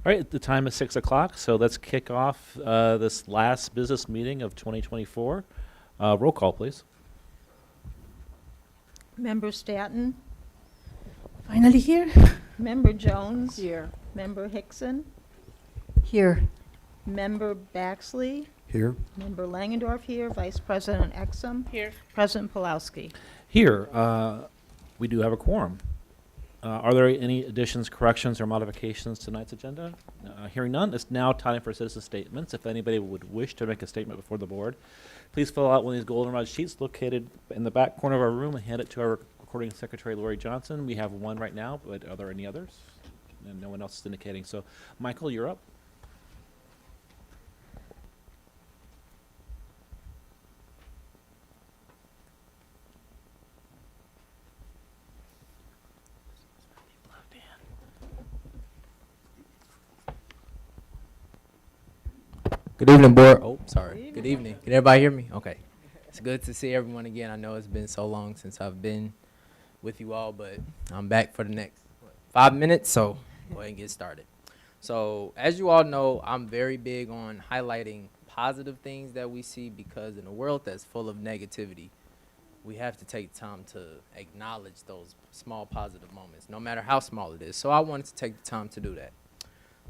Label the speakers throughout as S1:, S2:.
S1: All right, the time is 6 o'clock, so let's kick off this last business meeting of 2024. Roll call, please.
S2: Member Stanton,
S3: Finally here?
S2: Member Jones,
S3: Here.
S2: Member Hickson,
S3: Here.
S2: Member Baxley,
S4: Here.
S2: Member Langendorf here, Vice President Exum.
S3: Here.
S2: President Pulowski.
S1: Here, we do have a quorum. Are there any additions, corrections, or modifications to tonight's agenda? Hearing none, it's now time for citizen statements. If anybody would wish to make a statement before the board, please fill out one of these goldenrod sheets located in the back corner of our room and hand it to our recording secretary, Lori Johnson. We have one right now, but are there any others? And no one else is indicating. So, Michael, you're up.
S5: Good evening, board. Oh, sorry. Good evening. Can everybody hear me? Okay. It's good to see everyone again. I know it's been so long since I've been with you all, but I'm back for the next 5 minutes, so go ahead and get started. So, as you all know, I'm very big on highlighting positive things that we see because in a world that's full of negativity, we have to take time to acknowledge those small positive moments, no matter how small it is. So I wanted to take the time to do that.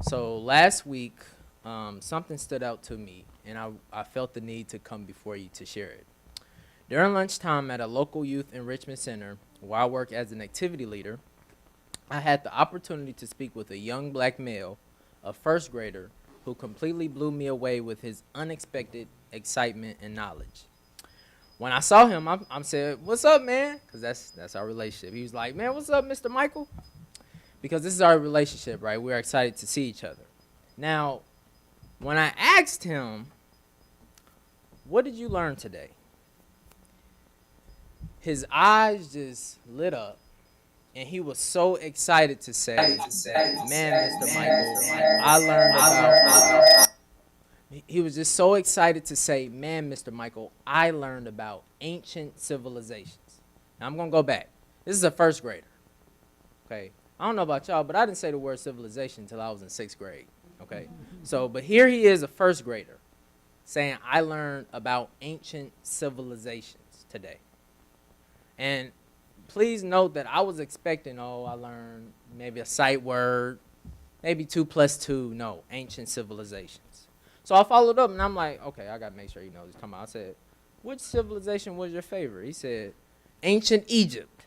S5: So last week, something stood out to me, and I felt the need to come before you to share it. During lunchtime at a local youth enrichment center, where I work as an activity leader, I had the opportunity to speak with a young black male, a first grader, who completely blew me away with his unexpected excitement and knowledge. When I saw him, I said, "What's up, man?" Because that's our relationship. He was like, "Man, what's up, Mr. Michael?" Because this is our relationship, right? We're excited to see each other. Now, when I asked him, "What did you learn today?" His eyes just lit up, and he was so excited to say, "Man, Mr. Michael, I learned about." He was just so excited to say, "Man, Mr. Michael, I learned about ancient civilizations." Now, I'm going to go back. This is a first grader, okay? I don't know about y'all, but I didn't say the word civilization until I was in 6th grade, okay? So, but here he is, a first grader, saying, "I learned about ancient civilizations today." And please note that I was expecting, I learned maybe a sight word, maybe 2 plus 2. No, ancient civilizations. So I followed up, and I'm like, okay, I got to make sure he knows what he's talking about. I said, "Which civilization was your favorite?" He said, "Ancient Egypt."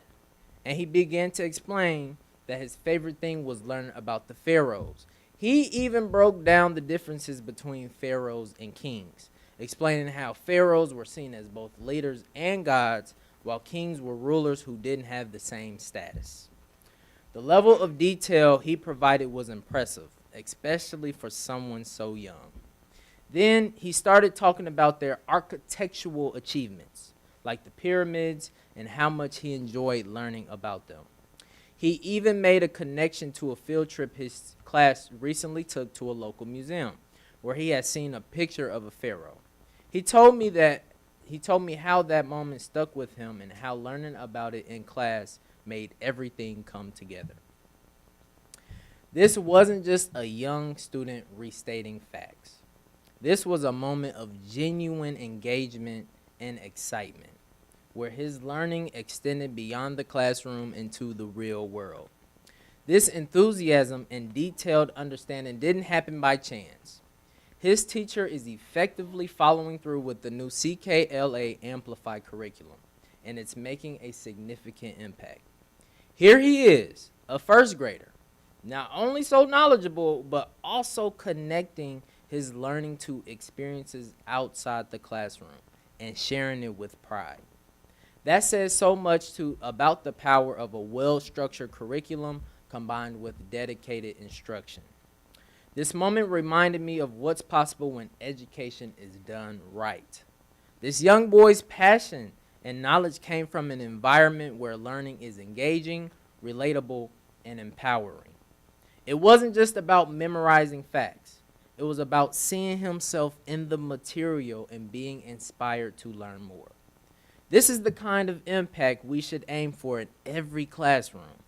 S5: And he began to explain that his favorite thing was learning about the pharaohs. He even broke down the differences between pharaohs and kings, explaining how pharaohs were seen as both leaders and gods, while kings were rulers who didn't have the same status. The level of detail he provided was impressive, especially for someone so young. Then he started talking about their architectural achievements, like the pyramids, and how much he enjoyed learning about them. He even made a connection to a field trip his class recently took to a local museum, where he had seen a picture of a pharaoh. He told me how that moment stuck with him and how learning about it in class made everything come together. This wasn't just a young student restating facts. This was a moment of genuine engagement and excitement, where his learning extended beyond the classroom into the real world. This enthusiasm and detailed understanding didn't happen by chance. His teacher is effectively following through with the new CKLA Amplify curriculum, and it's making a significant impact. Here he is, a first grader, not only so knowledgeable, but also connecting his learning to experiences outside the classroom and sharing it with pride. That says so much about the power of a well-structured curriculum combined with dedicated instruction. This moment reminded me of what's possible when education is done right. This young boy's passion and knowledge came from an environment where learning is engaging, relatable, and empowering. It wasn't just about memorizing facts. It was about seeing himself in the material and being inspired to learn more. This is the kind of impact we should aim for in every classroom,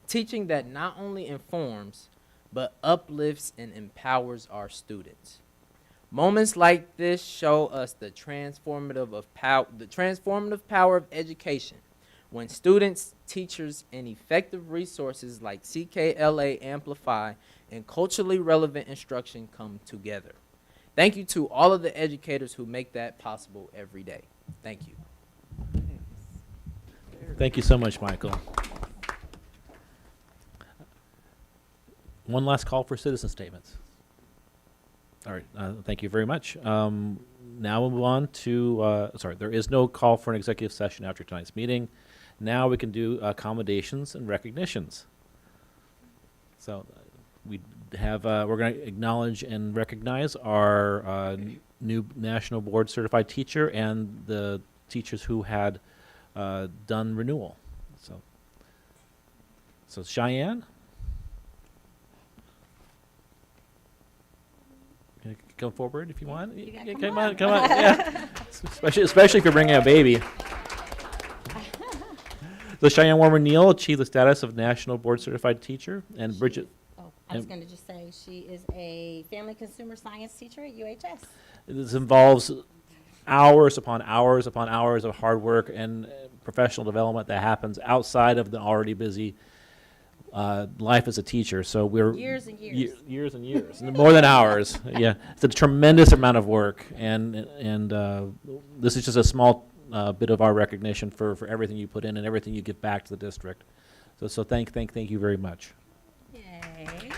S5: teaching that not only informs, but uplifts and empowers our students. Moments like this show us the transformative power of education. When students, teachers, and effective resources like CKLA Amplify and culturally relevant instruction come together. Thank you to all of the educators who make that possible every day. Thank you.
S1: Thank you so much, Michael. One last call for citizen statements. All right, thank you very much. Now we'll move on to, there is no call for an executive session after tonight's meeting. Now we can do accommodations and recognitions. So we have, we're going to acknowledge and recognize our new National Board Certified teacher and the teachers who had done renewal. So Cheyenne? Come forward if you want.
S4: Yeah,
S1: Yeah,
S4: come
S1: come on. Yeah. especially if you're bringing a baby. So Cheyenne Warmer Neal achieved the status of National Board Certified Teacher, and Bridget.
S4: Oh, I was
S1: and-
S4: going to just say she is a family consumer science teacher at UHS.
S1: This involves hours upon hours upon hours of hard work and professional development that happens outside of the already busy life as a teacher. So we're
S4: Years and years.
S1: years and years, more than hours. Yeah, it's a tremendous amount of work, and this is just a small bit of our recognition for everything you put in and everything you give back to the district. So thank you very much.
S4: Yay.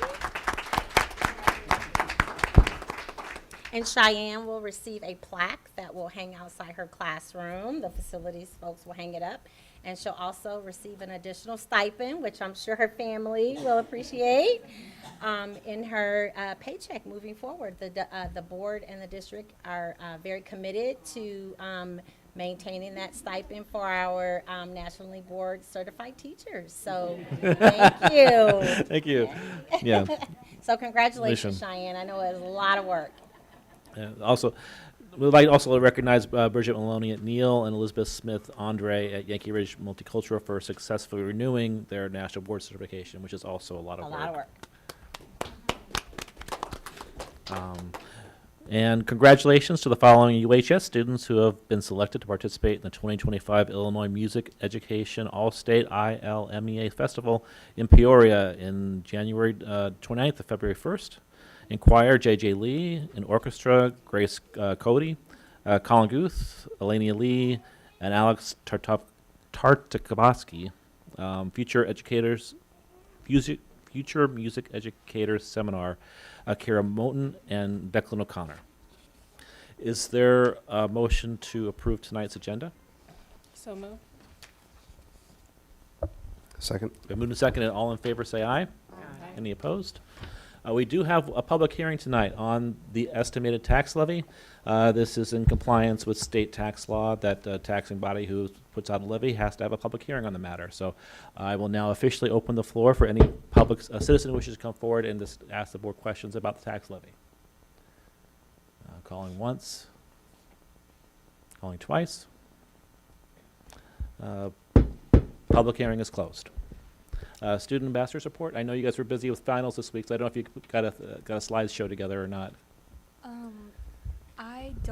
S4: And Cheyenne will receive a plaque that will hang outside her classroom. The facilities folks will hang it up. And she'll also receive an additional stipend, which I'm sure her family will appreciate, in her paycheck moving forward. The board and the district are very committed to maintaining that stipend for our nationally board certified teachers. So thank you.
S1: Thank you. Yeah.
S4: So congratulations,
S1: Congratulations.
S4: Cheyenne. I know it was a lot of work.
S1: Also, we'd like also to recognize Bridget Maloney at Neal and Elizabeth Smith Andre at Yankee Ridge Multicultural for successfully renewing their national board certification, which is also a lot of
S4: A
S1: work.
S4: lot of work.
S1: And congratulations to the following UHS students who have been selected to participate in the 2025 Illinois Music Education All-State ILMEA Festival in Peoria in January 29th to February 1st. In choir, J.J. Lee. In orchestra, Grace Cody, Colin Guth, Elenia Lee, and Alex Tartakovsky. Future Music Educators Seminar, Kara Moten and Declan O'Connor. Is there a motion to approve tonight's agenda?
S4: So moved.
S6: Second.
S1: Been moved and seconded. All in favor, say aye. Any opposed? We do have a public hearing tonight on the estimated tax levy. This is in compliance with state tax law that the taxing body who puts out a levy has to have a public hearing on the matter. So I will now officially open the floor for any public citizen who wishes to come forward and just ask the board questions about the tax levy. Calling once. Calling twice. Public hearing is closed. Student ambassador support. I know you guys were busy with finals this week, so I don't know if you got a slideshow together or not.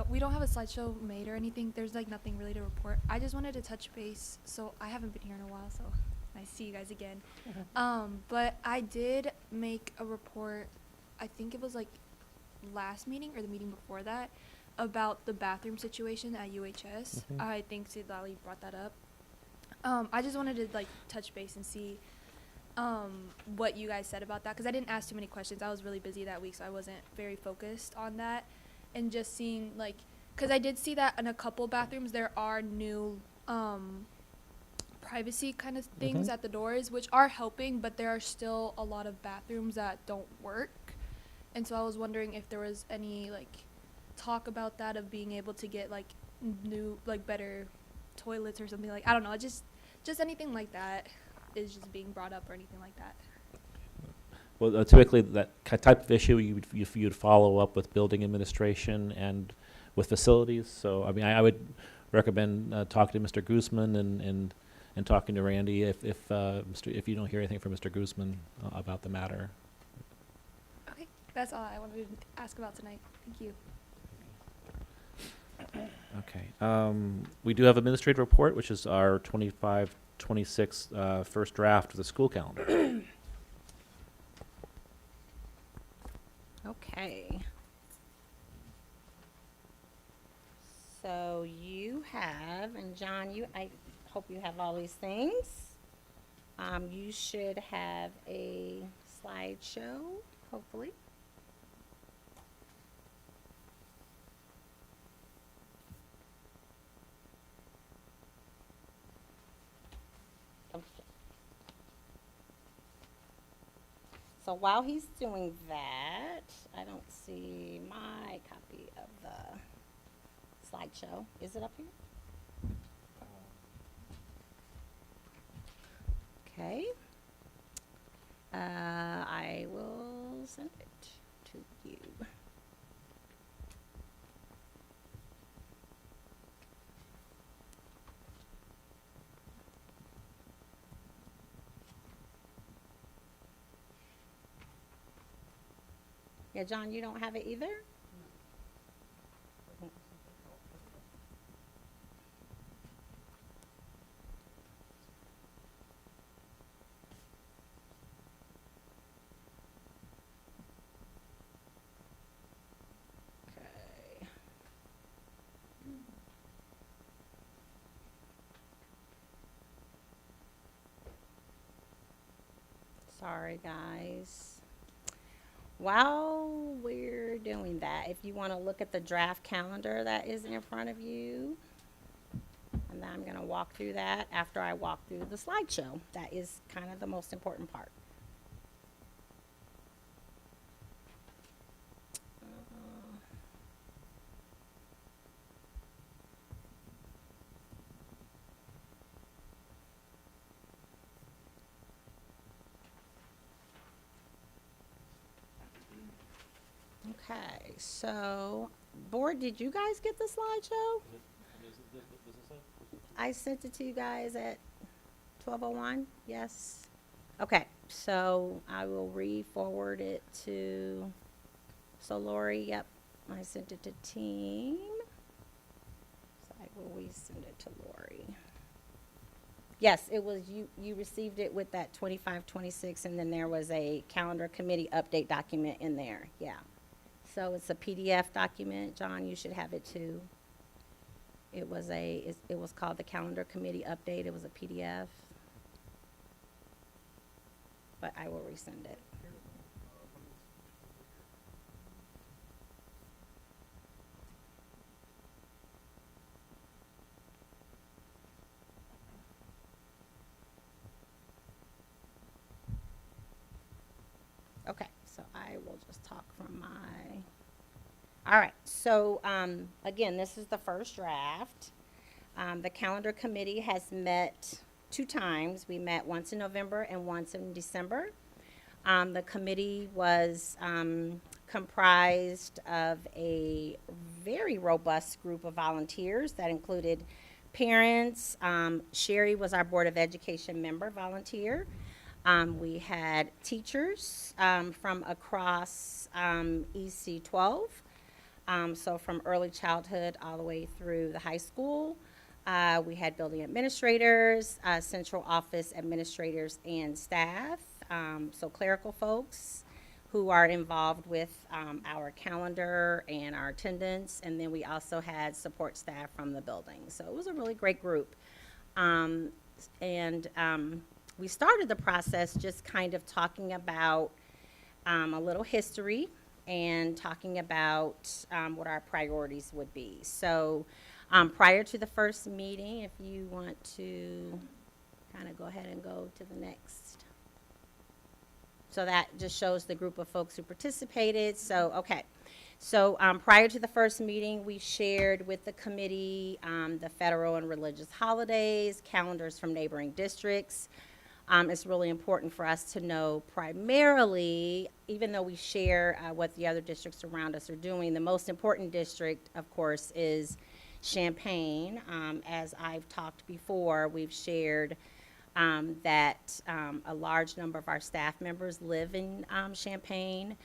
S7: We don't have a slideshow made or anything. There's like nothing really to report. I just wanted to touch base. So I haven't been here in a while, so nice to see you guys again. But I did make a report, I think it was like last meeting or the meeting before that, about the bathroom situation at UHS. I think Sidlali brought that up. I just wanted to like touch base and see what you guys said about that, because I didn't ask too many questions. I was really busy that week, so I wasn't very focused on that. And just seeing, like, because I did see that in a couple bathrooms there are new privacy kind of things at the doors, which are helping, but there are still a lot of bathrooms that don't work. And so I was wondering if there was any, like, talk about that, of being able to get, like, new, like, better toilets or something. Like, I don't know, just anything like that is just being brought up or anything like that.
S1: Well, typically that type of issue you'd follow up with building administration and with facilities. So I mean, I would recommend talking to Mr. Guzman and talking to Randy if you don't hear anything from Mr. Guzman about the matter.
S7: That's all I wanted to ask about tonight. Thank you.
S1: Okay. We do have administrative report, which is our 25-26 first draft of the school calendar.
S4: Okay. So you have, and John, I hope you have all these things. You should have a slideshow, hopefully. Okay. So while he's doing that, I don't see my copy of the slideshow. Is it up here? Okay. I will send it to you. Yeah, John, you don't have it either? Okay. Sorry, guys. While we're doing that, if you want to look at the draft calendar that is in front of you, and then I'm going to walk through that after I walk through the slideshow. That is kind of the most important part. Okay, so board, did you guys get the slideshow? I sent it to you guys at 12:01. Yes. Okay, so I will re-forward it to. So Lori, yep, I sent it to team. So I will resend it to Lori. Yes, it was you. You received it with that 25-26, and then there was a calendar committee update document in there. Yeah. So it's a PDF document. John, you should have it too. It was called the calendar committee update. It was a PDF. But I will resend it. Okay, so I will just talk from my. All right, so again, this is the first draft. The calendar committee has met 2 times. We met once in November and once in December. The committee was comprised of a very robust group of volunteers that included parents. Sherry was our Board of Education member volunteer. We had teachers from across EC 12, so from early childhood all the way through the high school. We had building administrators, central office administrators and staff, so clerical folks who are involved with our calendar and our attendance, and then we also had support staff from the building. So it was a really great group. We started the process just kind of talking about a little history and talking about what our priorities would be. So prior to the first meeting, if you want to kind of go ahead and go to the next. So that just shows the group of folks who participated. So, okay. So prior to the first meeting, we shared with the committee the federal and religious holidays, calendars from neighboring districts. It's really important for us to know primarily, even though we share what the other districts around us are doing, the most important district, of course, is Champaign. As I've talked before, we've shared that a large number of our staff members live in Champaign.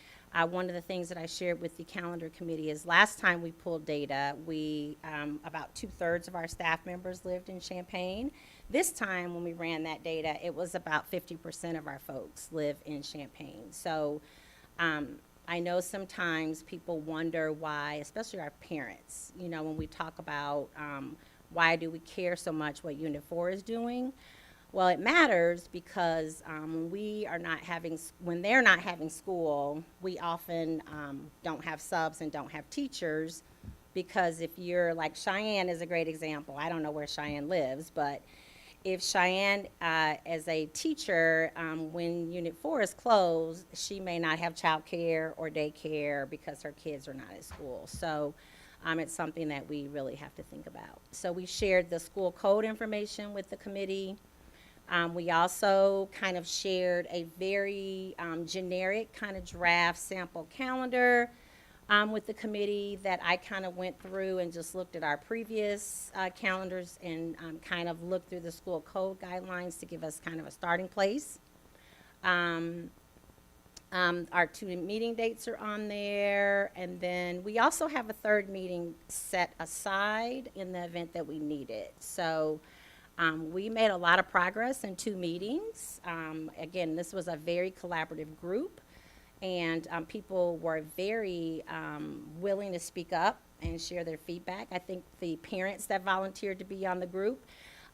S4: One of the things that I shared with the calendar committee is last time we pulled data, we about 2/3 of our staff members lived in Champaign. This time when we ran that data, it was about 50% of our folks live in Champaign. So I know sometimes people wonder why, especially our parents, you know, when we talk about why do we care so much what Unit 4 is doing. Well, it matters because when they're not having school, we often don't have subs and don't have teachers, because if you're like Cheyenne is a great example. I don't know where Cheyenne lives, but if Cheyenne, as a teacher, when Unit 4 is closed, she may not have childcare or daycare because her kids are not at school. So it's something that we really have to think about. So we shared the school code information with the committee. We also kind of shared a very generic kind of draft sample calendar with the committee that I kind of went through and just looked at our previous calendars and kind of looked through the school code guidelines to give us kind of a starting place. Our 2 meeting dates are on there, and then we also have a 3rd meeting set aside in the event that we need it. So we made a lot of progress in 2 meetings. Again, this was a very collaborative group, and people were very willing to speak up and share their feedback. I think the parents that volunteered to be on the group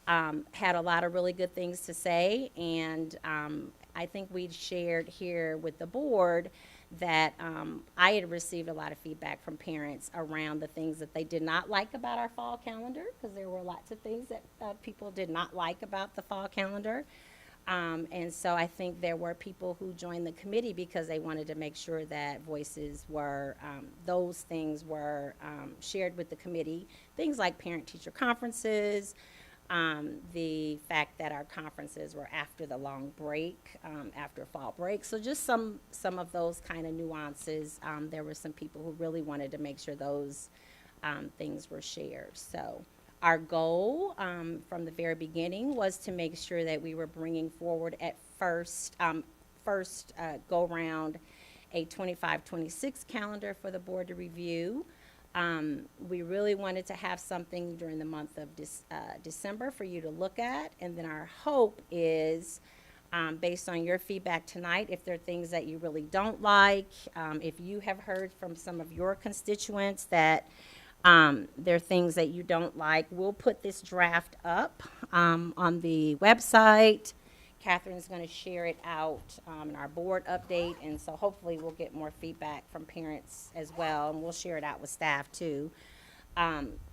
S4: had a lot of really good things to say, and I think we shared here with the board that I had received a lot of feedback from parents around the things that they did not like about our fall calendar, because there were lots of things that people did not like about the fall calendar. And so I think there were people who joined the committee because they wanted to make sure that voices were, those things were shared with the committee. Things like parent-teacher conferences, the fact that our conferences were after the long break, after fall break. So just some of those kind of nuances. There were some people who really wanted to make sure those things were shared. So our goal from the very beginning was to make sure that we were bringing forward at first go round a 25-26 calendar for the board to review. We really wanted to have something during the month of December for you to look at. And then our hope is, based on your feedback tonight, if there are things that you really don't like, if you have heard from some of your constituents that there are things that you don't like, we'll put this draft up on the website. Catherine's going to share it out in our board update, and so hopefully we'll get more feedback from parents as well, and we'll share it out with staff too.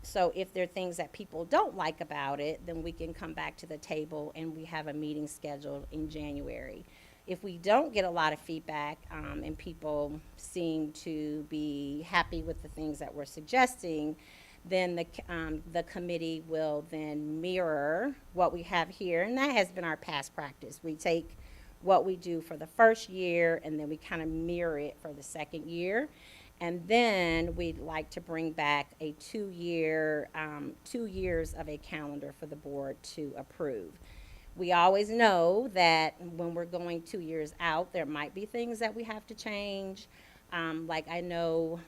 S4: So if there are things that people don't like about it, then we can come back to the table and we have a meeting scheduled in January. If we don't get a lot of feedback and people seem to be happy with the things that we're suggesting, then the committee will then mirror what we have here, and that has been our past practice. We take what we do for the first year, and then we kind of mirror it for the second year, and then we'd like to bring back a 2 years of a calendar for the board to approve. We always know that when we're going 2 years out, there might be things that we have to change. Like I know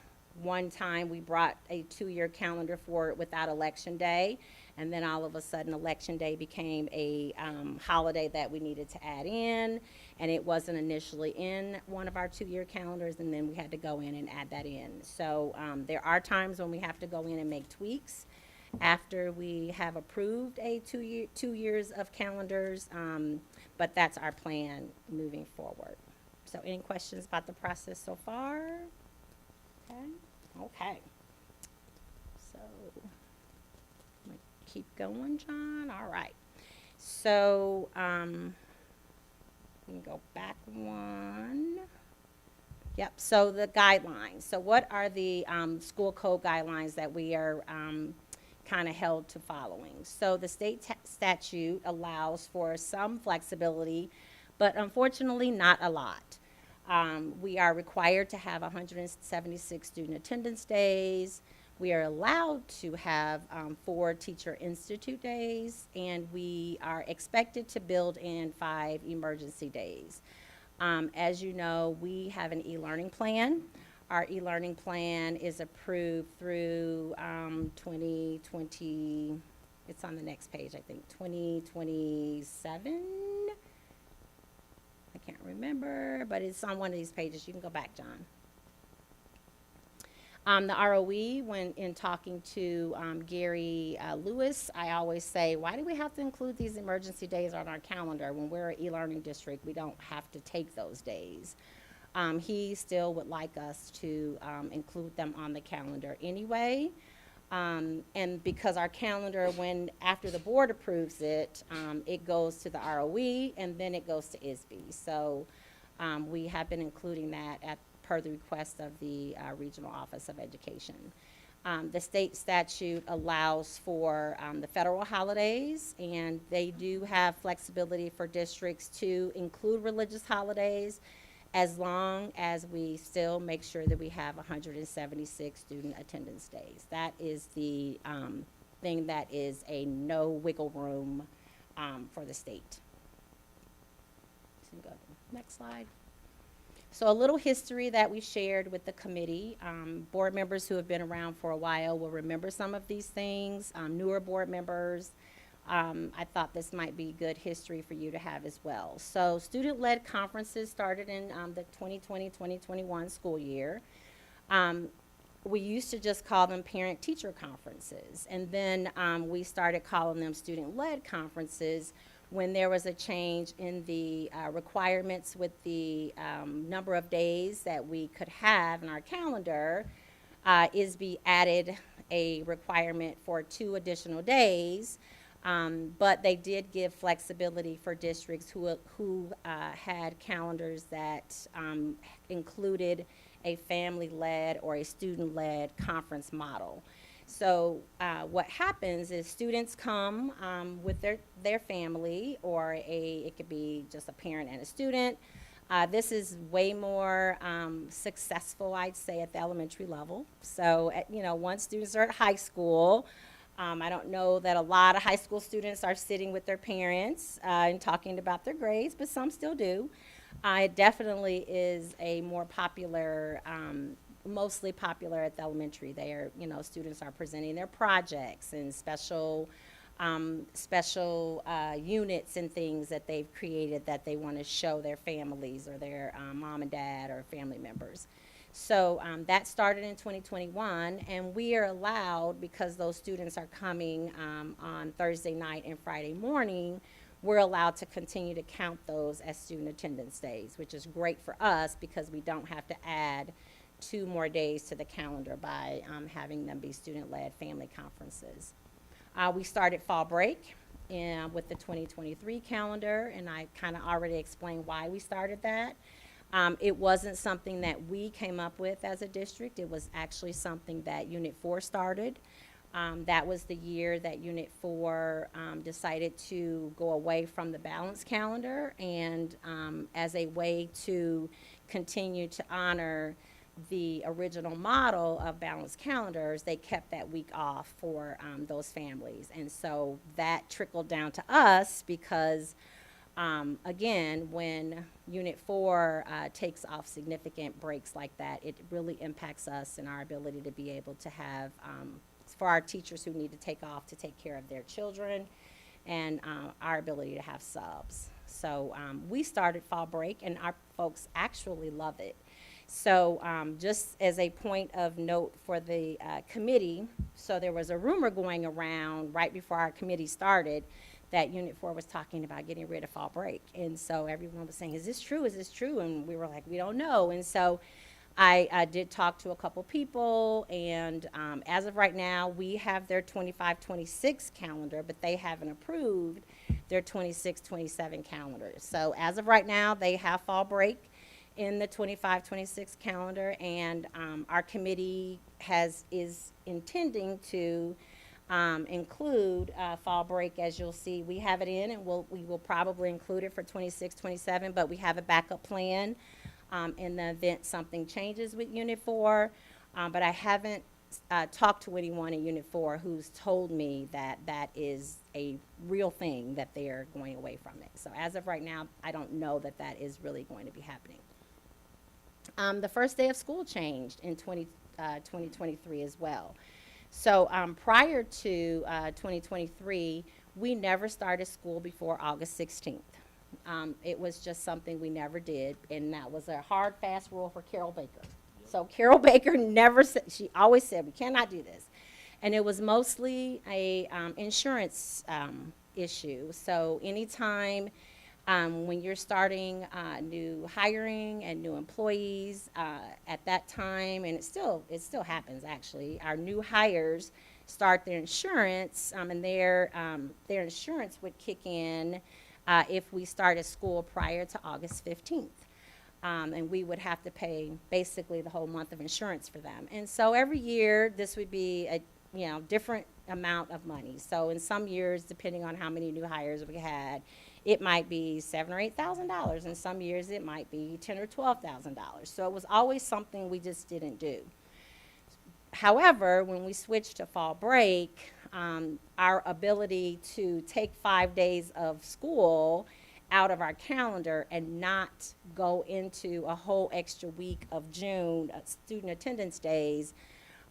S4: one time we brought a 2-year calendar forward without election day, and then all of a sudden election day became a holiday that we needed to add in, and it wasn't initially in one of our 2-year calendars, and then we had to go in and add that in. So there are times when we have to go in and make tweaks after we have approved a 2 years of calendars, but that's our plan moving forward. So any questions about the process so far? Okay. So I'm gonna keep going, John. All right. So we can go back one. Yep. So the guidelines. So what are the school code guidelines that we are kind of held to following? So the state statute allows for some flexibility, but unfortunately not a lot. We are required to have 176 student attendance days. We are allowed to have 4 Teacher Institute days, and we are expected to build in 5 emergency days. As you know, we have an e-learning plan. Our e-learning plan is approved through 2020, it's on the next page, I think, 2027? I can't remember, but it's on one of these pages. You can go back, John. The ROE, when in talking to Gary Lewis, I always say, why do we have to include these emergency days on our calendar? When we're an e-learning district, we don't have to take those days. He still would like us to include them on the calendar anyway. And because our calendar, when after the board approves it, it goes to the ROE and then it goes to ISB. So we have been including that per the request of the Regional Office of Education. The state statute allows for the federal holidays, and they do have flexibility for districts to include religious holidays as long as we still make sure that we have 176 student attendance days. That is the thing that is a no wiggle room for the state. So go to the next slide. So a little history that we shared with the committee. Board members who have been around for a while will remember some of these things. Newer board members, I thought this might be good history for you to have as well. So student-led conferences started in the 2020-2021 school year. We used to just call them parent-teacher conferences, and then we started calling them student-led conferences when there was a change in the requirements with the number of days that we could have in our calendar. ISB added a requirement for 2 additional days, but they did give flexibility for districts who had calendars that included a family-led or a student-led conference model. So what happens is students come with their family, or it could be just a parent and a student. This is way more successful, I'd say, at the elementary level. So, once students are at high school, I don't know that a lot of high school students are sitting with their parents and talking about their grades, but some still do. It definitely is a more popular mostly popular at the elementary. Students are presenting their projects and special units and things that they've created that they want to show their families or their mom and dad or family members. So that started in 2021, and we are allowed, because those students are coming on Thursday night and Friday morning, we're allowed to continue to count those as student attendance days, which is great for us because we don't have to add 2 more days to the calendar by having them be student-led family conferences. We started fall break with the 2023 calendar, and I kind of already explained why we started that. It wasn't something that we came up with as a district. It was actually something that Unit 4 started. That was the year that Unit 4 decided to go away from the balanced calendar, and as a way to continue to honor the original model of balanced calendars, they kept that week off for those families. And so that trickled down to us because, again, when Unit 4 takes off significant breaks like that, it really impacts us and our ability to be able to have, for our teachers who need to take off to take care of their children, and our ability to have subs. So we started fall break, and our folks actually love it. So just as a point of note for the committee, so there was a rumor going around right before our committee started that Unit 4 was talking about getting rid of fall break. And so everyone was saying, is this true? Is this true? And we were like, we don't know. And so I did talk to a couple people, and as of right now, we have their 25-26 calendar, but they haven't approved their 26-27 calendar. So as of right now, they have fall break in the 25-26 calendar, and our committee is intending to include fall break. As you'll see, we have it in, and we will probably include it for 26-27, but we have a backup plan in the event something changes with Unit 4, but I haven't talked to anyone in Unit 4 who's told me that that is a real thing, that they are going away from it. So as of right now, I don't know that that is really going to be happening. The first day of school changed in 2023 as well. So prior to 2023, we never started school before August 16th. It was just something we never did, and that was a hard, fast rule for Carol Baker. So Carol Baker never said, she always said, we cannot do this. And it was mostly a insurance issue. So anytime when you're starting new hiring and new employees at that time, and it still happens actually, our new hires start their insurance, and their insurance would kick in if we started school prior to August 15th. And we would have to pay basically the whole month of insurance for them. And so every year, this would be a different amount of money. So in some years, depending on how many new hires we had, it might be $7,000 or $8,000. In some years, it might be $10,000 or $12,000. So it was always something we just didn't do. However, when we switched to fall break, our ability to take 5 days of school out of our calendar and not go into a whole extra week of June student attendance days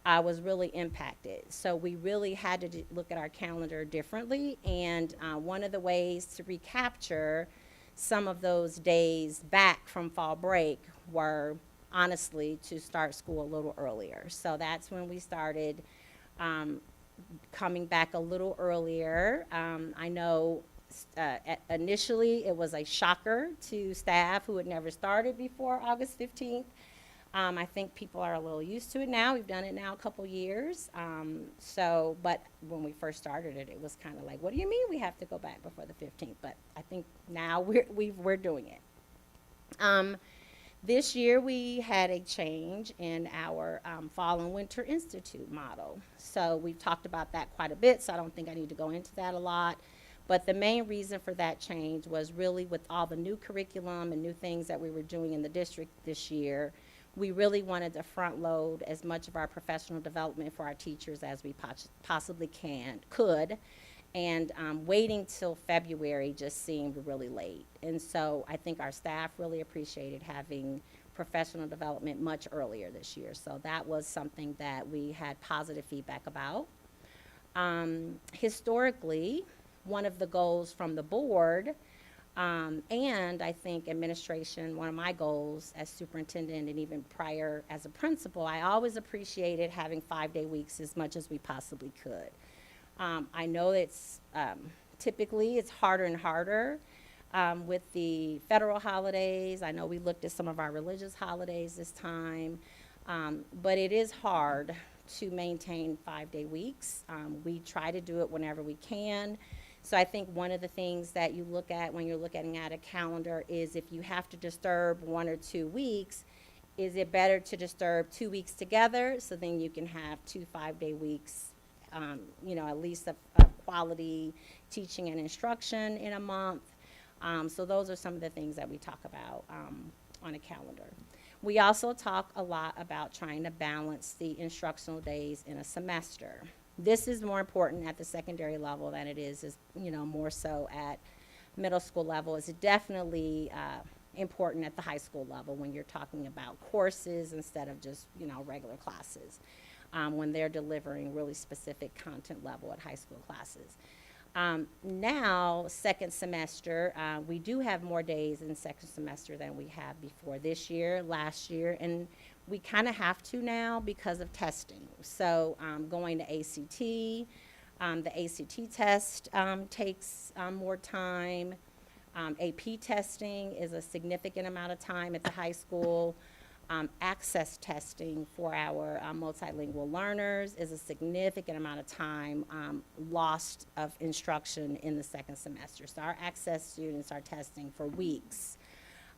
S4: was really impacted. So we really had to look at our calendar differently, and one of the ways to recapture some of those days back from fall break were honestly to start school a little earlier. So that's when we started coming back a little earlier. I know initially it was a shocker to staff who had never started before August 15th. I think people are a little used to it now. We've done it now a couple years. But when we first started it, it was kind of like, what do you mean we have to go back before the 15th? But I think now we're doing it. This year we had a change in our Fall and Winter Institute model. So we've talked about that quite a bit, so I don't think I need to go into that a lot. But the main reason for that change was really with all the new curriculum and new things that we were doing in the district this year, we really wanted to front load as much of our professional development for our teachers as we possibly could. And waiting till February just seemed really late. And so I think our staff really appreciated having professional development much earlier this year. So that was something that we had positive feedback about. Historically, one of the goals from the board, and I think administration, one of my goals as superintendent and even prior as a principal, I always appreciated having 5-day weeks as much as we possibly could. I know it's typically it's harder and harder with the federal holidays. I know we looked at some of our religious holidays this time, but it is hard to maintain 5-day weeks. We try to do it whenever we can. So I think one of the things that you look at when you're looking at a calendar is if you have to disturb 1 or 2 weeks, is it better to disturb 2 weeks together so then you can have 2 5-day weeks, at least of quality teaching and instruction in a month. So those are some of the things that we talk about on a calendar. We also talk a lot about trying to balance the instructional days in a semester. This is more important at the secondary level than it is more so at middle school level. It's definitely important at the high school level when you're talking about courses instead of just, regular classes, when they're delivering really specific content level at high school classes. Now, second semester, we do have more days in second semester than we have before this year, last year, and we kind of have to now because of testing. So going to ACT, the ACT test takes more time. AP testing is a significant amount of time at the high school. Access testing for our multilingual learners is a significant amount of time lost of instruction in the second semester. So our access students are testing for weeks.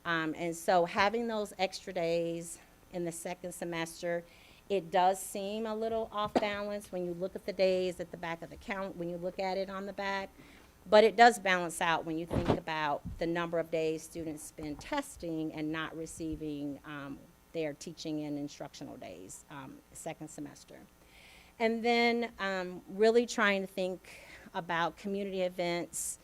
S4: And so having those extra days in the second semester, it does seem a little off balance when you look at the days at the back of the count, when you look at it on the back. But it does balance out when you think about the number of days students spend testing and not receiving their teaching and instructional days, second semester. And then really trying to think about community events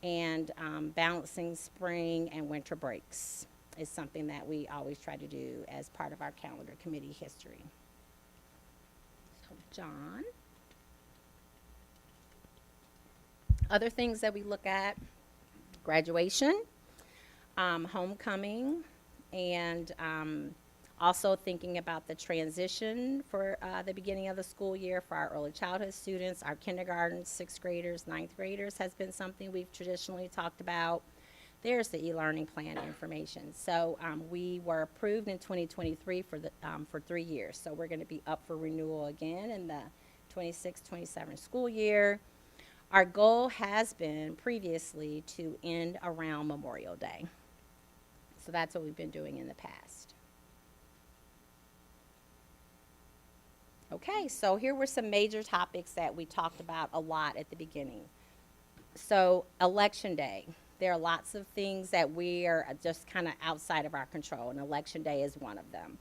S4: and balancing spring and winter breaks is something that we always try to do as part of our calendar committee history. So, John. Other things that we look at, graduation, homecoming, and also thinking about the transition for the beginning of the school year for our early childhood students, our kindergarten, sixth graders, ninth graders has been something we've traditionally talked about. There's the e-learning plan information. So we were approved in 2023 for 3 years. So we're going to be up for renewal again in the 26-27 school year. Our goal has been previously to end around Memorial Day. So that's what we've been doing in the past. Okay, so here were some major topics that we talked about a lot at the beginning. So Election Day. There are lots of things that we are just kind of outside of our control, and Election Day is one of them.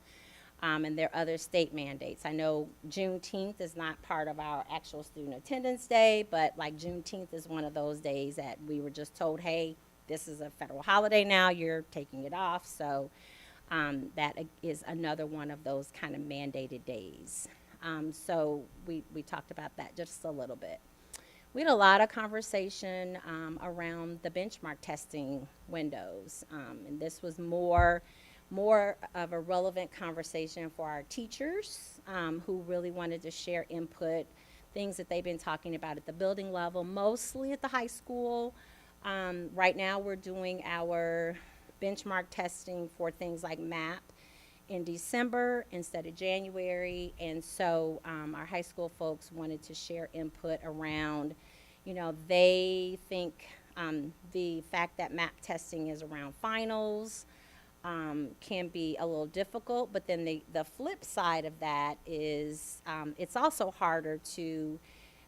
S4: And there are other state mandates. I know Juneteenth is not part of our actual student attendance day, but like Juneteenth is one of those days that we were just told, hey, this is a federal holiday now, you're taking it off. So that is another one of those kind of mandated days. So we talked about that just a little bit. We had a lot of conversation around the benchmark testing windows, and this was more of a relevant conversation for our teachers who really wanted to share input, things that they've been talking about at the building level, mostly at the high school. Right now we're doing our benchmark testing for things like MAP in December instead of January, and so our high school folks wanted to share input around, they think the fact that MAP testing is around finals can be a little difficult, but then the flip side of that is it's also harder to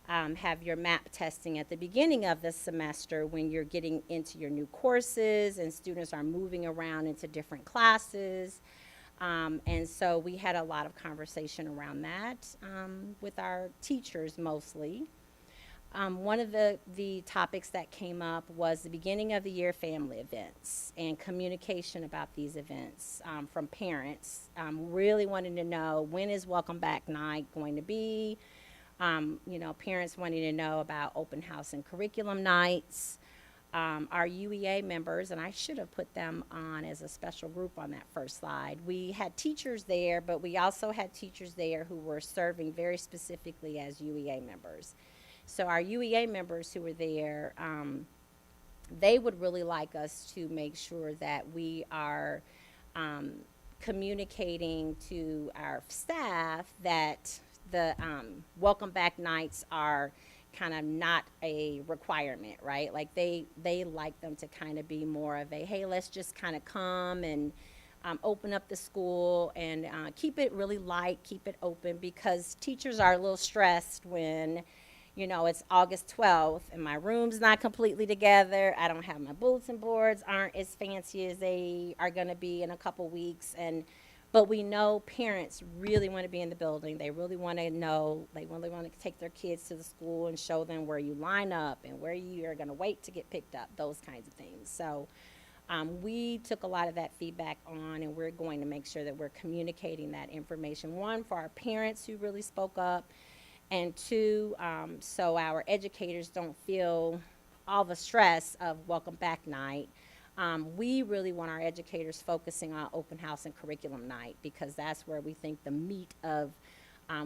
S4: have your MAP testing at the beginning of the semester when you're getting into your new courses and students are moving around into different classes. And so we had a lot of conversation around that with our teachers mostly. One of the topics that came up was the beginning of the year family events and communication about these events from parents. Really wanting to know, when is Welcome Back Night going to be? Parents wanting to know about open house and curriculum nights. Our UEA members, and I should have put them on as a special group on that first slide. We had teachers there, but we also had teachers there who were serving very specifically as UEA members. So our UEA members who were there, they would really like us to make sure that we are communicating to our staff that the welcome back nights are kind of not a requirement, right? Like they like them to kind of be more of a, hey, let's just kind of come and open up the school and keep it really light, keep it open, because teachers are a little stressed when it's August 12th and my room's not completely together. I don't have my bulletin boards aren't as fancy as they are going to be in a couple weeks. But we know parents really want to be in the building. They really want to know. They really want to take their kids to the school and show them where you line up and where you are going to wait to get picked up, those kinds of things. So we took a lot of that feedback on, and we're going to make sure that we're communicating that information, one, for our parents who really spoke up, and two, so our educators don't feel all the stress of Welcome Back Night. We really want our educators focusing on open house and curriculum night, because that's where we think the meat of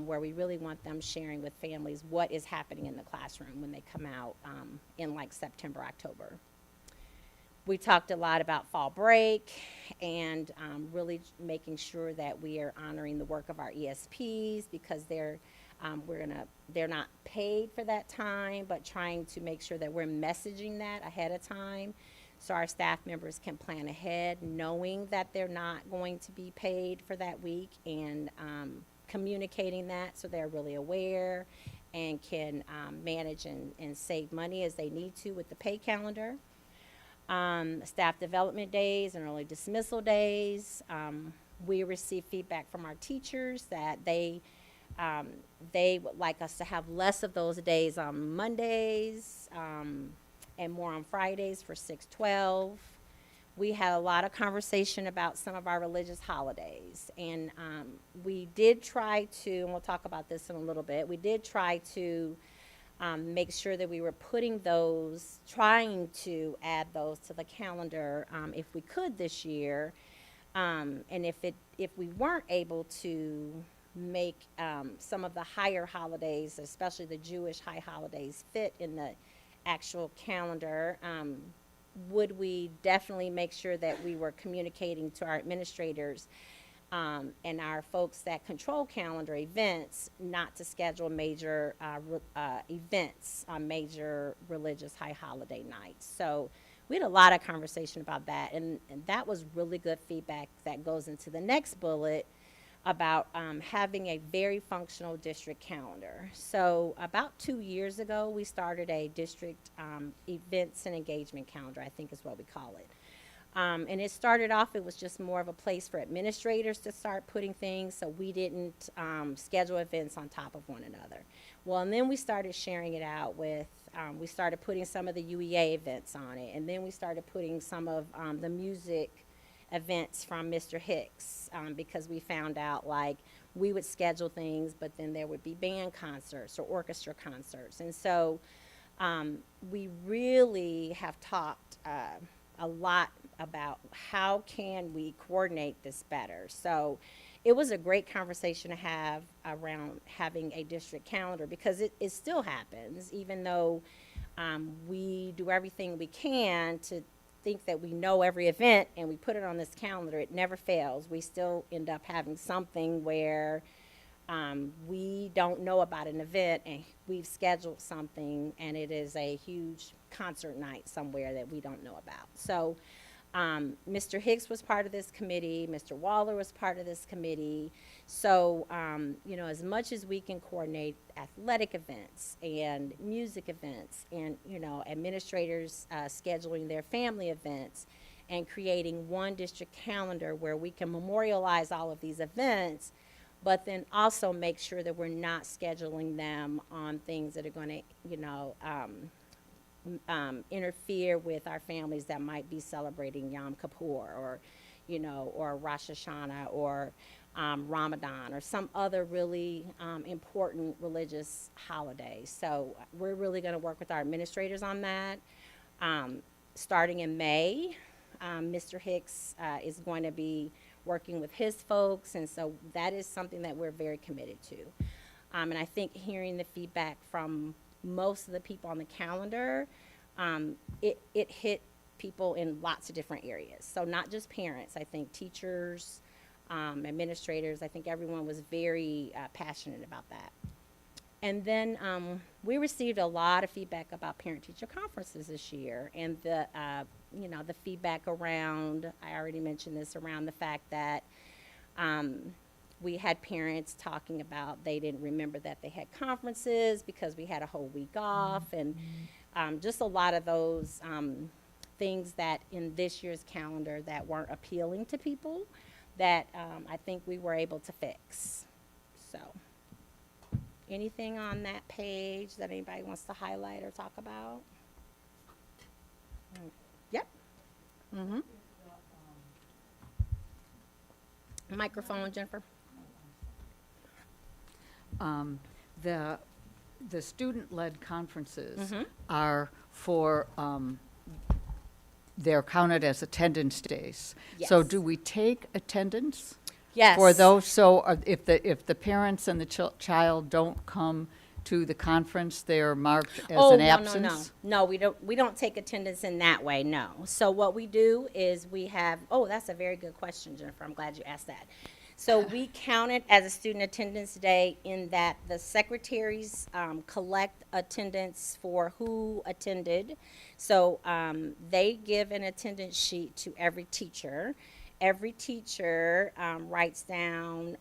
S4: where we really want them sharing with families what is happening in the classroom when they come out in like September, October. We talked a lot about fall break and really making sure that we are honoring the work of our ESPs, because they're not paid for that time, but trying to make sure that we're messaging that ahead of time so our staff members can plan ahead, knowing that they're not going to be paid for that week, and communicating that so they're really aware and can manage and save money as they need to with the pay calendar. Staff development days and early dismissal days. We receive feedback from our teachers that they They would like us to have less of those days on Mondays, and more on Fridays for 612. We had a lot of conversation about some of our religious holidays, and we did try to, and we'll talk about this in a little bit, we did try to make sure that we were trying to add those to the calendar if we could this year. And if we weren't able to make some of the higher holidays, especially the Jewish high holidays, fit in the actual calendar, would we definitely make sure that we were communicating to our administrators and our folks that control calendar events not to schedule major events on major religious high holiday nights. So we had a lot of conversation about that, and that was really good feedback that goes into the next bullet about having a very functional district calendar. So about 2 years ago, we started a district events and engagement calendar, I think is what we call it. And it started off, it was just more of a place for administrators to start putting things, so we didn't schedule events on top of one another. Well, and then we started sharing it out with, we started putting some of the UEA events on it, and then we started putting some of the music events from Mr. Hicks, because we found out, like, we would schedule things, but then there would be band concerts or orchestra concerts. And so we really have talked a lot about how can we coordinate this better. So it was a great conversation to have around having a district calendar, because it still happens, even though we do everything we can to think that we know every event and we put it on this calendar. It never fails. We still end up having something where we don't know about an event and we've scheduled something and it is a huge concert night somewhere that we don't know about. So Mr. Hicks was part of this committee. Mr. Waller was part of this committee. So, you know, as much as we can coordinate athletic events and music events and, you know, administrators scheduling their family events and creating one district calendar where we can memorialize all of these events, but then also make sure that we're not scheduling them on things that are going to, you know, interfere with our families that might be celebrating Yom Kippur or, you know, or Rosh Hashanah or Ramadan or some other really important religious holiday. So we're really going to work with our administrators on that. Starting in May, Mr. Hicks is going to be working with his folks, and so that is something that we're very committed to. And I think hearing the feedback from most of the people on the calendar, it hit people in lots of different areas. So not just parents, I think teachers, administrators, I think everyone was very passionate about that. And then we received a lot of feedback about parent-teacher conferences this year, and the you know, the feedback around, I already mentioned this, around the fact that we had parents talking about they didn't remember that they had conferences because we had a whole week off, and just a lot of those things that in this year's calendar that weren't appealing to people that I think we were able to fix. So anything on that page that anybody wants to highlight or talk about? Yep. Mm-hmm. Microphone, Jennifer.
S3: The student-led conferences
S4: Mhm.
S3: are for, they're counted as attendance days. So
S4: Yes.
S3: do we take attendance
S4: Yes.
S3: for those? So if the parents and the child don't come to the conference, they're marked as an absence?
S4: No, we don't take attendance in that way, no. So what we do is we have, oh, that's a very good question, Jennifer. I'm glad you asked that. So we count it as a student attendance day in that the secretaries collect attendance for who attended. So they give an attendance sheet to every teacher. Every teacher writes down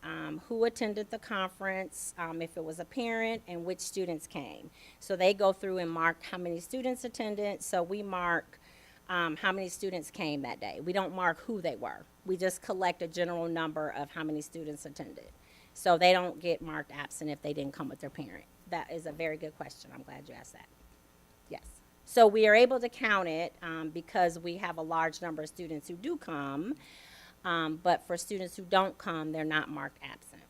S4: who attended the conference, if it was a parent, and which students came. So they go through and mark how many students attended. So we mark how many students came that day. We don't mark who they were. We just collect a general number of how many students attended. So they don't get marked absent if they didn't come with their parent. That is a very good question. I'm glad you asked that. Yes. So we are able to count it because we have a large number of students who do come. But for students who don't come, they're not marked absent.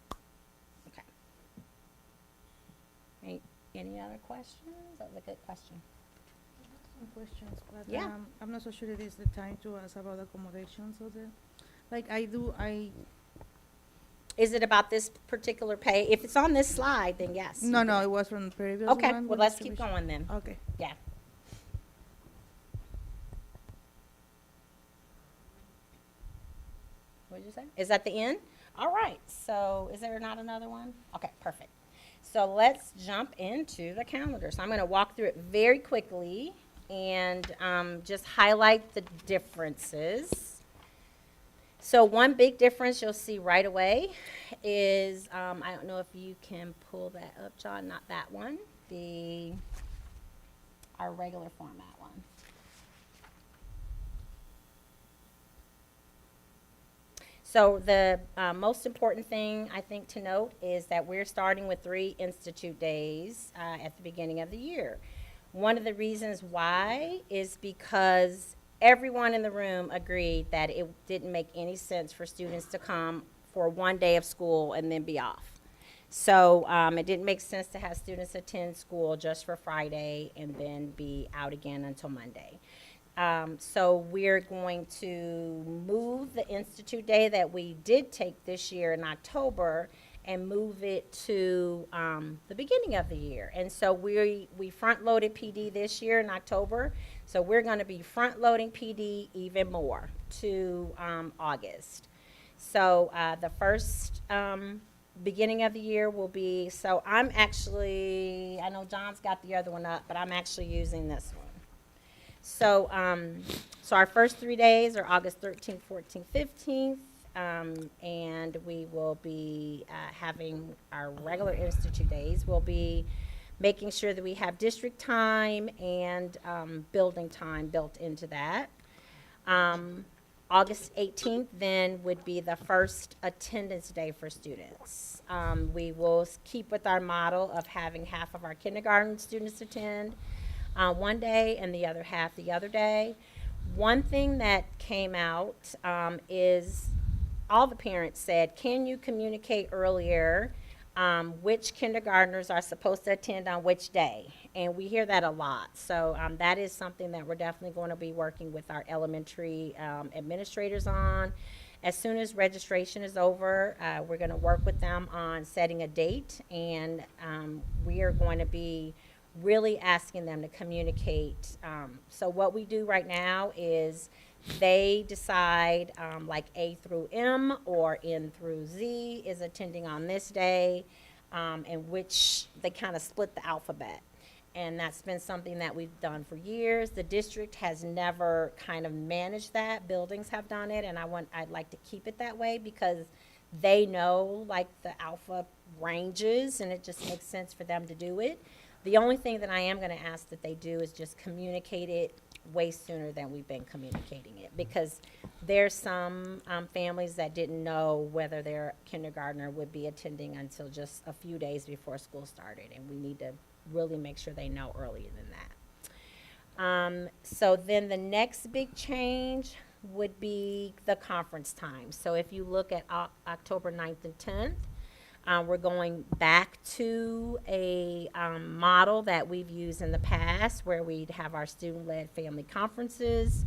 S4: Okay. Any other questions? That was a good question.
S6: Some questions, but
S4: Yeah.
S6: I'm not so sure it is the time to ask about accommodations of the, like I
S4: Is it about this particular pay? If it's on this slide, then yes.
S6: no, it was from the previous
S4: Okay,
S6: one
S4: well,
S6: with
S4: let's keep
S6: distribution.
S4: going then.
S6: Okay.
S4: Yeah. What did you say? Is that the end? All right, so is there not another one? Okay, perfect. So let's jump into the calendar. So I'm going to walk through it very quickly and just highlight the differences. So one big difference you'll see right away is, I don't know if you can pull that up, John, not that one, our regular format one. So the most important thing I think to note is that we're starting with 3 institute days at the beginning of the year. One of the reasons why is because everyone in the room agreed that it didn't make any sense for students to come for 1 day of school and then be off. So it didn't make sense to have students attend school just for Friday and then be out again until Monday. So we're going to move the Institute Day that we did take this year in October and move it to the beginning of the year. And so we front-loaded PD this year in October. So we're going to be front-loading PD even more to August. So the first beginning of the year will be, so I'm actually, I know John's got the other one up, but I'm actually using this one. So, so our first 3 days are August 13th, 14th, 15th, and we will be having our regular institute days. We'll be making sure that we have district time and building time built into that. August 18th then would be the first attendance day for students. We will keep with our model of having half of our kindergarten students attend one day and the other half the other day. One thing that came out is all the parents said, can you communicate earlier which kindergartners are supposed to attend on which day? And we hear that a lot. So that is something that we're definitely going to be working with our elementary administrators on. As soon as registration is over, we're going to work with them on setting a date, and we are going to be really asking them to communicate. So what we do right now is they decide like A through M or N through Z is attending on this day, and which they kind of split the alphabet. And that's been something that we've done for years. The district has never kind of managed that. Buildings have done it, and I'd like to keep it that way because they know like the alpha ranges, and it just makes sense for them to do it. The only thing that I am going to ask that they do is just communicate it way sooner than we've been communicating it, because there's some families that didn't know whether their kindergartner would be attending until just a few days before school started, and we need to really make sure they know earlier than that. So then the next big change would be the conference time. So if you look at October 9th and 10th, we're going back to a model that we've used in the past where we'd have our student-led family conferences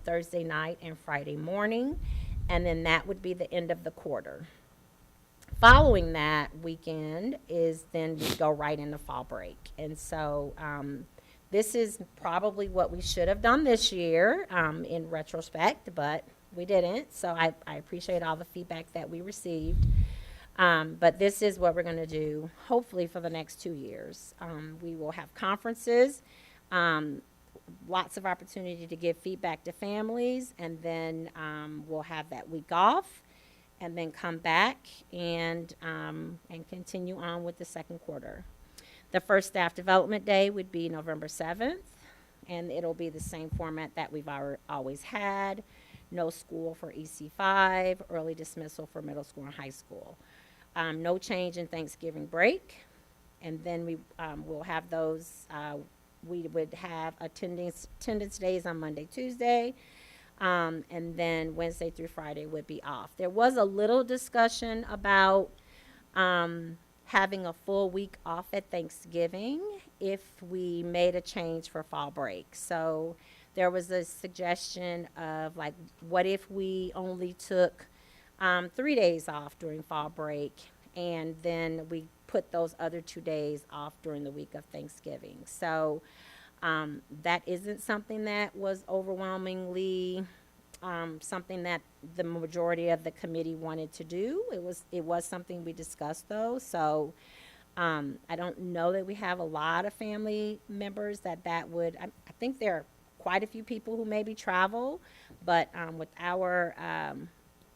S4: Thursday night and Friday morning, and then that would be the end of the quarter. Following that weekend is then we go right into fall break. And so this is probably what we should have done this year in retrospect, but we didn't. So I appreciate all the feedback that we received. But this is what we're going to do, hopefully, for the next 2 years. We will have conferences, lots of opportunity to give feedback to families, and then we'll have that week off, and then come back and continue on with the second quarter. The first staff development day would be November 7th, and it'll be the same format that we've always had. No school for EC5, early dismissal for middle school and high school. no change in Thanksgiving break. And then we will have those, we would have attendance days on Monday, Tuesday, and then Wednesday through Friday would be off. There was a little discussion about having a full week off at Thanksgiving if we made a change for fall break. So there was a suggestion of like, what if we only took 3 days off during fall break, and then we put those other 2 days off during the week of Thanksgiving. So that isn't something that was overwhelmingly something that the majority of the committee wanted to do. It was something we discussed though. So I don't know that we have a lot of family members that would. I think there are quite a few people who maybe travel, but with our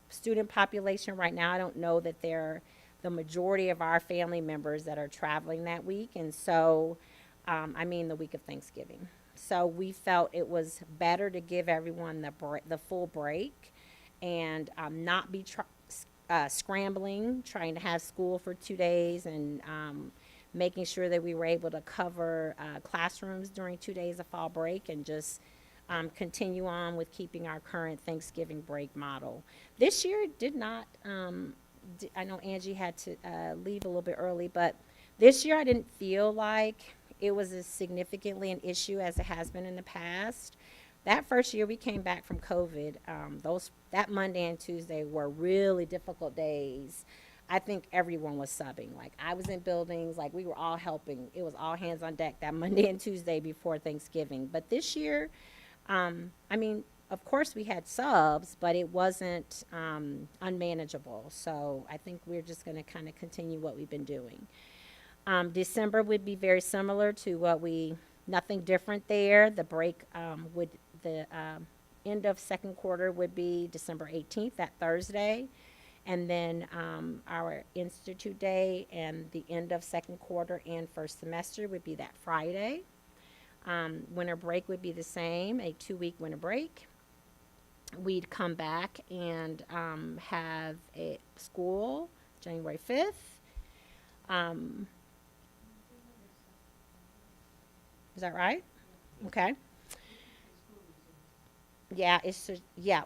S4: student population right now, I don't know that they're the majority of our family members that are traveling that week. And so, I mean the week of Thanksgiving. So we felt it was better to give everyone the full break and not be scrambling, trying to have school for 2 days and making sure that we were able to cover classrooms during 2 days of fall break and just continue on with keeping our current Thanksgiving break model. This year did not, I know Angie had to leave a little bit early, but this year I didn't feel like it was as significantly an issue as it has been in the past. That first year we came back from COVID, that Monday and Tuesday were really difficult days. I think everyone was subbing. Like I was in buildings, like we were all helping. It was all hands on deck that Monday and Tuesday before Thanksgiving. But this year, I mean, of course we had subs, but it wasn't unmanageable. So I think we're just going to kind of continue what we've been doing. December would be very similar to nothing different there. The break the end of second quarter would be December 18th, that Thursday. And then our Institute Day and the end of second quarter and first semester would be that Friday. Winter break would be the same, a 2-week winter break. We'd come back and have a school January 5th. Is that right? Okay. Yeah, it should. Yeah,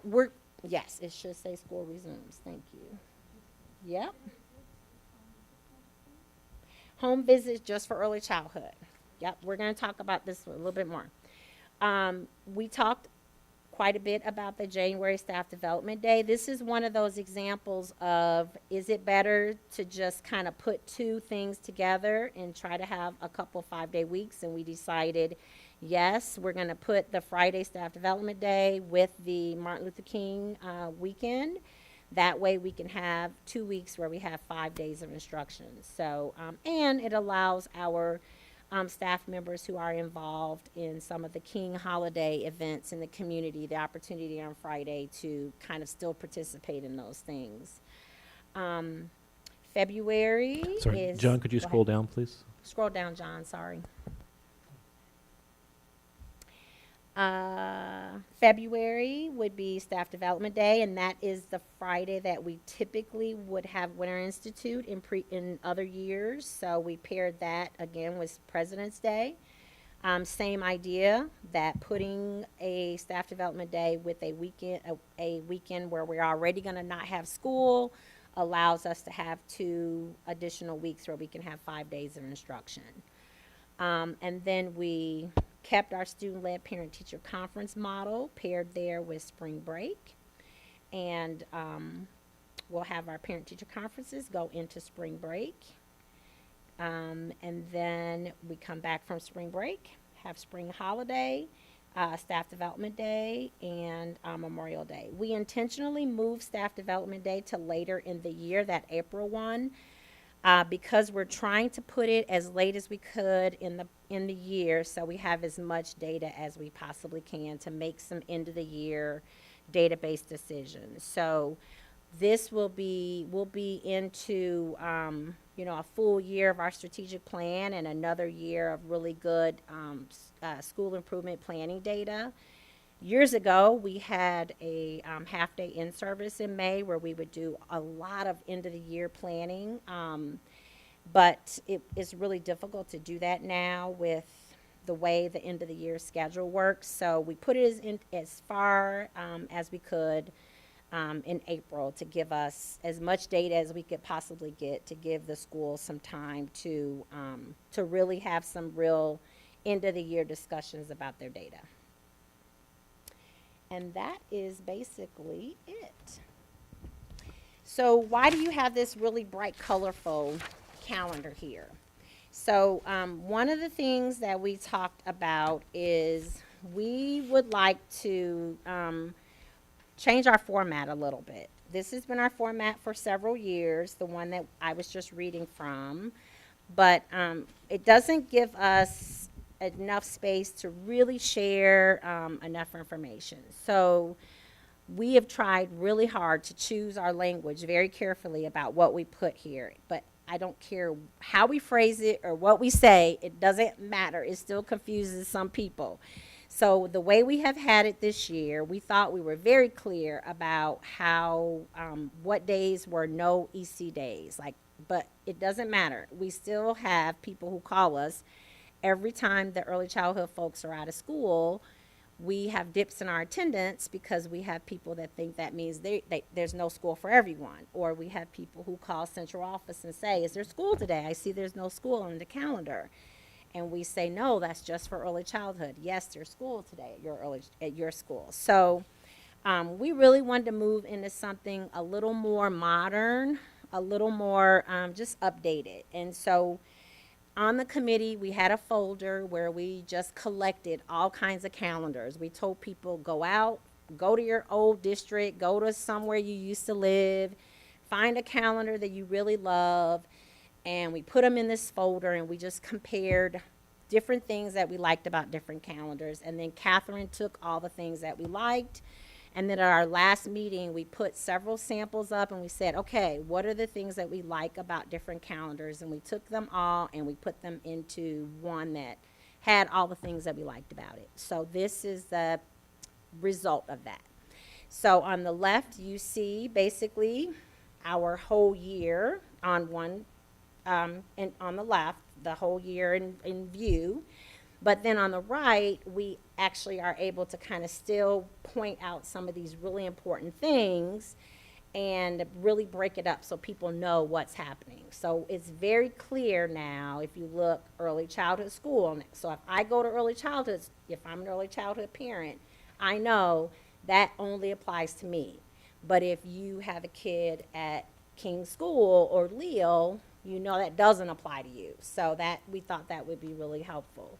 S4: yes, it should say school resumes. Thank you. Yep. Home visits just for early childhood. Yep, we're going to talk about this a little bit more. We talked quite a bit about the January Staff Development Day. This is one of those examples of, is it better to just kind of put two things together and try to have a couple 5-day weeks? And we decided, yes, we're going to put the Friday Staff Development Day with the Martin Luther King weekend. That way we can have 2 weeks where we have 5 days of instruction. So, and it allows our staff members who are involved in some of the King holiday events in the community the opportunity on Friday to kind of still participate in those things. February
S1: Sorry,
S4: is...
S1: John, could you
S4: go
S1: scroll
S4: ahead.
S1: down, please?
S4: Scroll down, John, sorry. February would be Staff Development Day, and that is the Friday that we typically would have Winter Institute in other years. So we paired that again with President's Day. Same idea, that putting a Staff Development Day with a weekend where we're already going to not have school allows us to have 2 additional weeks where we can have 5 days of instruction. And then we kept our student-led parent-teacher conference model paired there with spring break. And we'll have our parent-teacher conferences go into spring break. And then we come back from spring break, have spring holiday, Staff Development Day, and Memorial Day. We intentionally moved Staff Development Day to later in the year, that April one, because we're trying to put it as late as we could in the year, so we have as much data as we possibly can to make some end of the year database decisions. So this will be into a full year of our strategic plan and another year of really good school improvement planning data. Years ago, we had a half-day in-service in May where we would do a lot of end-of-the-year planning. But it is really difficult to do that now with the way the end-of-the-year schedule works. So we put it as far as we could in April to give us as much data as we could possibly get to give the school some time to really have some real end-of-the-year discussions about their data. And that is basically it. So why do you have this really bright, colorful calendar here? So one of the things that we talked about is we would like to change our format a little bit. This has been our format for several years, the one that I was just reading from, but it doesn't give us enough space to really share enough information. So we have tried really hard to choose our language very carefully about what we put here, but I don't care how we phrase it or what we say, it doesn't matter. It still confuses some people. So the way we have had it this year, we thought we were very clear about how, what days were no EC days, but it doesn't matter. We still have people who call us every time the early childhood folks are out of school. We have dips in our attendance because we have people that think that means there's no school for everyone. Or we have people who call central office and say, is there school today? I see there's no school on the calendar. And we say, no, that's just for early childhood. Yes, there's school today at your school. So we really wanted to move into something a little more modern, a little more just updated. And so on the committee, we had a folder where we just collected all kinds of calendars. We told people, go out, go to your old district, go to somewhere you used to live, find a calendar that you really love, and we put them in this folder, and we just compared different things that we liked about different calendars. And then Catherine took all the things that we liked, and then at our last meeting, we put several samples up, and we said, okay, what are the things that we like about different calendars? And we took them all, and we put them into one that had all the things that we liked about it. So this is the result of that. So on the left, you see basically our whole year on one, and on the left, the whole year in view. But then on the right, we actually are able to kind of still point out some of these really important things and really break it up so people know what's happening. So it's very clear now if you look early childhood school. So if I go to early childhood, if I'm an early childhood parent, I know that only applies to me. But if you have a kid at King School or Leo, you know that doesn't apply to you. So that we thought that would be really helpful.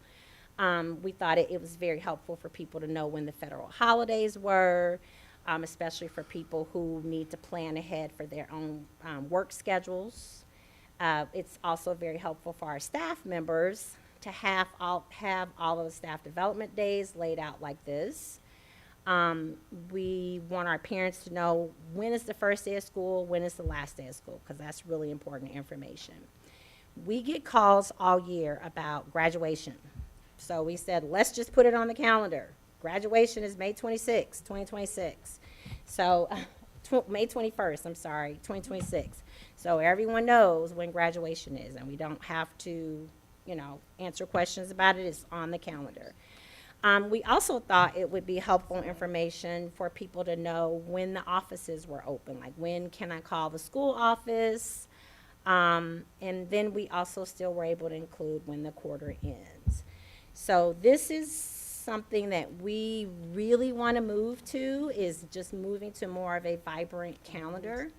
S4: We thought it was very helpful for people to know when the federal holidays were, especially for people who need to plan ahead for their own work schedules. It's also very helpful for our staff members to have all of the staff development days laid out like this. We want our parents to know when is the first day of school, when is the last day of school, because that's really important information. We get calls all year about graduation. So we said, let's just put it on the calendar. Graduation is May 26, 2026. So May 21st, I'm sorry, 2026. So everyone knows when graduation is, and we don't have to, answer questions about it. It's on the calendar. We also thought it would be helpful information for people to know when the offices were open, like when can I call the school office? And then we also still were able to include when the quarter ends. So this is something that we really want to move to, is just moving to more of a vibrant calendar.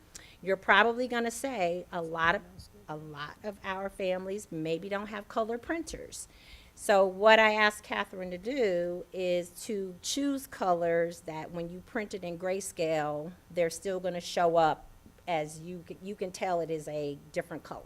S4: You're probably going to say a lot of our families maybe don't have color printers. So what I asked Catherine to do is to choose colors that when you print it in grayscale, they're still going to show up as you can tell it is a different color.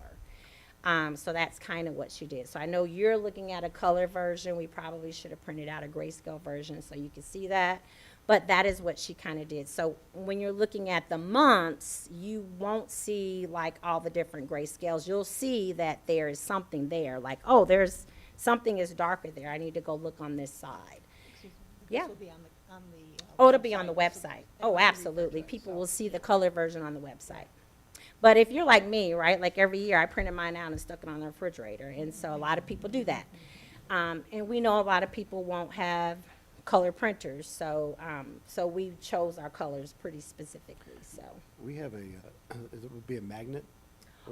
S4: So that's kind of what she did. So I know you're looking at a color version. We probably should have printed out a grayscale version so you can see that. But that is what she kind of did. So when you're looking at the months, you won't see like all the different grayscales. You'll see that there is something there. Like, oh, there's something is darker there. I need to go look on this side.
S2: Excuse me,
S4: Yeah.
S2: This will be on on the.
S4: Oh, it'll be on the
S2: website, so
S4: website.
S2: they
S4: Oh,
S2: don't have to
S4: absolutely.
S2: refer to it,
S4: People
S2: so.
S4: will see the color version on the website. But if you're like me, right, like every year I printed mine out and stuck it on the refrigerator. And so a lot of people do that. And we know a lot of people won't have color printers. So we chose our colors pretty specifically. So,
S8: We have a, it would be a magnet?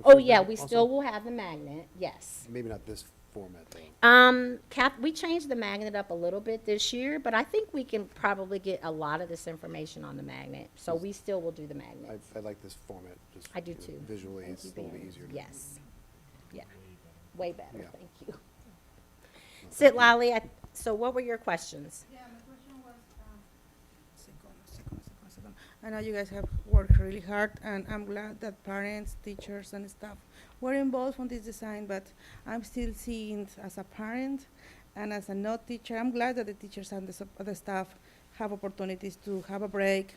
S4: oh, yeah, we still will have the magnet. Yes.
S8: Maybe not this format, though.
S4: We changed the magnet up a little bit this year, but I think we can probably get a lot of this information on the magnet. So we still will do the magnets.
S8: I like this format, just.
S4: I do
S8: you know,
S4: too.
S8: Visually,
S4: Thank
S8: it's
S4: you,
S8: a little bit
S4: Ben.
S8: easier. to-
S4: Yes. Yeah. Way better.
S8: Yeah.
S4: Thank you.
S8: No,
S4: Sit,
S8: thank you.
S4: Lolly. So what were your questions?
S6: Yeah, my question was, second. I know you guys have worked really hard, and I'm glad that parents, teachers, and staff were involved on this design, but I'm still seeing as a parent and as a not teacher, I'm glad that the teachers and the staff have opportunities to have a break,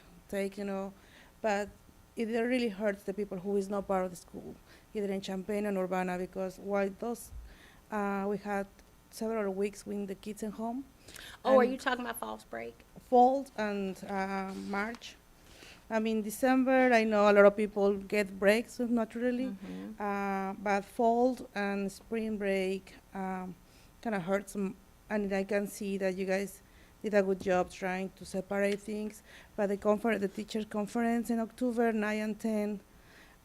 S6: but it really hurts the people who is not part of the school, either in Champaign and Urbana, because while we had several weeks with the kids at home.
S4: Oh, are
S6: and
S4: you talking about false break?
S6: fall and March. I mean, December, I know a lot of people get breaks naturally, but fall and spring break kind of hurts them. And I can see that you guys did a good job trying to separate things. But the teachers' conference in October, 9 and 10,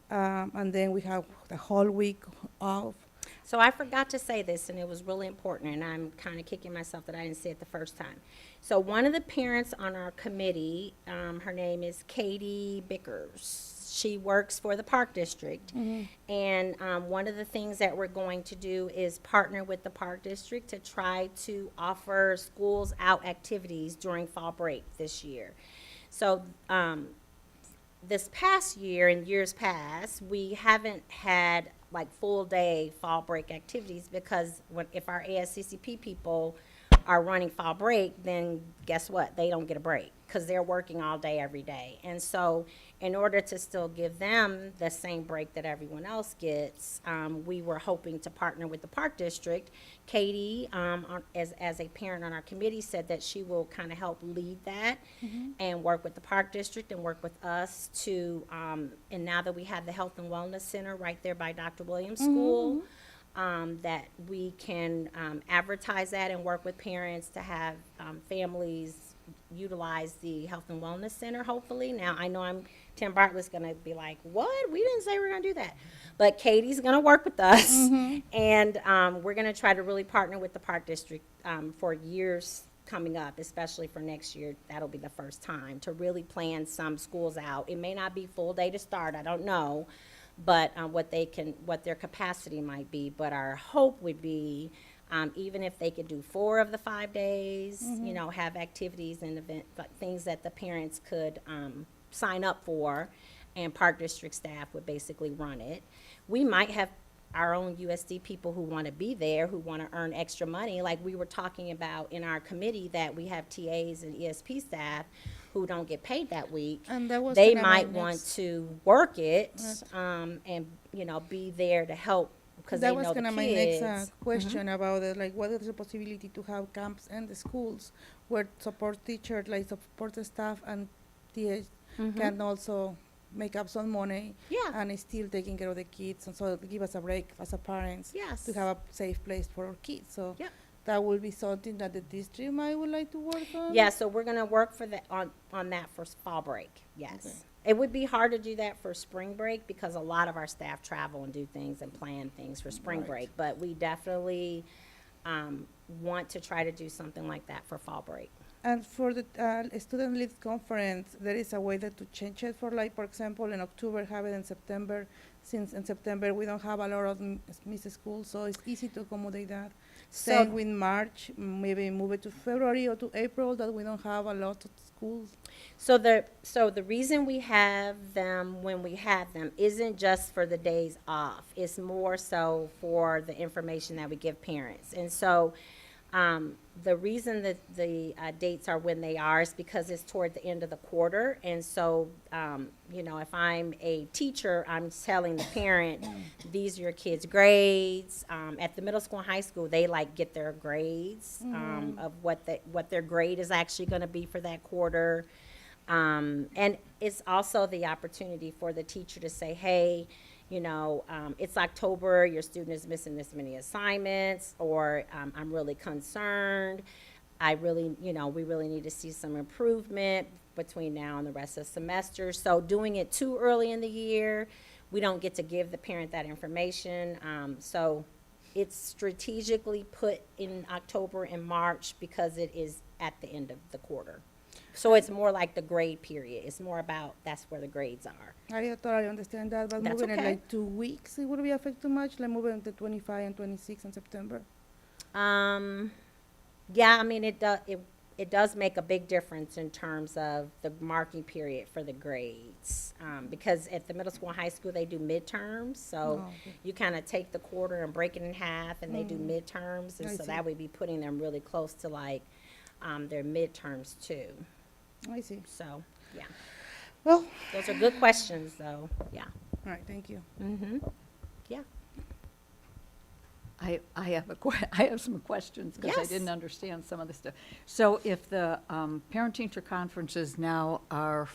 S6: and then we have the whole week off.
S4: So I forgot to say this, and it was really important, and I'm kind of kicking myself that I didn't say it the first time. So one of the parents on our committee, her name is Katie Bickers. She works for the Park District, and one of the things that we're going to do is partner with the Park District to try to offer schools out activities during fall break this year. So this past year and years past, we haven't had like full day fall break activities because if our ASCCP people are running fall break, then guess what? They don't get a break because they're working all day every day. And so in order to still give them the same break that everyone else gets, we were hoping to partner with the Park District. Katie, as a parent on our committee, said that she will kind of help lead that and work with the Park District and work with us to, and now that we have the Health and Wellness Center right there by Dr. Williams School, that we can advertise that and work with parents to have families utilize the Health and Wellness Center, hopefully. Now, I know Tim Bartlett's going to be like, what? We didn't say we were going to do that. But Katie's going to work with us, and we're going to try to really partner with the Park District for years coming up, especially for next year. That'll be the first time to really plan some schools out. It may not be full day to start, I don't know, but what their capacity might be. But our hope would be, even if they could do 4 of the 5 days, have activities and things that the parents could sign up for, and Park District staff would basically run it. We might have our own USD people who want to be there, who want to earn extra money. Like we were talking about in our committee, that we have TAs and ESP staff who don't get paid that week.
S6: And that was
S4: They
S6: kinda my
S4: might want
S6: next-
S4: to work it,
S6: Right.
S4: and be there to help because they
S6: that
S4: know
S6: was
S4: the
S6: kind of my
S4: kids.
S6: next question about it, like what is the possibility to have camps in the schools where support teachers, like support staff and TAs can also make up some money
S4: Yeah.
S6: and is still taking care of the kids, and so give us a break as a parents
S4: Yes.
S6: to have a safe place for our kids. So
S4: Yep.
S6: that will be something that the district might would like to work on.
S4: Yeah, so we're gonna work for on that for fall break, yes.
S6: Okay.
S4: It would be hard to do that for spring break because a lot of our staff travel and do things and plan things for spring
S6: Right.
S4: break. But we definitely, want to try to do something like that for fall break.
S6: And for the student lead conference, there is a way that to change it for, like, for example, in October, have it in September, since in September we don't have a lot of missed schools, so it's easy to accommodate that.
S4: So-
S6: Same with March, maybe move it to February or to April, that we don't have a lot of schools.
S4: So the reason we have them when we have them isn't just for the days off. It's more so for the information that we give parents. And so The reason that the dates are when they are is because it's toward the end of the quarter. And so, if I'm a teacher, I'm telling the parent, these are your kids' grades. At the middle school and high school, they get their grades of what their grade is actually going to be for that quarter. And it's also the opportunity for the teacher to say, hey, it's October, your student is missing this many assignments, or I'm really concerned. We really need to see some improvement between now and the rest of the semester. So doing it too early in the year, we don't get to give the parent that information. So it's strategically put in October and March because it is at the end of the quarter. So it's more like the grade period. It's more about that's where the grades are.
S6: I totally understand that, but
S4: That's
S6: moving it
S4: okay.
S6: like 2 weeks, it would be affect too much, like moving the 25 and 26 in September.
S4: Yeah, I mean, it does make a big difference in terms of the marking period for the grades. Because at the middle school and high school, they do midterms. So
S6: Oh, okay.
S4: you kind of take the quarter and break it in half, and they do midterms. And
S6: I
S4: so
S6: see.
S4: that would be putting them really close to their midterms too.
S6: I see.
S4: So, yeah.
S6: Well,
S4: Those are good questions, though. Yeah.
S6: all right, thank you.
S4: Mm-hmm. Yeah.
S3: I I have some questions because I
S4: Yes.
S3: didn't understand some of the stuff. So if the parent-teacher conferences now are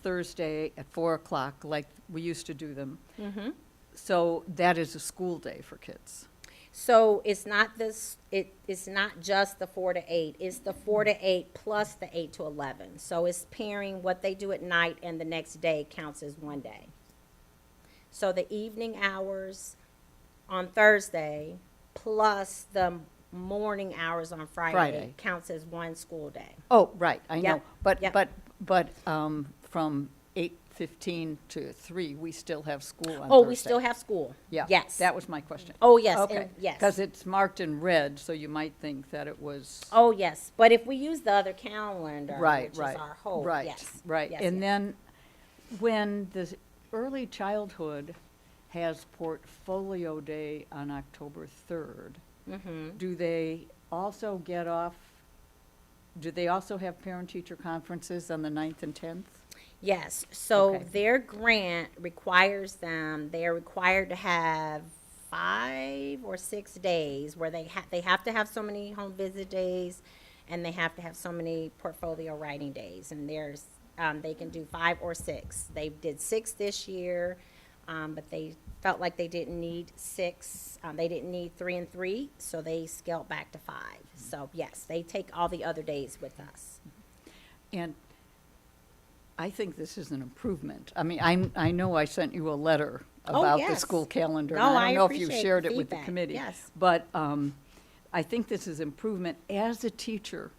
S3: Thursday at 4 o'clock, like we used to do them,
S4: Mm-hmm.
S3: so that is a school day for kids.
S4: So it's not it's not just the 4 to 8. It's the 4 to 8 plus the 8 to 11. So it's pairing what they do at night and the next day counts as one day. So the evening hours on Thursday plus the morning hours on Friday counts as one school day.
S3: Oh, right, I know.
S4: Yep, yep.
S3: But from 8:15 to 3, we still have school on
S4: Oh,
S3: Thursday.
S4: we still have school.
S3: Yeah.
S4: Yes.
S3: That was my question.
S4: Oh, yes.
S3: Okay.
S4: And yes.
S3: Because it's marked in red, so you might think that it was.
S4: Oh, yes. But if we use the other calendar,
S3: Right,
S4: which
S3: right.
S4: is our whole,
S3: Right,
S4: yes.
S3: right.
S4: Yes,
S3: And
S4: yes.
S3: then when the early childhood has Portfolio Day on October 3rd,
S4: Mm-hmm.
S3: do they also have parent-teacher conferences on the 9th and 10th?
S4: Yes, so
S3: Okay.
S4: their grant requires they are required to have 5 or 6 days where they have to have so many home visit days, and they have to have so many portfolio writing days, and they can do 5 or 6. They did 6 this year, but they felt like they didn't need 6. They didn't need 3 and 3, so they scaled back to 5. So yes, they take all the other days with us.
S3: And I think this is an improvement. I mean, I know I sent you a letter
S4: Oh,
S3: about the
S4: yes.
S3: school calendar.
S4: No,
S3: and
S4: I
S3: I don't know if you
S4: appreciate
S3: shared
S4: the
S3: it with the
S4: feedback.
S3: committee.
S4: Yes.
S3: But I think this is improvement. As a teacher,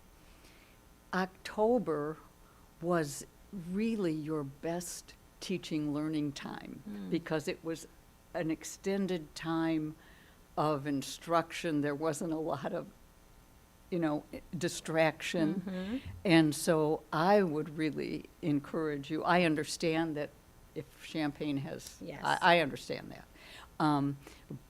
S3: October was really your best teaching learning time because it was an extended time of instruction. There wasn't a lot of distraction. And so I would really encourage you. I understand that if Champaign has,
S4: Yes.
S3: I understand that.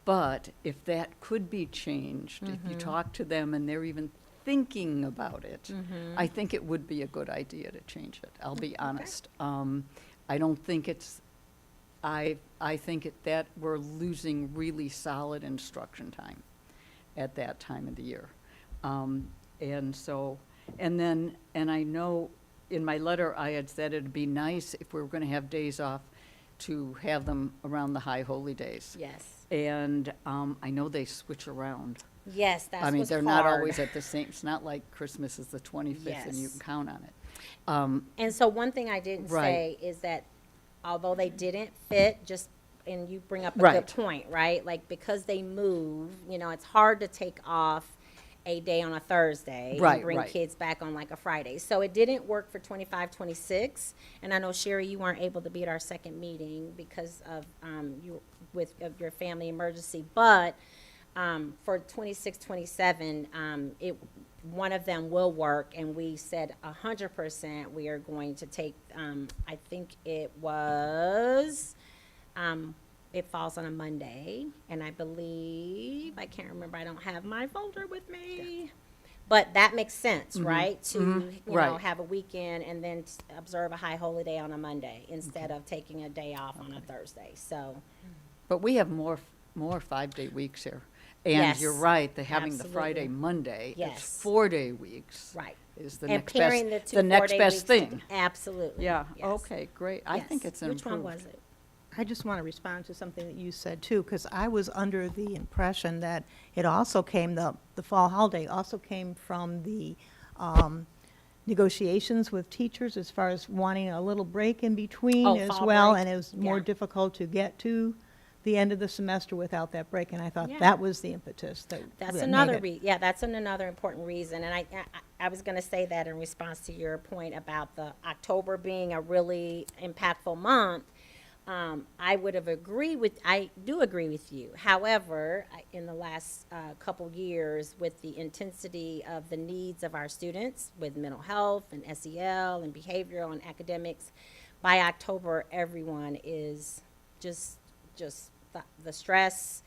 S3: But if that could be changed, if you talk to them and they're even thinking about it, I think it would be a good idea to change it. I'll be honest. I don't think I think that we're losing really solid instruction time at that time of the year. And I know in my letter, I had said it'd be nice if we were gonna have days off to have them around the high holy days.
S4: Yes.
S3: And, I know they switch around.
S4: Yes, that's
S3: I mean,
S4: what's
S3: they're not
S4: hard.
S3: always at the same, it's not like Christmas is the 25th and you
S4: Yes.
S3: can count on it.
S4: And so one thing I didn't
S3: Right.
S4: say is that although they didn't fit, and you bring up a
S3: Right.
S4: good point, right? Like, because they move, it's hard to take off a day on a Thursday
S3: Right,
S4: and bring
S3: right.
S4: kids back on like a Friday. So it didn't work for 25, 26. And I know, Sherry, you weren't able to be at our second meeting because of of your family emergency. But for 26, 27, one of them will work, and we said 100% we are going to take, I think it was it falls on a Monday, and I believe, I can't remember, I don't have my folder with me. But that makes sense, right? To, you know,
S3: Right.
S4: have a weekend and then observe a high holy day on a Monday instead of taking a day off on a Thursday. So,
S3: But we have more 5-day weeks here. And you're
S4: Yes,
S3: right, having the Friday,
S4: absolutely.
S3: Monday,
S4: Yes.
S3: it's 4-day weeks.
S4: right.
S3: Is the
S4: And
S3: next
S4: pairing
S3: best,
S4: the two
S3: the next
S4: 4-day
S3: best
S4: weeks
S3: thing.
S4: together. Absolutely.
S3: Yeah,
S4: Yes.
S3: okay, great. I think
S4: Yes.
S3: it's an
S4: Which one
S3: improvement.
S4: was it?
S2: I just want to respond to something that you said too, because I was under the impression that it also came, the fall holiday also came from the negotiations with teachers as far as wanting a little break in between
S4: Oh,
S2: as
S4: fall
S2: well,
S4: break.
S2: and it was more
S4: Yeah.
S2: difficult to get to the end of the semester without that break, and I thought
S4: Yeah.
S2: that was the impetus that
S4: That's
S2: that made
S4: another
S2: it.
S4: yeah, that's another important reason. And I was going to say that in response to your point about the October being a really impactful month. I would have I do agree with you. However, in the last couple years, with the intensity of the needs of our students with mental health and SEL and behavioral and academics, by October, everyone is just the stress,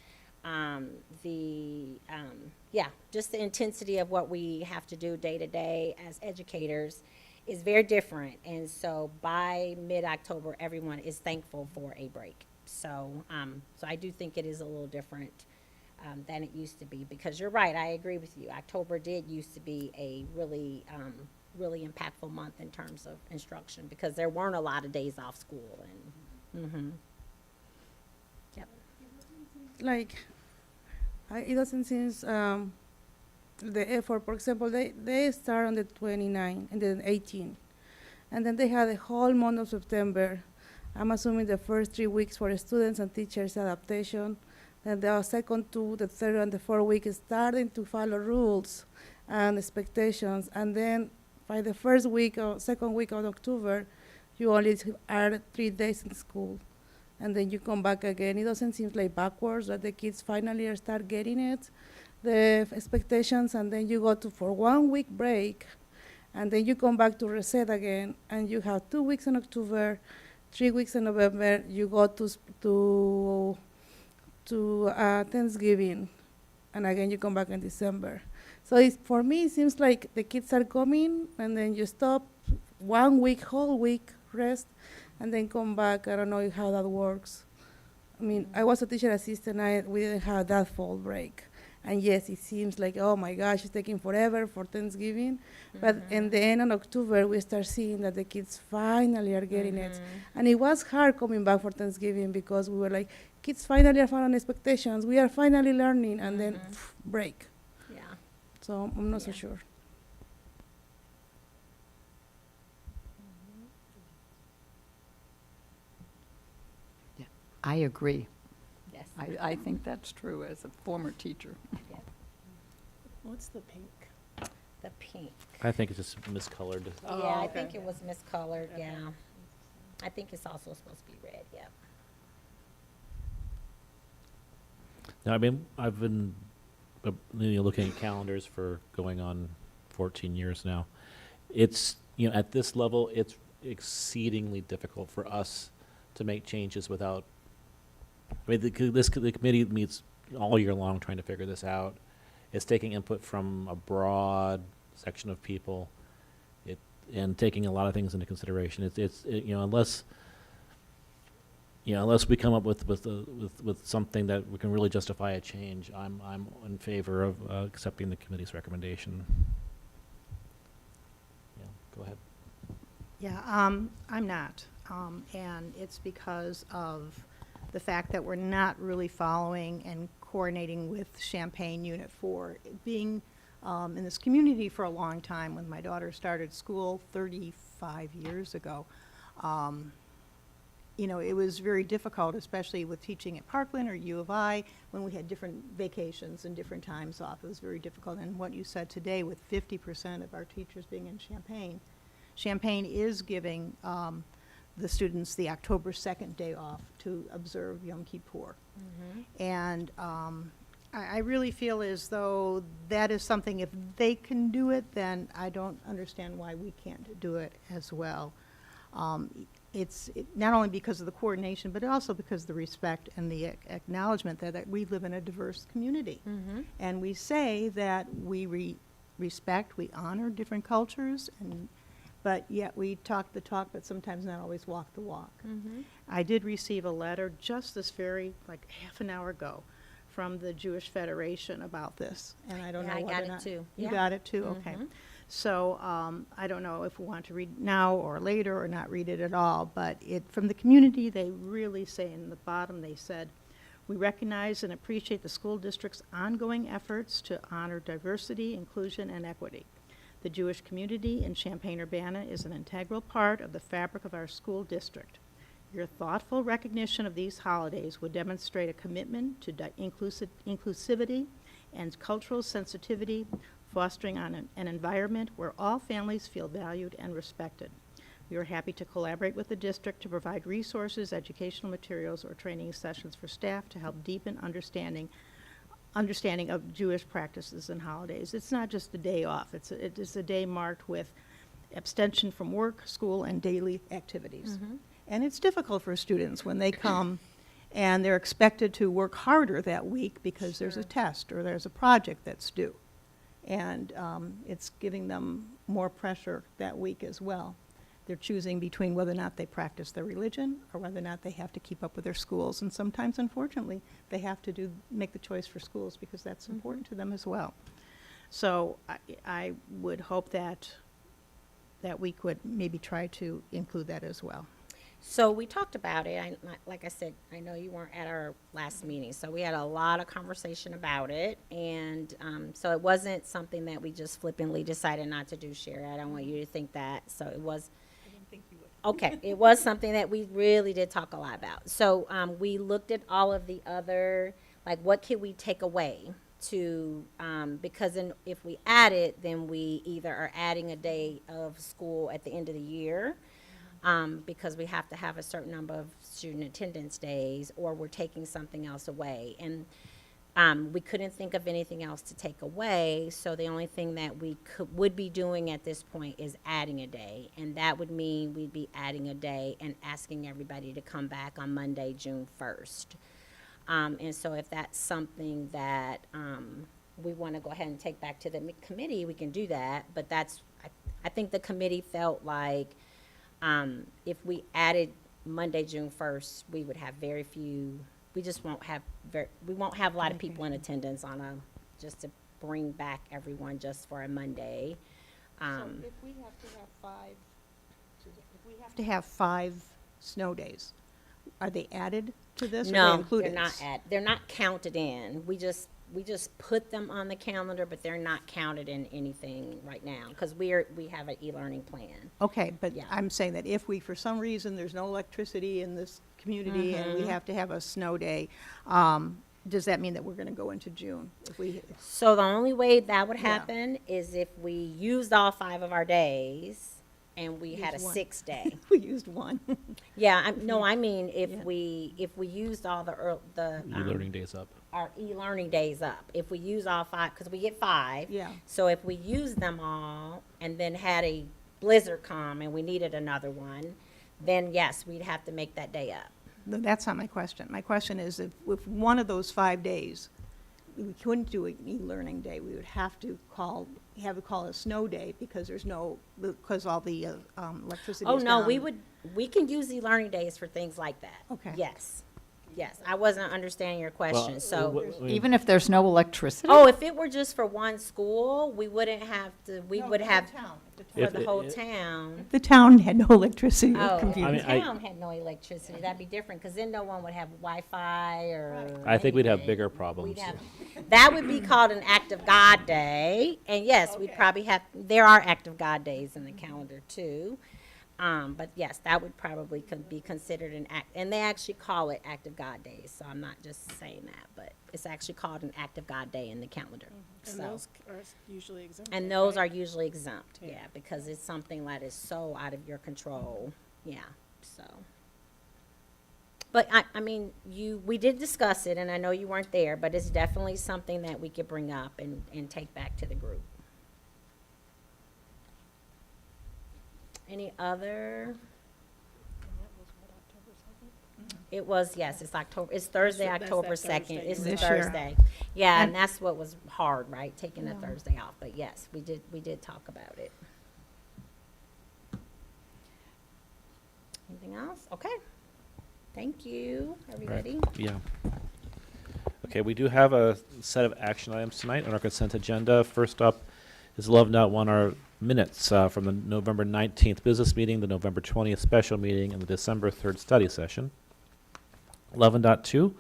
S4: just the intensity of what we have to do day to day as educators is very different. And so by mid-October, everyone is thankful for a break. So, so I do think it is a little different than it used to be, because you're right, I agree with you. October did used to be a really, really impactful month in terms of instruction, because there weren't a lot of days off school. And, yep.
S6: Like, it doesn't seem the effort. For example, they start on the 29th and then 18th, and then they have the whole month of September. I'm assuming the first 3 weeks for the students and teachers adaptation. Then the second two, the third and the fourth week is starting to follow rules and expectations, and then by the first week or second week of October, you only are 3 days in school, and then you come back again. It doesn't seem like backwards that the kids finally start getting it, the expectations, and then you go to for 1 week break, and then you come back to reset again, and you have 2 weeks in October, 3 weeks in November. You go to Thanksgiving, and again you come back in December. So for me, it seems like the kids are coming, and then you stop 1 week, whole week rest, and then come back. I don't know how that works. I mean, I was a teacher assistant. We didn't have that fall break. And yes, it seems like, oh my gosh, it's taking forever for Thanksgiving. But in the end of October, we start seeing that the kids finally are getting it. And it was hard coming back for Thanksgiving, because we were like, kids finally are following expectations. We are finally learning, and then break.
S4: Yeah.
S6: So I'm not so
S4: Yeah.
S6: sure.
S3: I agree.
S4: Yes.
S3: I think that's true as a former teacher.
S6: What's the pink?
S4: The pink.
S1: I think it's just miscolored.
S6: Oh,
S4: Yeah, I
S6: okay.
S4: think it was miscolored, yeah. I think it's also supposed to be red, yeah.
S1: Now, I mean, I've been looking at calendars for going on 14 years now. It's, at this level, it's exceedingly difficult for us to make changes without, the committee meets all year long trying to figure this out. It's taking input from a broad section of people, and taking a lot of things into consideration. Unless we come up with something that we can really justify a change, I'm in favor of accepting the committee's recommendation. Yeah, go ahead.
S2: Yeah, I'm not. And it's because of the fact that we're not really following and coordinating with Champaign Unit 4. Being in this community for a long time, when my daughter started school 35 years ago, it was very difficult, especially with teaching at Parkland or U of I, when we had different vacations and different times off. It was very difficult. And what you said today, with 50% of our teachers being in Champaign, Champaign is giving the students the October 2nd day off to observe Yom Kippur. And I really feel as though that is something, if they can do it, then I don't understand why we can't do it as well. not only because of the coordination, but also because of the respect and the acknowledgement that we live in a diverse community.
S4: Mm-hmm.
S2: And we say that we respect, we honor different cultures, but yet we talk the talk, but sometimes not always walk the walk.
S4: Mm-hmm.
S2: I did receive a letter just this very, like, half an hour ago from the Jewish Federation about this, and I don't
S4: Yeah,
S2: know
S4: I
S2: whether
S4: got
S2: or
S4: it
S2: not.
S4: too.
S2: You
S4: Yeah.
S2: got it too? Okay.
S4: Mhm.
S2: So I don't know if we want to read now or later or not read it at all, but from the community, they really say in the bottom, they said, "We recognize and appreciate the school district's ongoing efforts to honor diversity, inclusion, and equity. The Jewish community in Champaign-Urbana is an integral part of the fabric of our school district. Your thoughtful recognition of these holidays would demonstrate a commitment to inclusivity and cultural sensitivity, fostering an environment where all families feel valued and respected. We are happy to collaborate with the district to provide resources, educational materials, or training sessions for staff to help deepen understanding of Jewish practices and holidays." It's not just a day off. It is a day marked with abstention from work, school, and daily activities.
S4: Mm-hmm.
S2: And it's difficult for students when they come and they're expected to work harder that week because there's a test or there's a project that's due. And it's giving them more pressure that week as well. They're choosing between whether or not they practice their religion or whether or not they have to keep up with their schools. And sometimes, unfortunately, they have to make the choice for schools because that's important to them as well. So I would hope that we could maybe try to include that as well.
S4: So we talked about it. Like I said, I know you weren't at our last meeting, so we had a lot of conversation about it. And so it wasn't something that we just flippantly decided not to do, Sherry. I don't want you to think that. So it was.
S2: I didn't think you would.
S4: Okay, it was something that we really did talk a lot about. So we looked at all of the other, like, what can we take away to, because if we add it, then we either are adding a day of school at the end of the year, because we have to have a certain number of student attendance days, or we're taking something else away. And we couldn't think of anything else to take away, so the only thing that we would be doing at this point is adding a day. And that would mean we'd be adding a day and asking everybody to come back on Monday, June 1st. And so if that's something that we want to go ahead and take back to the committee, we can do that. But I think the committee felt like if we added Monday, June 1st, we would have very few, we just won't have we won't have a lot of people in attendance just to bring back everyone just for a Monday.
S2: So if we have to have 5 snow days, are they added to this? Or
S4: No,
S2: they included?
S4: they're not counted in. We just put them on the calendar, but they're not counted in anything right now, because we have an e-learning plan.
S2: Okay, but
S4: Yeah.
S2: I'm saying that if we, for some reason, there's no electricity in this community and we have to have a snow day, does that mean that we're going to go into June?
S4: So the only way that would
S2: Yeah.
S4: happen is if we used all 5 of our days and we had a
S2: Used one.
S4: 6th day.
S2: We used one.
S4: Yeah, I mean, if
S2: Yeah.
S4: we used all the
S1: E-learning days up.
S4: our e-learning days up, if we use all 5, because we get 5.
S2: Yeah.
S4: So if we use them all and then had a blizzard come and we needed another one, then yes, we'd have to make that day up.
S2: No, that's not my question. My question is if one of those 5 days, we couldn't do an e-learning day, we would have to call a snow day because because all the electricity
S4: Oh,
S2: is
S4: no,
S2: down.
S4: we can use e-learning days for things like that.
S2: Okay.
S4: Yes, I wasn't understanding your question, so.
S3: Even if there's no electricity?
S4: Oh, if it were just for one school, we wouldn't have to, we
S2: No,
S4: would
S2: the
S4: have,
S2: whole town.
S4: for
S1: If
S4: the
S1: it-
S4: whole
S1: it-
S4: town.
S2: The town had no electricity or
S4: Oh, if
S2: computer.
S1: I
S4: the
S1: mean, I-
S4: town had no electricity, that'd be different, because then no one would have Wi-Fi or.
S1: I think we'd have
S4: anything.
S1: bigger problems.
S4: We'd have- That would be called an act of God day, and yes, we'd probably there are act of God days in the calendar too. But yes, that would probably be considered an act, and they actually call it act of God days, so I'm not just saying that, but it's actually called an act of God day in the calendar.
S6: And
S4: So,
S6: those are usually exempt.
S4: and those are usually exempt, yeah, because it's something that is so out of your control, yeah, so. But I mean, we did discuss it, and I know you weren't there, but it's definitely something that we could bring up and take back to the group. Any other? It was, yes, it's October, it's Thursday,
S6: That's that
S4: October
S6: Thursday
S4: 2nd. It's the
S2: This year.
S4: Thursday. Yeah, and
S2: And-
S4: that's what was hard, right? Taking the
S2: Yeah.
S4: Thursday off. But yes, we did talk about it. Anything else? Okay. Thank you, everybody.
S1: Yeah. Okay, we do have a set of action items tonight on our consent agenda. First up is 11.1, our minutes from the November 19th business meeting, the November 20th special meeting, and the December 3rd study session. 11.2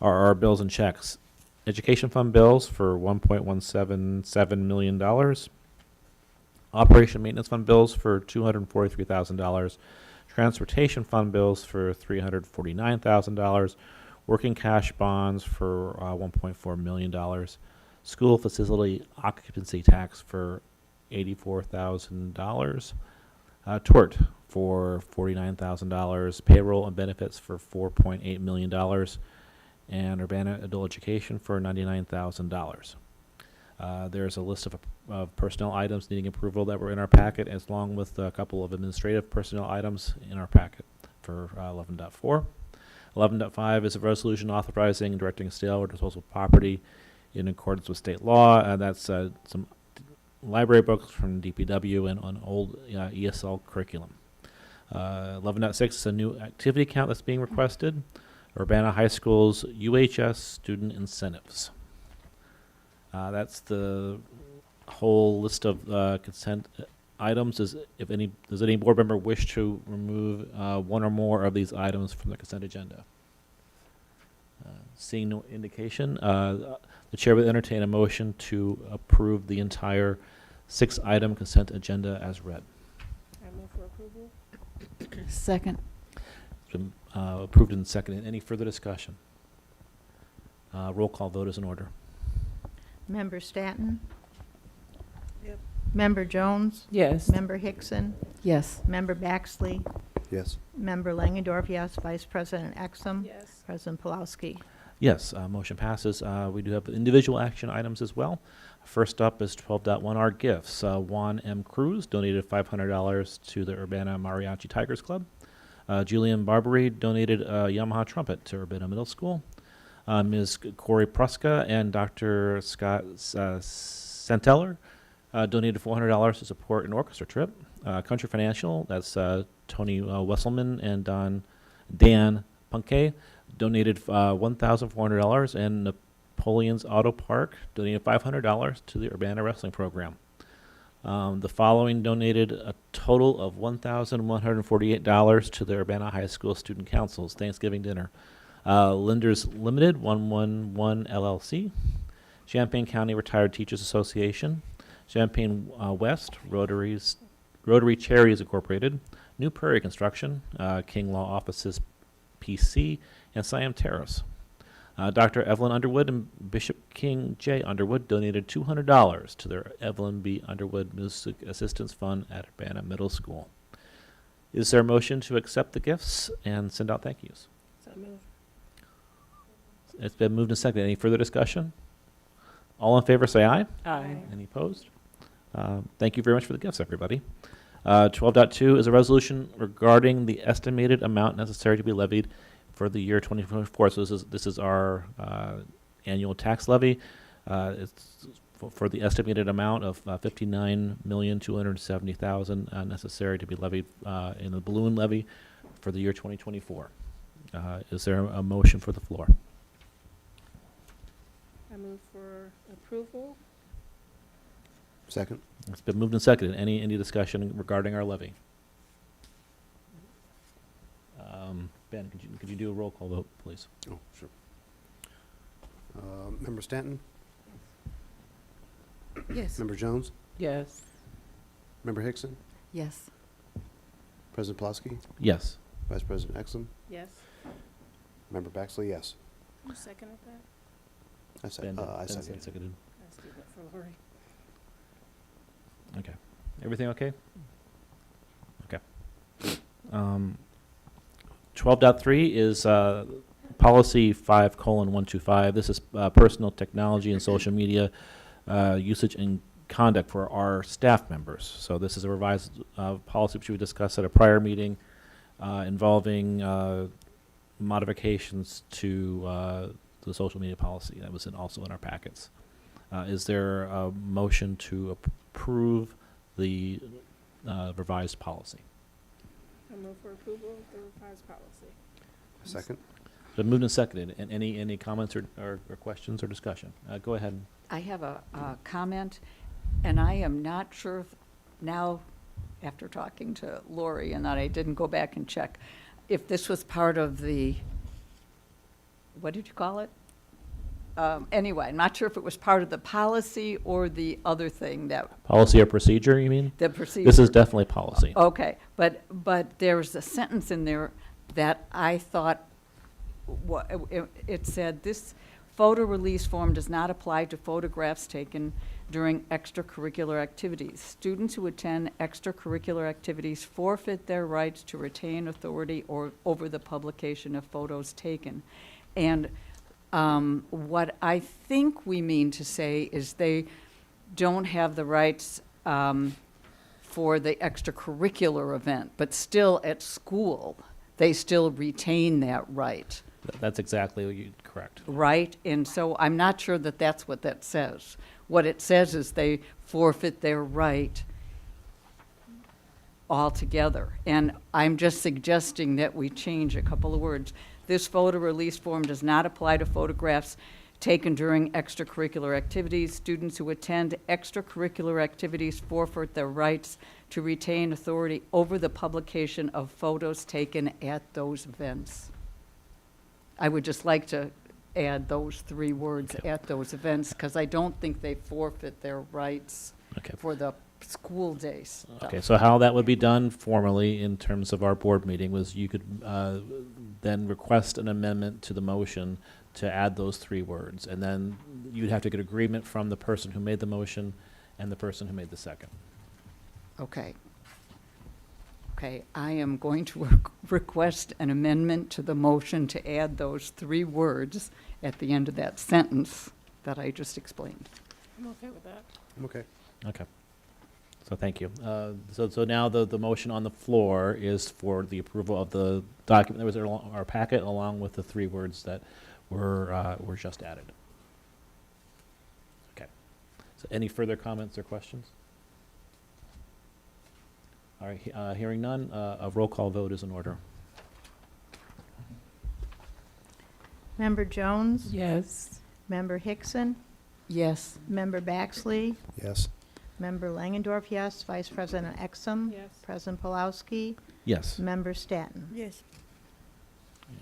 S1: are our bills and checks. Education fund bills for $1.177 million. Operation maintenance fund bills for $243,000. Transportation fund bills for $349,000. Working cash bonds for $1.4 million. School facility occupancy tax for $84,000. Tort for $49,000. Payroll and benefits for $4.8 million. And Urbana adult education for $99,000. There's a list of personnel items needing approval that were in our packet, as long with a couple of administrative personnel items in our packet for 11.4. 11.5 is a resolution authorizing and directing sale or disposal of property in accordance with state law. That's some library books from DPW and an old ESL curriculum. 11.6 is a new activity account that's being requested. Urbana High School's UHS student incentives. That's the whole list of consent items. Does any board member wish to remove one or more of these items from the consent agenda? Seeing no indication, the chair would entertain a motion to approve the entire 6-item consent agenda as read.
S6: I move for approval.
S3: Second.
S1: It's been approved and seconded. Any further discussion? Roll call vote is in order.
S2: Member Stanton?
S6: Yep.
S2: Member Jones?
S9: Yes.
S2: Member Hickson?
S3: Yes.
S2: Member Baxley?
S8: Yes.
S2: Member Langendorf, yes. Vice President Exum?
S6: Yes.
S2: President Pulowski?
S1: Yes, motion passes. We do have individual action items as well. First up is 12.1, our gifts. Juan M. Cruz donated $500 to the Urbana Mariachi Tigers Club. Julian Barbary donated a Yamaha trumpet to Urbana Middle School. Ms. Corey Pruska and Dr. Scott Santeller donated $400 to support an orchestra trip. Country Financial, that's Tony Wesselman and Dan Punke, donated $1,400, and Napoleon's Auto Park donated $500 to the Urbana Wrestling Program. The following donated a total of $1,148 to the Urbana High School Student Council's Thanksgiving dinner. Lenders Limited, 111 LLC, Champaign County Retired Teachers Association, Champaign West, Rotary Charities Incorporated, New Prairie Construction, King Law Offices PC, and Siam Terrace. Dr. Evelyn Underwood and Bishop King J. Underwood donated $200 to their Evelyn B. Underwood Music Assistance Fund at Urbana Middle School. Is there a motion to accept the gifts and send out thank yous?
S6: So move.
S1: It's been moved and seconded. Any further discussion? All in favor say aye.
S9: Aye.
S1: Any opposed? Thank you very much for the gifts, everybody. 12.2 is a resolution regarding the estimated amount necessary to be levied for the year 2024. So this is our annual tax levy. It's for the estimated amount of $59,270,000 necessary to be levied in the balloon levy for the year 2024. Is there a motion for the floor?
S6: I move for approval.
S8: Second?
S1: It's been moved and seconded. Any discussion regarding our levy? Ben, could you do a roll call vote, please?
S8: Oh, sure. Member Stanton?
S6: Yes.
S8: Member Jones?
S9: Yes.
S8: Member Hickson?
S3: Yes.
S8: President Pulaski?
S1: Yes.
S8: Vice President Exum?
S6: Yes.
S8: Member Baxley, yes.
S6: Who seconded that?
S8: I said,
S1: Ben,
S8: I
S1: Ben
S8: second.
S1: seconded.
S6: Let's do that for Lori.
S1: Okay. Everything okay? Okay. 12.3 is policy 5:125. This is personal technology and social media usage and conduct for our staff members. So this is a revised policy which we discussed at a prior meeting involving modifications to the social media policy that was also in our packets. Is there a motion to approve the revised policy?
S9: I move for approval of the revised policy.
S8: Second?
S1: Been moved and seconded. And any comments or questions or discussion? Go ahead.
S3: I have a comment, and I am not sure if now, after talking to Lori, and that I didn't go back and check, if this was part of the, what did you call it? Anyway, I'm not sure if it was part of the policy or the other thing that,
S1: Policy or procedure, you mean?
S3: the procedure.
S1: This is definitely policy.
S3: Okay, but there was a sentence in there that I thought, it said, this photo release form does not apply to photographs taken during extracurricular activities. Students who attend extracurricular activities forfeit their rights to retain authority over the publication of photos taken. And what I think we mean to say is they don't have the rights for the extracurricular event, but still at school, they still retain that right.
S1: That's exactly correct.
S3: Right? And so I'm not sure that that's what that says. What it says is they forfeit their right altogether. And I'm just suggesting that we change a couple of words. This photo release form does not apply to photographs taken during extracurricular activities. Students who attend extracurricular activities forfeit their rights to retain authority over the publication of photos taken at those events. I would just like to add those three words,
S1: Okay.
S3: at those events, because I don't think they forfeit their rights
S1: Okay.
S3: for the school days.
S1: Okay, so how that would be done formally in terms of our board meeting was you could then request an amendment to the motion to add those three words, and then you'd have to get agreement from the person who made the motion and the person who made the second.
S3: Okay. Okay, I am going to request an amendment to the motion to add those three words at the end of that sentence that I just explained.
S9: I'm okay with that.
S8: I'm okay.
S1: Okay. So thank you. So now the motion on the floor is for the approval of the document that was in our packet, along with the three words that were just added. Okay. So any further comments or questions? All right, hearing none, a roll call vote is in order.
S2: Member Jones?
S9: Yes.
S2: Member Hickson?
S3: Yes.
S2: Member Baxley?
S8: Yes.
S2: Member Langendorf, yes. Vice President Exum?
S9: Yes.
S2: President Pulowski?
S1: Yes.
S2: Member Staton?
S6: Yes.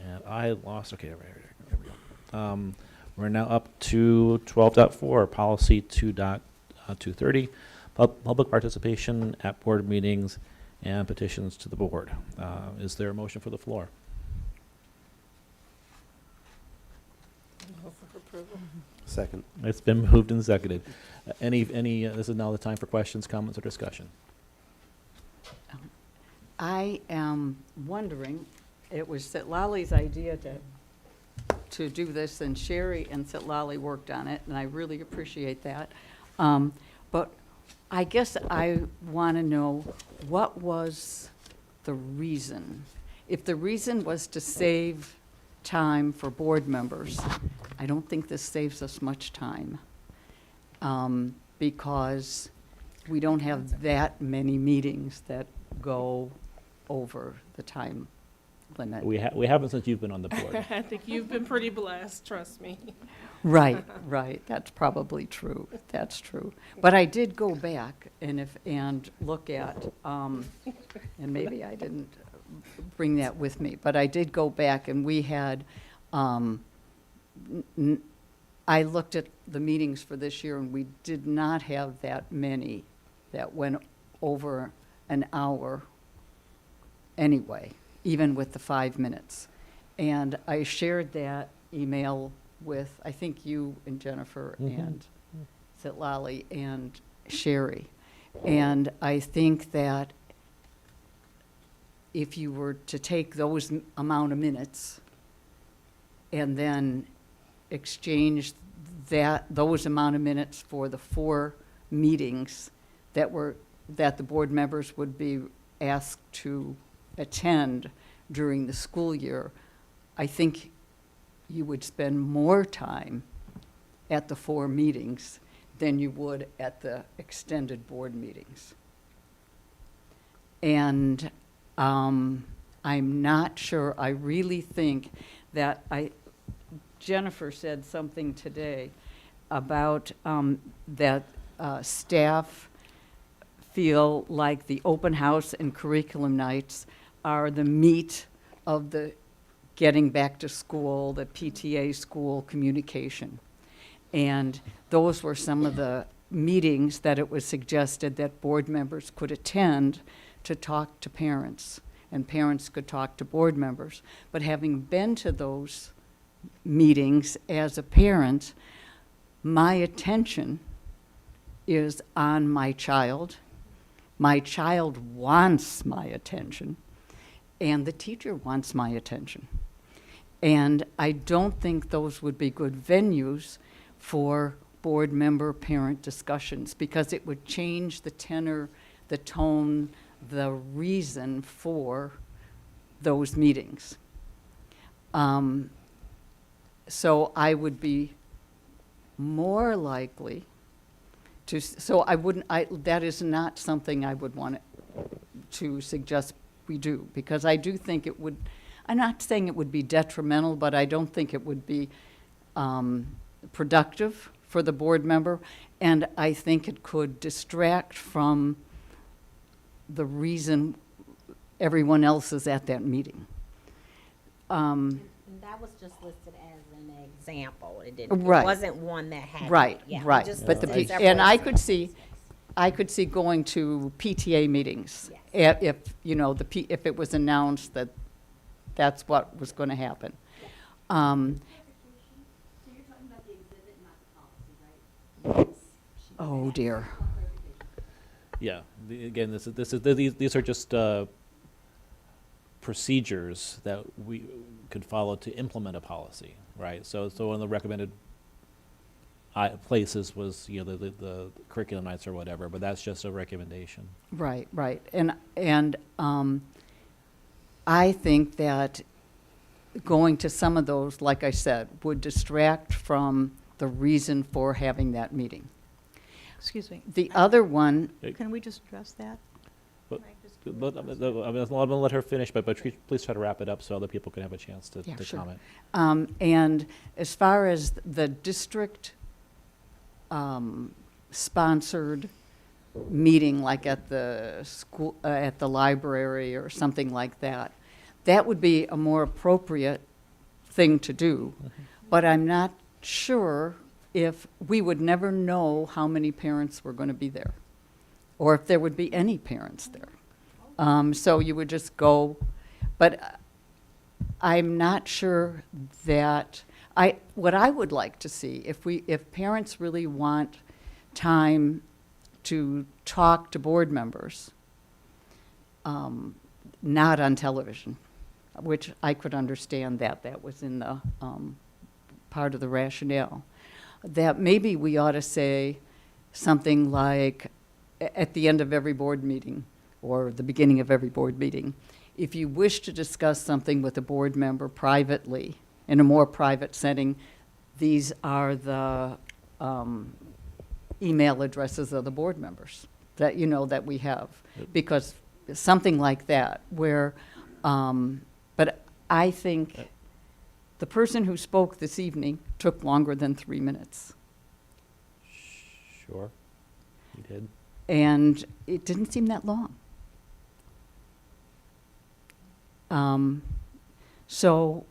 S1: And I lost, okay, there we go. We're now up to 12.4, policy 2.230, public participation at board meetings and petitions to the board. Is there a motion for the floor?
S9: Move for approval.
S8: Second.
S1: It's been moved and seconded. This is now the time for questions, comments, or discussion.
S3: I am wondering, it was Sitlali's idea to do this, and Sherry and Sitlali worked on it, and I really appreciate that. But I guess I want to know, what was the reason? If the reason was to save time for board members, I don't think this saves us much time, because we don't have that many meetings that go over the time limit.
S1: We haven't since you've been on the board.
S9: I think you've been pretty blessed, trust me.
S3: Right, right, that's probably true, that's true. But I did go back and look at, and maybe I didn't bring that with me, but I did go back and we had, I looked at the meetings for this year and we did not have that many that went over an hour anyway, even with the 5 minutes. And I shared that email with, I think, you and Jennifer and Sitlali and Sherry. And I think that if you were to take those amount of minutes and then exchange those amount of minutes for the 4 meetings that the board members would be asked to attend during the school year, I think you would spend more time at the 4 meetings than you would at the extended board meetings. And I'm not sure, I really think that Jennifer said something today about that staff feel like the open house and curriculum nights are the meat of the getting back to school, the PTA school communication. And those were some of the meetings that it was suggested that board members could attend to talk to parents, and parents could talk to board members. But having been to those meetings as a parent, my attention is on my child. My child wants my attention, and the teacher wants my attention. And I don't think those would be good venues for board member parent discussions, because it would change the tenor, the tone, the reason for those meetings. So I would be more likely to, that is not something I would want to suggest we do, because I do think it would, I'm not saying it would be detrimental, but I don't think it would be productive for the board member, and I think it could distract from the reason everyone else is at that meeting.
S4: And that was just listed as an example. It didn't,
S3: Right.
S4: it wasn't one that had.
S3: Right,
S4: yeah,
S3: right.
S4: just
S3: But
S4: listed several
S3: and I
S4: examples.
S3: could see going to PTA meetings
S4: Yes.
S3: if, you know, if it was announced that that's what was going to happen. Oh, dear.
S1: Yeah, again, these are just procedures that we could follow to implement a policy, right? So one of the recommended places was, you know, the curriculum nights or whatever, but that's just a recommendation.
S3: Right, right. And I think that going to some of those, like I said, would distract from the reason for having that meeting.
S2: Excuse me.
S3: The other one,
S2: Can we just address that?
S1: But,
S2: Can I just-
S1: but I'm going to let her finish, but please try to wrap it up so other people can have a chance to
S3: Yeah, sure.
S1: comment.
S3: and as far as the district sponsored meeting, like at the school, at the library or something like that, that would be a more appropriate thing to do. But I'm not sure if we would never know how many parents were going to be there, or if there would be any parents there. So you would just go, but I'm not sure that, what I would like to see, if parents really want time to talk to board members, not on television, which I could understand that was in the part of the rationale, that maybe we ought to say something like, at the end of every board meeting, or the beginning of every board meeting, if you wish to discuss something with a board member privately, in a more private setting, these are the email addresses of the board members that, you know, that we have. Because something like that, where, but I think the person who spoke this evening took longer than 3 minutes.
S1: Sure, you did.
S3: And it didn't seem that long. So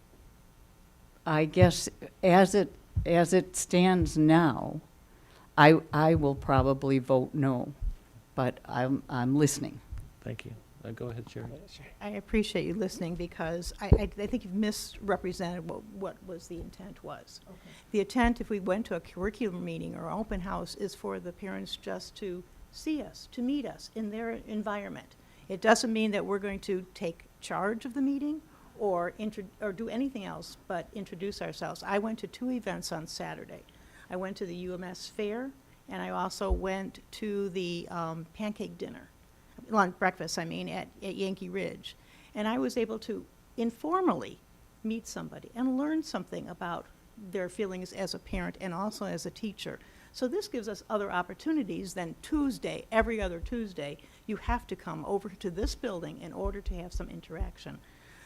S3: I guess as it stands now, I will probably vote no, but I'm listening.
S1: Thank you. Go ahead, Sherry.
S2: I appreciate you listening, because I think you've misrepresented what was the intent was. Okay. The intent, if we went to a curriculum meeting or open house, is for the parents just to see us, to meet us in their environment. It doesn't mean that we're going to take charge of the meeting or do anything else but introduce ourselves. I went to 2 events on Saturday. I went to the UMS fair, and I also went to the pancake dinner. Lunch, breakfast, I mean, at Yankee Ridge. And I was able to informally meet somebody and learn something about their feelings as a parent and also as a teacher. So this gives us other opportunities than Tuesday, every other Tuesday, you have to come over to this building in order to have some interaction.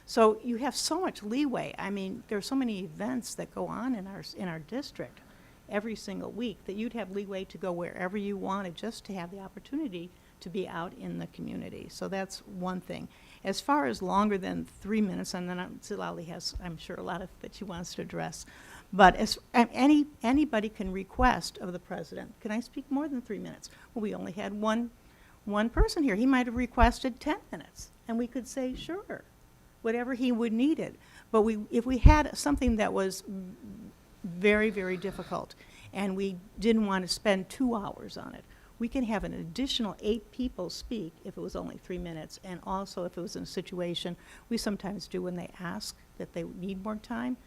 S2: So you have so much leeway. I mean, there's so many events that go on in our district every single week that you'd have leeway to go wherever you wanted just to have the opportunity to be out in the community. So that's one thing. As far as longer than 3 minutes, and then Zilali has, I'm sure, a lot of that she wants to address. But as anybody can request of the president, can I speak more than 3 minutes? Well, we only had one person here. He might have requested 10 minutes, and we could say, sure, whatever he would need it. But if we had something that was very, very difficult, and we didn't want to spend 2 hours on it, we can have an additional 8 people speak if it was only 3 minutes, and also if it was in a situation we sometimes do when they ask that they need more time,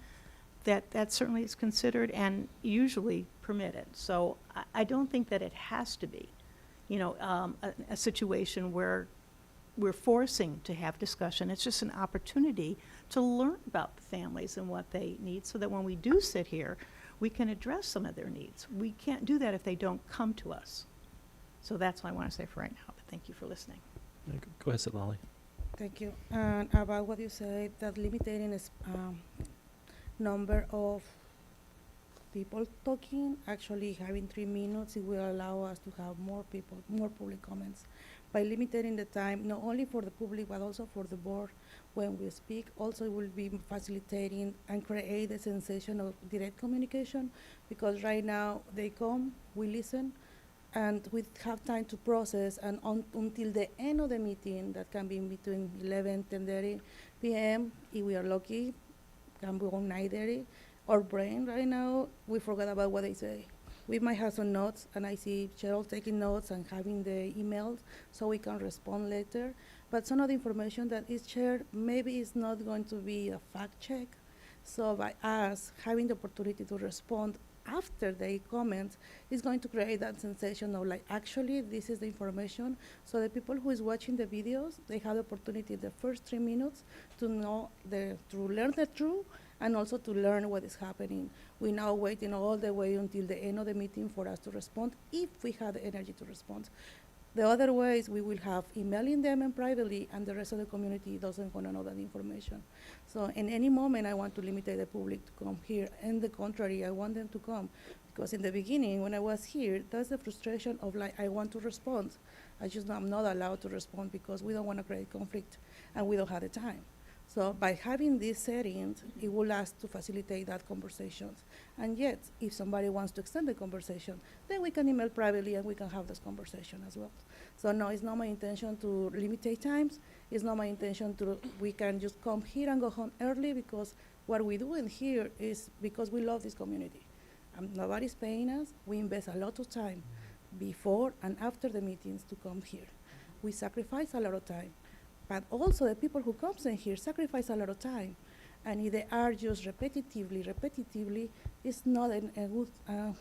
S2: that certainly is considered and usually permitted. So I don't think that it has to be, a situation where we're forcing to have discussion. It's just an opportunity to learn about the families and what they need so that when we do sit here, we can address some of their needs. We can't do that if they don't come to us. So that's what I want to say for right now, but thank you for listening.
S1: Go ahead, Lolly.
S6: Thank you. And about what you said, that limiting is number of people talking, actually having 3 minutes, it will allow us to have more people, more public comments. By limiting the time, not only for the public, but also for the board when we speak, also it will be facilitating and create a sensation of direct communication, because right now they come, we listen, and we have time to process, and until the end of the meeting, that can be in between 11, 10:30 p.m., if we are lucky, can be on 9:30. Our brain right now, we forgot about what they say. We might have some notes, and I see Cheryl taking notes and having the emails so we can respond later. But some of the information that is shared maybe is not going to be a fact check. So by us having the opportunity to respond after they comment is going to create that sensation of like, actually, this is the information. So the people who is watching the videos, they have the opportunity in the first 3 minutes to know to learn the truth and also to learn what is happening. We're now waiting all the way until the end of the meeting for us to respond, if we have the energy to respond. The other ways, we will have emailing them and privately, and the rest of the community doesn't want to know that information. So in any moment, I want to limit the public to come here. And the contrary, I want them to come. Because in the beginning, when I was here, that's the frustration of like, I want to respond. I'm not allowed to respond because we don't want to create conflict, and we don't have the time. So by having these settings, it will allow us to facilitate that conversation. And yet, if somebody wants to extend the conversation, then we can email privately and we can have this conversation as well. So no, it's not my intention to limit times. It's not my intention we can just come here and go home early, because what we do in here is because we love this community. Nobody's paying us. We invest a lot of time before and after the meetings to come here. We sacrifice a lot of time. But also the people who comes in here sacrifice a lot of time. And if they are just repetitively, it's not a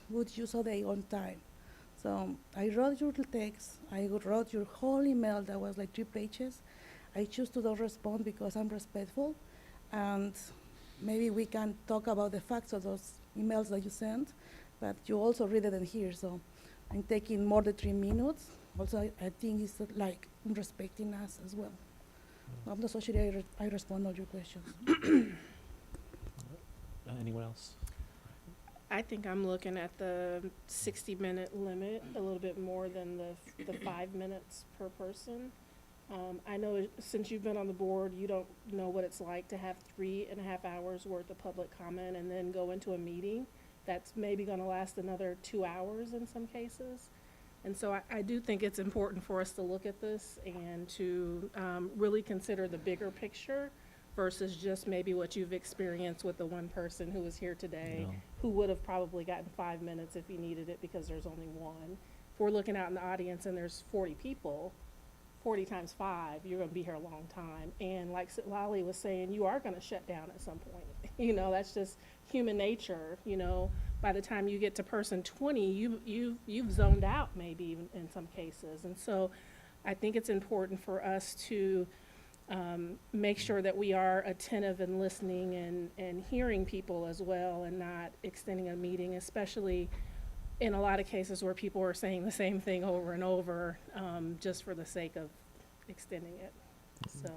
S6: good use of their own time. So I wrote your text, I wrote your whole email that was like 3 pages. I choose to not respond because I'm respectful. And maybe we can talk about the facts of those emails that you sent, but you also read it in here. So I'm taking more than 3 minutes. Also, I think it's like respecting us as well. I'm not so sure I respond to all your questions.
S1: Anyone else?
S9: I think I'm looking at the 60-minute limit, a little bit more than the 5 minutes per person. I know since you've been on the board, you don't know what it's like to have 3.5 hours worth of public comment and then go into a meeting that's maybe going to last another 2 hours in some cases. And so I do think it's important for us to look at this and to really consider the bigger picture versus just maybe what you've experienced with the one person who was here today,
S1: No.
S9: who would have probably gotten 5 minutes if he needed it because there's only one. If we're looking out in the audience and there's 40 people, 40 times 5, you're going to be here a long time. And like Lolly was saying, you are going to shut down at some point. That's just human nature. By the time you get to person 20, you've zoned out maybe even in some cases. And so I think it's important for us to make sure that we are attentive and listening and hearing people as well, and not extending a meeting, especially in a lot of cases where people are saying the same thing over and over, just for the sake of extending it. So,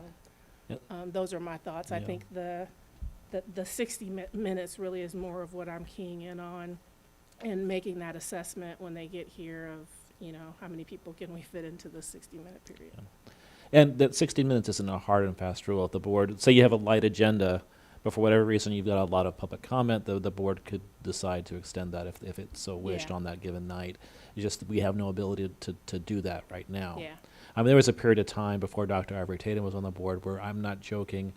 S1: Yep.
S9: those are my thoughts. I
S1: Yeah.
S9: think the 60 minutes really is more of what I'm keying in on, and making that assessment when they get here of, how many people can we fit into the 60-minute period.
S1: And that 16 minutes isn't a hard and fast rule at the board. Say you have a light agenda, but for whatever reason you've got a lot of public comment, the board could decide to extend that if it so wished
S9: Yeah.
S1: on that given night. It's just we have no ability to do that right now.
S9: Yeah.
S1: I mean, there was a period of time before Dr. Ivory Tatum was on the board where, I'm not joking,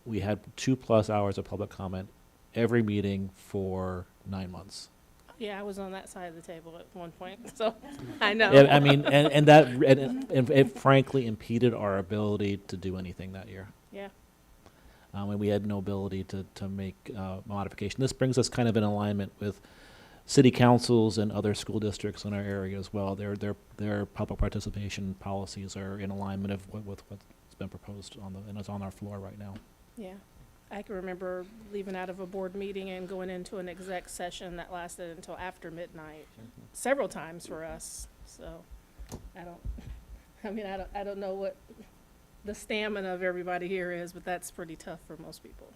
S1: we had 2+ hours of public comment every meeting for 9 months.
S9: Yeah, I was on that side of the table at one point, so I know.
S1: And, I mean, and it frankly impeded our ability to do anything that year.
S9: Yeah.
S1: And we had no ability to make modification. This brings us kind of in alignment with city councils and other school districts in our area as well. Their public participation policies are in alignment with what's been proposed and is on our floor right now.
S9: Yeah. I can remember leaving out of a board meeting and going into an exec session that lasted until after midnight, several times for us. So I don't know what the stamina of everybody here is, but that's pretty tough for most people.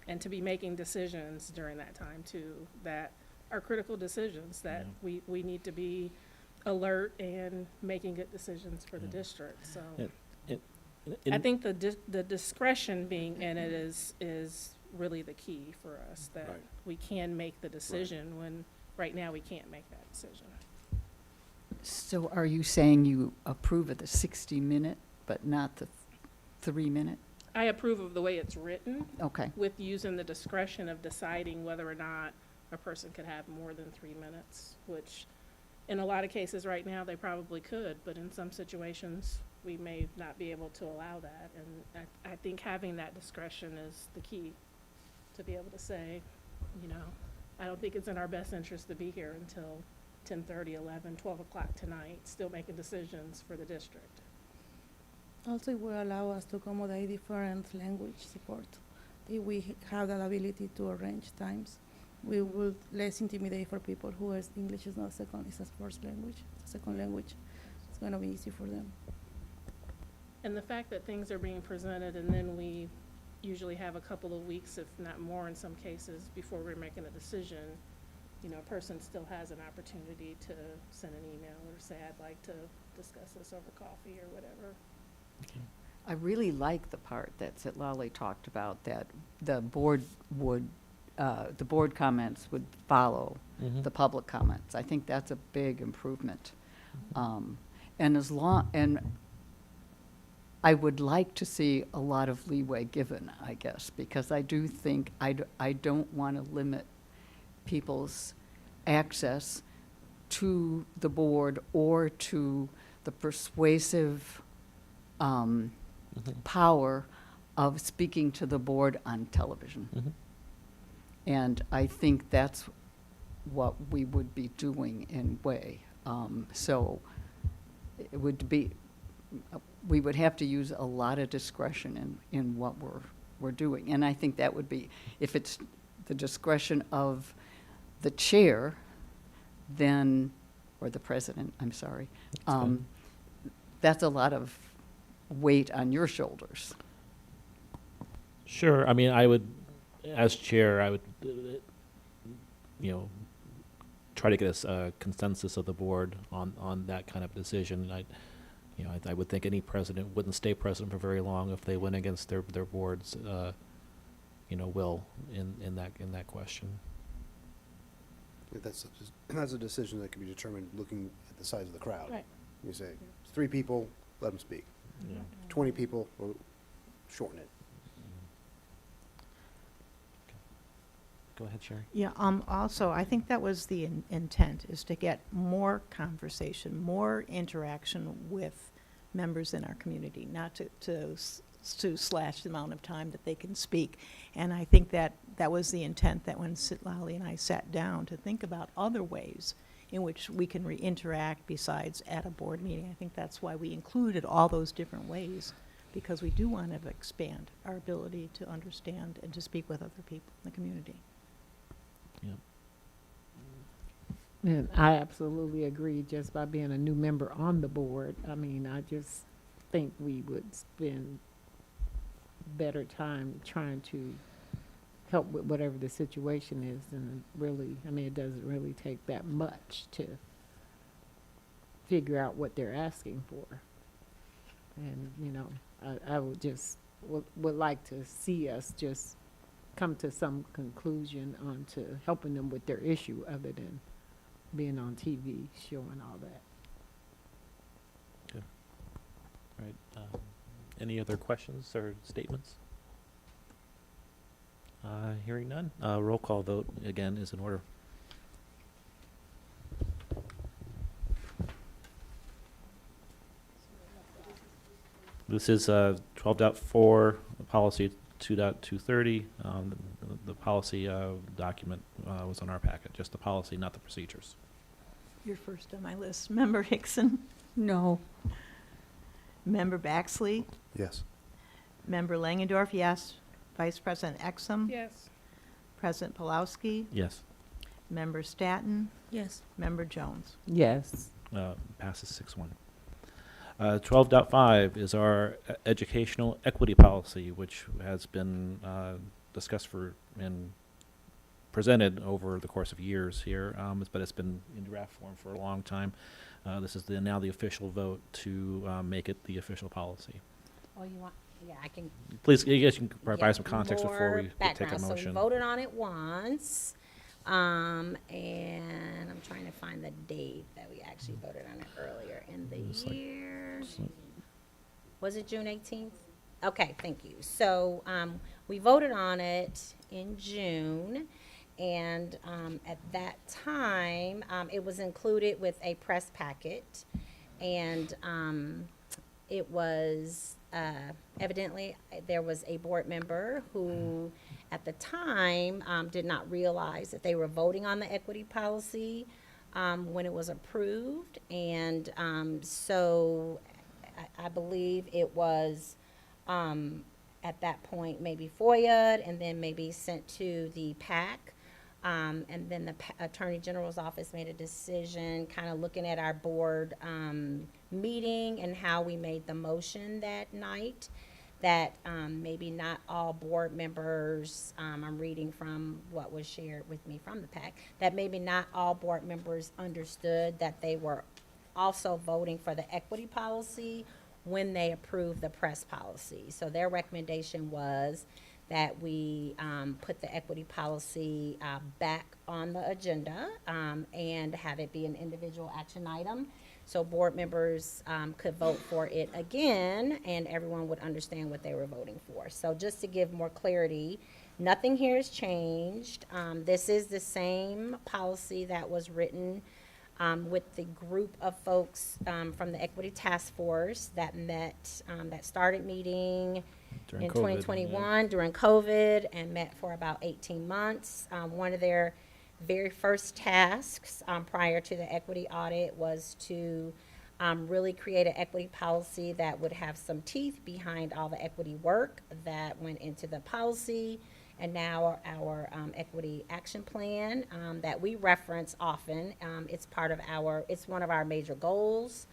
S9: And to be making decisions during that time too, that are critical decisions that we need to be alert and making good decisions for the district. So I think the discretion being in it is really the key for us, that
S8: Right.
S9: we can make the decision when right now we can't make that decision.
S3: So are you saying you approve of the 60-minute, but not the 3-minute?
S9: I approve of the way it's written,
S3: Okay,
S9: with using the discretion of deciding whether or not a person could have more than 3 minutes, which in a lot of cases right now they probably could, but in some situations we may not be able to allow that. And I think having that discretion is the key, to be able to say, I don't think it's in our best interest to be here until 10:30, 11, 12 o'clock tonight, still making decisions for the district.
S6: Also, it will allow us to accommodate different language support. If we have that ability to arrange times, we will less intimidate for people who is English is not second, it's a first language, second language. It's going to be easy for them.
S9: And the fact that things are being presented, and then we usually have a couple of weeks, if not more in some cases, before we're making a decision, a person still has an opportunity to send an email or say, I'd like to discuss this over coffee or whatever.
S3: I really like the part that Citlali talked about, that the board comments would follow the public comments. I think that's a big improvement. And I would like to see a lot of leeway given, I guess, because I do think I don't want to limit people's access to the board or to the persuasive power of speaking to the board on television. And I think that's what we would be doing in way. So it would be, we would have to use a lot of discretion in what we're doing. And I think that would be, if it's the discretion of the chair, then, or the president, I'm sorry, that's a lot of weight on your shoulders.
S1: Sure. I mean, I would, as chair, I would, try to get a consensus of the board on that kind of decision. I would think any president wouldn't stay president for very long if they went against their board's, will in that question.
S8: That's a decision that can be determined looking at the size of the crowd.
S9: Right.
S8: You say, 3 people, let them speak.
S1: Yeah.
S8: 20 people, we'll shorten it.
S1: Go ahead, Sherry.
S2: Yeah, also, I think that was the intent, is to get more conversation, more interaction with members in our community, not to slash the amount of time that they can speak. And I think that was the intent, that when Citlali and I sat down to think about other ways in which we can interact besides at a board meeting. I think that's why we included all those different ways because we do want to expand our ability to understand and to speak with other people in the community.
S1: Yeah.
S10: And I absolutely agree, just by being a new member on the board. I mean, I just think we would spend better time trying to help with whatever the situation is, and really, I mean, it doesn't really take that much to figure out what they're asking for. And, you know, I would just, would like to see us just come to some conclusion on to helping them with their issue, other than being on TV showing all that.
S1: All right. Any other questions or statements? Hearing none. Roll call vote again is in order. This is 12.4 policy 2.230. The policy document was on our packet, just the policy, not the procedures.
S2: You're first on my list. Member Hickson,
S3: No.
S2: Member Baxley,
S8: Yes.
S2: Member Langendorf, yes. Vice President Exum,
S9: Yes.
S2: President Pulowski,
S1: Yes.
S2: Member Staton,
S6: Yes.
S2: Member Jones.
S10: Yes.
S1: Passes 6-1. 12.5 is our educational equity policy, which has been discussed and presented over the course of years here, but it's been in draft form for a long time. This is now the official vote to make it the official policy.
S4: Oh, you want, yeah, I can.
S1: Please, I guess you can provide
S4: give
S1: some context before
S4: more
S1: we take a
S4: background. So we
S1: motion.
S4: voted on it once, and I'm trying to find the date that we actually voted on it earlier in the
S1: It's like-
S4: year.
S1: it's like-
S4: Was it June 18th? Okay, thank you. So we voted on it in June, and at that time, it was included with a press packet, and it was evidently there was a board member who, at the time, did not realize that they were voting on the equity policy when it was approved, and so I believe it was at that point maybe FOIA'd and then maybe sent to the PAC. And then the Attorney General's office made a decision, kind of looking at our board meeting and how we made the motion that night, that maybe not all board members, I'm reading from what was shared with me from the PAC, that maybe not all board members understood that they were also voting for the equity policy when they approved the press policy. So their recommendation was that we put the equity policy back on the agenda and have it be an individual action item, so board members could vote for it again and everyone would understand what they were voting for. So just to give more clarity, nothing here has changed. This is the same policy that was written with the group of folks from the Equity Task Force that met, that started meeting
S1: During
S4: in
S1: COVID,
S4: 2021 during COVID and met for about 18 months. One of their very first tasks prior to the equity audit was to really create an equity policy that would have some teeth behind all the equity work that went into the policy. And now our equity action plan that we reference often, it's one of our major goals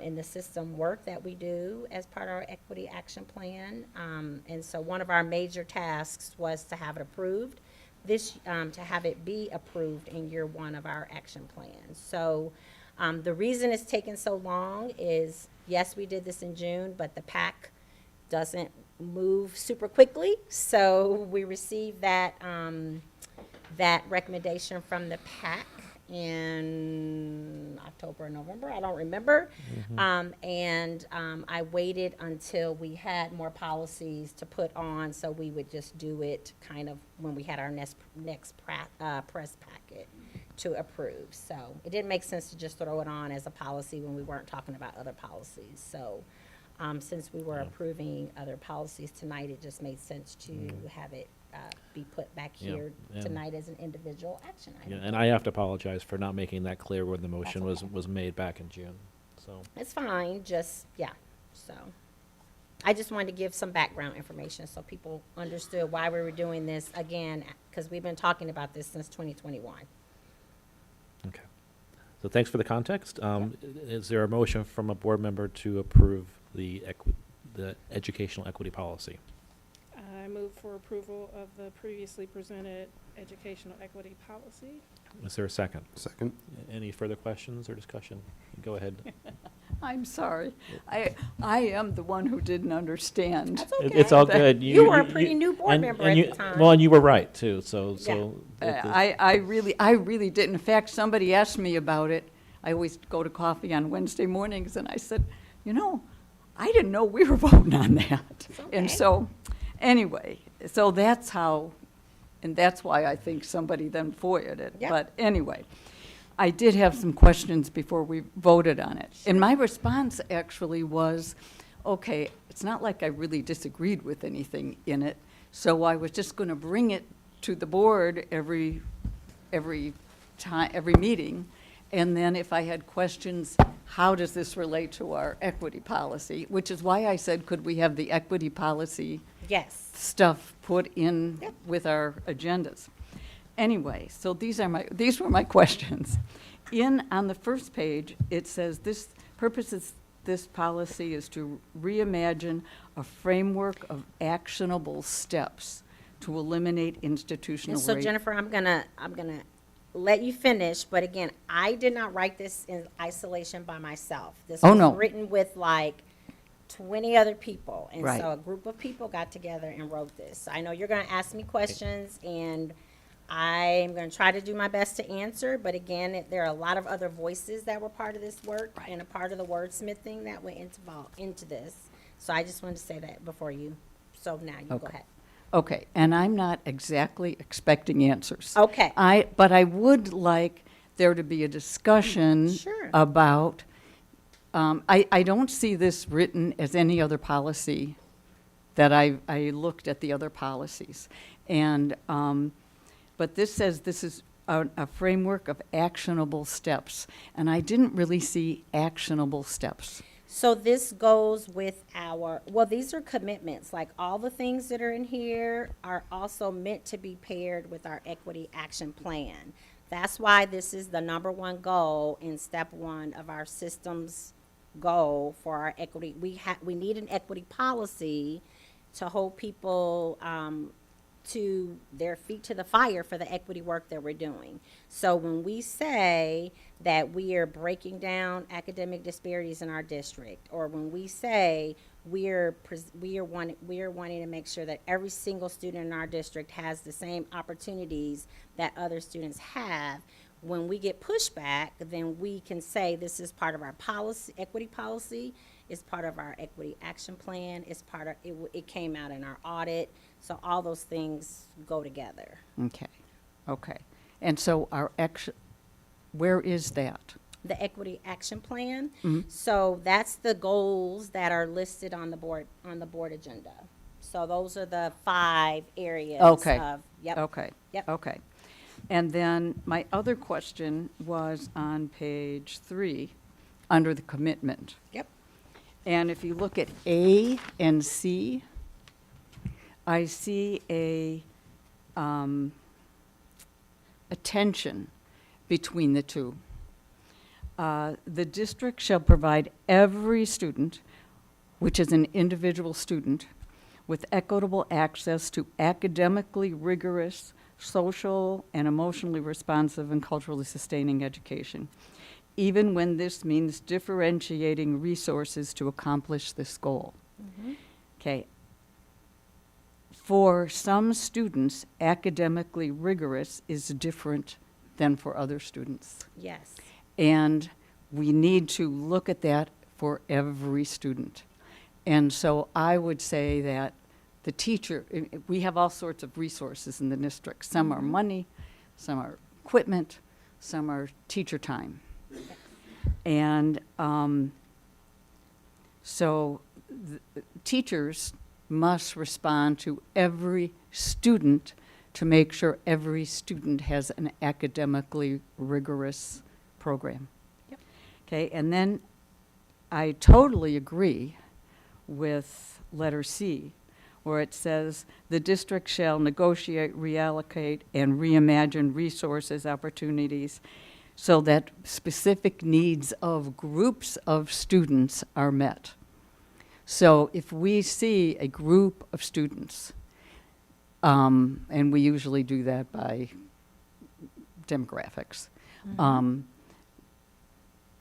S4: in the system work that we do as part of our equity action plan. And so one of our major tasks was to have it approved, to have it be approved in year one of our action plan. So the reason it's taken so long is, yes, we did this in June, but the PAC doesn't move super quickly. So we received that recommendation from the PAC in October or November, I don't remember. I waited until we had more policies to put on, so we would just do it kind of when we had our next press packet to approve. So it didn't make sense to just throw it on as a policy when we weren't talking about other policies. So since we were approving other policies tonight, it just made sense to have it be put back
S1: Yeah,
S4: here
S1: and-
S4: tonight as an individual action
S1: Yeah,
S4: item.
S1: and I have to apologize for not making that clear when the motion
S4: That's
S1: was made back in June. So
S4: It's fine, just, yeah, so. I just wanted to give some background information so people understood why we were doing this again, because we've been talking about this since 2021.
S1: Okay. So thanks for the context. Is there a motion from a board member to approve the educational equity policy?
S9: I move for approval of the previously presented educational equity policy.
S1: Is there a second?
S8: Second?
S1: Any further questions or discussion? Go ahead.
S3: I'm sorry. I am the one who didn't understand.
S4: That's okay.
S1: It's all good.
S4: You were a pretty new board member at the time.
S1: Well, and you were right too.
S3: I really didn't. In fact, somebody asked me about it. I always go to coffee on Wednesday mornings, and I said, you know, I didn't know we were voting on that. And
S4: okay.
S3: so, anyway, so that's how, and that's why I think somebody then FOIA'd it.
S4: Yep.
S3: But anyway, I did have some questions before we voted on it. And my response actually was, okay, it's not like I really disagreed with anything in it, so I was just going to bring it to the board every time, every meeting, and then if I had questions, how does this relate to our equity policy? Which is why I said, could we have the equity policy
S4: Yes.
S3: stuff put in
S4: Yep.
S3: with our agendas? Anyway, so these were my questions. On the first page, it says this policy is to reimagine a framework of actionable steps to eliminate institutional
S4: And so
S3: rape.
S4: Jennifer, I'm gonna let you finish, but again, I did not write this in isolation by myself. This
S3: Oh,
S4: was
S3: no.
S4: written with like 20 other people. And
S3: Right.
S4: so a group of people got together and wrote this. I know you're gonna ask me questions, and I'm gonna try to do my best to answer, but again, there are a lot of other voices that were part of this work
S3: Right.
S4: and a part of the wordsmithing that went into this. So I just wanted to say that before you, so now you go
S3: Okay.
S4: ahead.
S3: Okay, and I'm not exactly expecting answers.
S4: Okay.
S3: But I would like there to be a discussion
S4: Sure.
S3: about, I don't see this written as any other policy that I looked at the other policies. And, but this says this is a framework of actionable steps, and I didn't really see actionable steps.
S4: So this goes with these are commitments, like all the things that are in here are also meant to be paired with our equity action plan. That's why this is the number one goal in step one of our systems goal for our equity. We need an equity policy to hold people, to their feet to the fire for the equity work that we're doing. So when we say that we are breaking down academic disparities in our district, or when we say we are wanting to make sure that every single student in our district has the same opportunities that other students have, when we get pushback, then we can say this is part of our policy, equity policy, it's part of our equity action plan, it's part of, it came out in our audit, so all those things go together.
S3: Okay. And so where is that?
S4: The equity action plan,
S3: Mhm.
S4: so that's the goals that are listed on the board agenda. So those are the 5 areas
S3: Okay.
S4: of, yep.
S3: Okay.
S4: Yep.
S3: Okay. And then my other question was on page 3, under the commitment.
S4: Yep.
S3: And if you look at A and C, I see a tension between the two. The district shall provide every student, which is an individual student, with equitable access to academically rigorous, social and emotionally responsive and culturally sustaining education, even when this means differentiating resources to accomplish this goal. Okay. For some students, academically rigorous is different than for other students.
S4: Yes.
S3: And we need to look at that for every student. And so I would say that the teacher, we have all sorts of resources in the district. Some are money, some are equipment, some are teacher time. And so teachers must respond to every student to make sure every student has an academically rigorous program.
S4: Yep.
S3: Okay, and then I totally agree with letter C, where it says, "The district shall negotiate, reallocate, and reimagine resources, opportunities, so that specific needs of groups of students are met." So if we see a group of students, and we usually do that by demographics,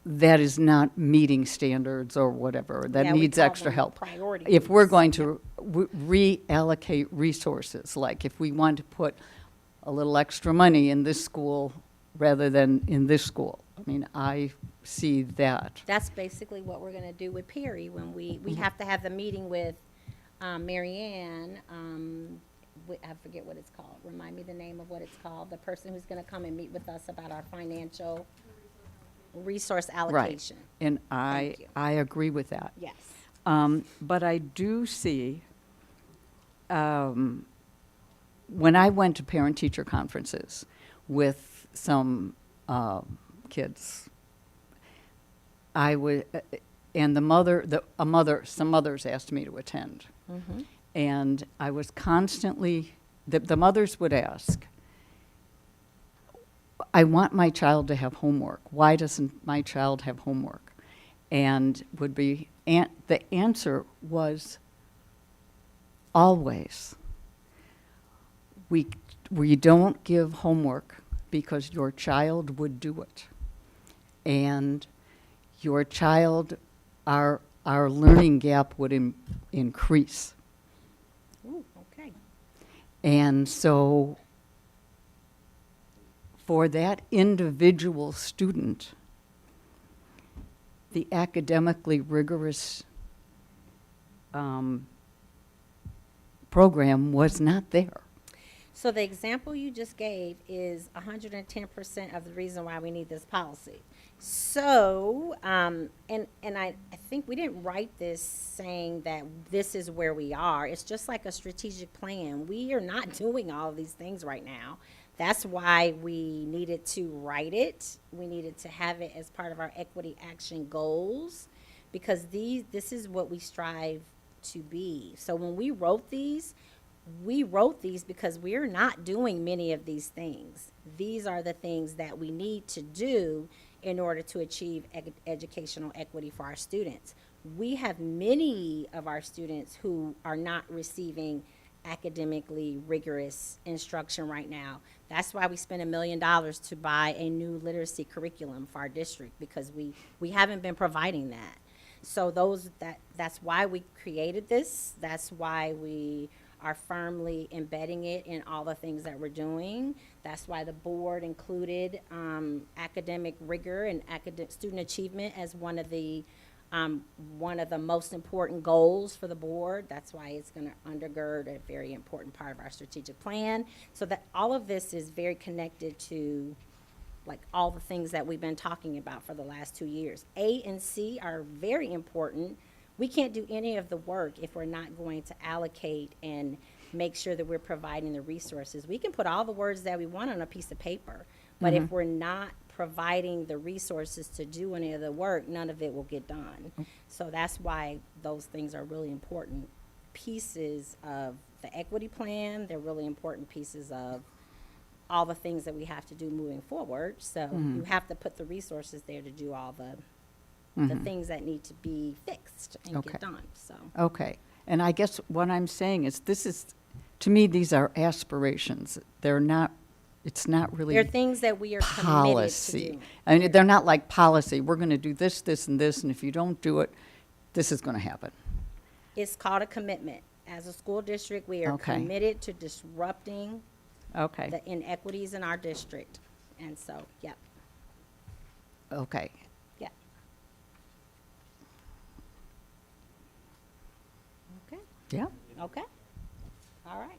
S3: that is not meeting standards or whatever, that
S4: Yeah, we
S3: needs
S4: call
S3: extra
S4: them
S3: help.
S4: priority
S3: If we're
S4: groups.
S3: going to reallocate resources, like if we want to put a little extra money in this school rather than in this school, I mean, I see that.
S4: That's basically what we're gonna do with Perry when we have to have the meeting with, Mary Ann, I forget what it's called. Remind me the name of what it's called. The person who's gonna come and meet with us about our financial resource allocation.
S3: And
S4: Thank you.
S3: I agree with that.
S4: Yes.
S3: But I do see, when I went to parent-teacher conferences with some kids, I would, and some mothers asked me to attend. And I was constantly, the mothers would ask, "I want my child to have homework. Why doesn't my child have homework?" And the answer was always, we don't give homework because your child would do it. And your child, our learning gap would increase.
S4: Ooh, okay.
S3: And so for that individual student, the academically rigorous program was not there.
S4: So the example you just gave is 110% of the reason why we need this policy. So, and I think we didn't write this saying that this is where we are. It's just like a strategic plan. We are not doing all of these things right now. That's why we needed to write it. We needed to have it as part of our equity action goals, because this is what we strive to be. So when we wrote these because we're not doing many of these things. These are the things that we need to do in order to achieve educational equity for our students. We have many of our students who are not receiving academically rigorous instruction right now. That's why we spent $1 million to buy a new literacy curriculum for our district, because we haven't been providing that. So that's why we created this. That's why we are firmly embedding it in all the things that we're doing. That's why the board included academic rigor and student achievement as one of the most important goals for the board. That's why it's going to undergird a very important part of our strategic plan. So that all of this is very connected to like all the things that we've been talking about for the last 2 years. A and C are very important. We can't do any of the work if we're not going to allocate and make sure that we're providing the resources. We can put all the words that we want on a piece of paper, but if we're not providing the resources to do any of the work, none of it will get done. So that's why those things are really important pieces of the equity plan. They're really important pieces of all the things that we have to do moving forward. So you have to put the resources there to do all the things that need to be fixed and
S3: Okay.
S4: get done. So
S3: Okay. And I guess what I'm saying is to me, these are aspirations. They're not, it's not really
S4: there are things that we are committed to
S3: policy.
S4: do.
S3: I mean, they're not like policy. We're going to do this, this, and this, and if you don't do it, this is going to happen.
S4: It's called a commitment. As a school district, we are
S3: Okay.
S4: committed to disrupting
S3: Okay.
S4: the inequities in our district. And so, yep,
S3: Okay.
S4: yep. Okay,
S3: Yeah.
S4: okay. All right.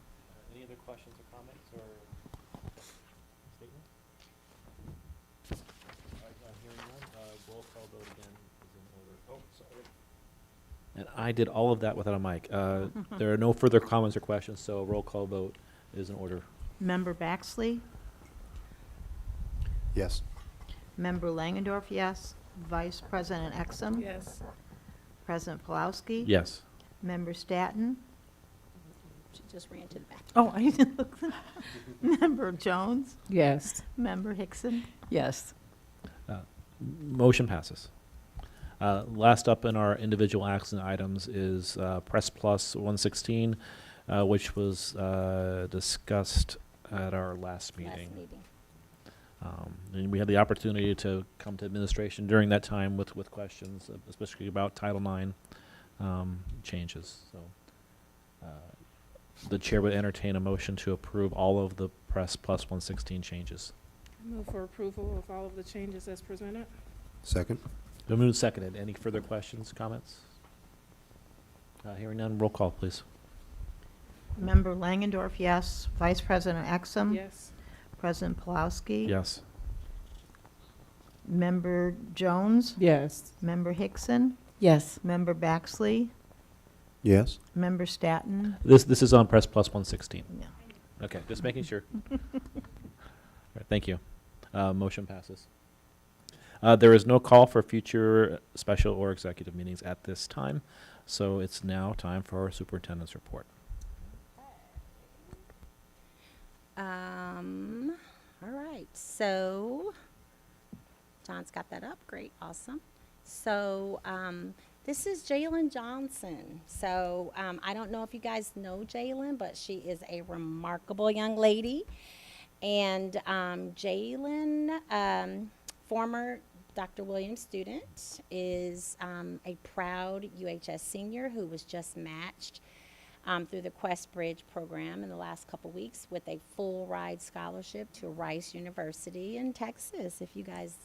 S1: Any other questions or comments or statements? All right, hearing none, roll call vote again is in order. Oh, sorry. And I did all of that without a mic. There are no further comments or questions, so roll call vote is in order.
S2: Member Baxley?
S8: Yes.
S2: Member Langendorf, yes. Vice President Exum?
S9: Yes.
S2: President Pulowski?
S1: Yes.
S2: Member Staton?
S4: She just ran to the back.
S2: Oh, I didn't look. Member Jones?
S10: Yes.
S2: Member Hickson?
S3: Yes.
S1: Motion passes. Last up in our individual action items is Press Plus 116, which was discussed at our last meeting. And we had the opportunity to come to administration during that time with questions, especially about Title IX changes. So the chair would entertain a motion to approve all of the Press Plus 116 changes.
S9: Move for approval of all of the changes as presented.
S8: Second?
S1: Been moved and seconded. Any further questions, comments? Hearing none, roll call, please.
S2: Member Langendorf, yes. Vice President Exum?
S9: Yes.
S2: President Pulowski?
S1: Yes.
S2: Member Jones?
S10: Yes.
S2: Member Hickson?
S3: Yes.
S2: Member Baxley?
S8: Yes.
S2: Member Staton?
S1: This is on Press Plus 116.
S2: Yeah.
S1: Okay, just making sure. All right, thank you. Motion passes. There is no call for future special or executive meetings at this time, so it's now time for our superintendent's report.
S4: All right, so John's got that up. Great, awesome. So this is Jalen Johnson. So I don't know if you guys know Jalen, but she is a remarkable young lady. And Jalen, former Dr. Williams student, is a proud UHS senior who was just matched through the Quest Bridge program in the last couple weeks with a full ride scholarship to Rice University in Texas. If you guys,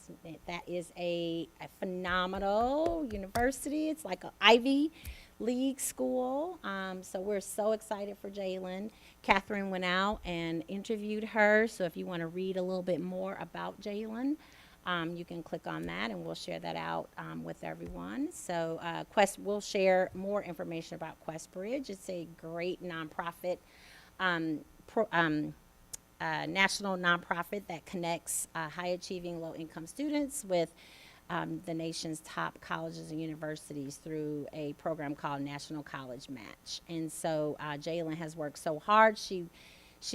S4: that is a phenomenal university. It's like an Ivy League school. So we're so excited for Jalen. Catherine went out and interviewed her. So if you want to read a little bit more about Jalen, you can click on that and we'll share that out with everyone. So we'll share more information about Quest Bridge. It's a great nonprofit, national nonprofit that connects high-achieving, low-income students with the nation's top colleges and universities through a program called National College Match. And so Jalen has worked so hard. She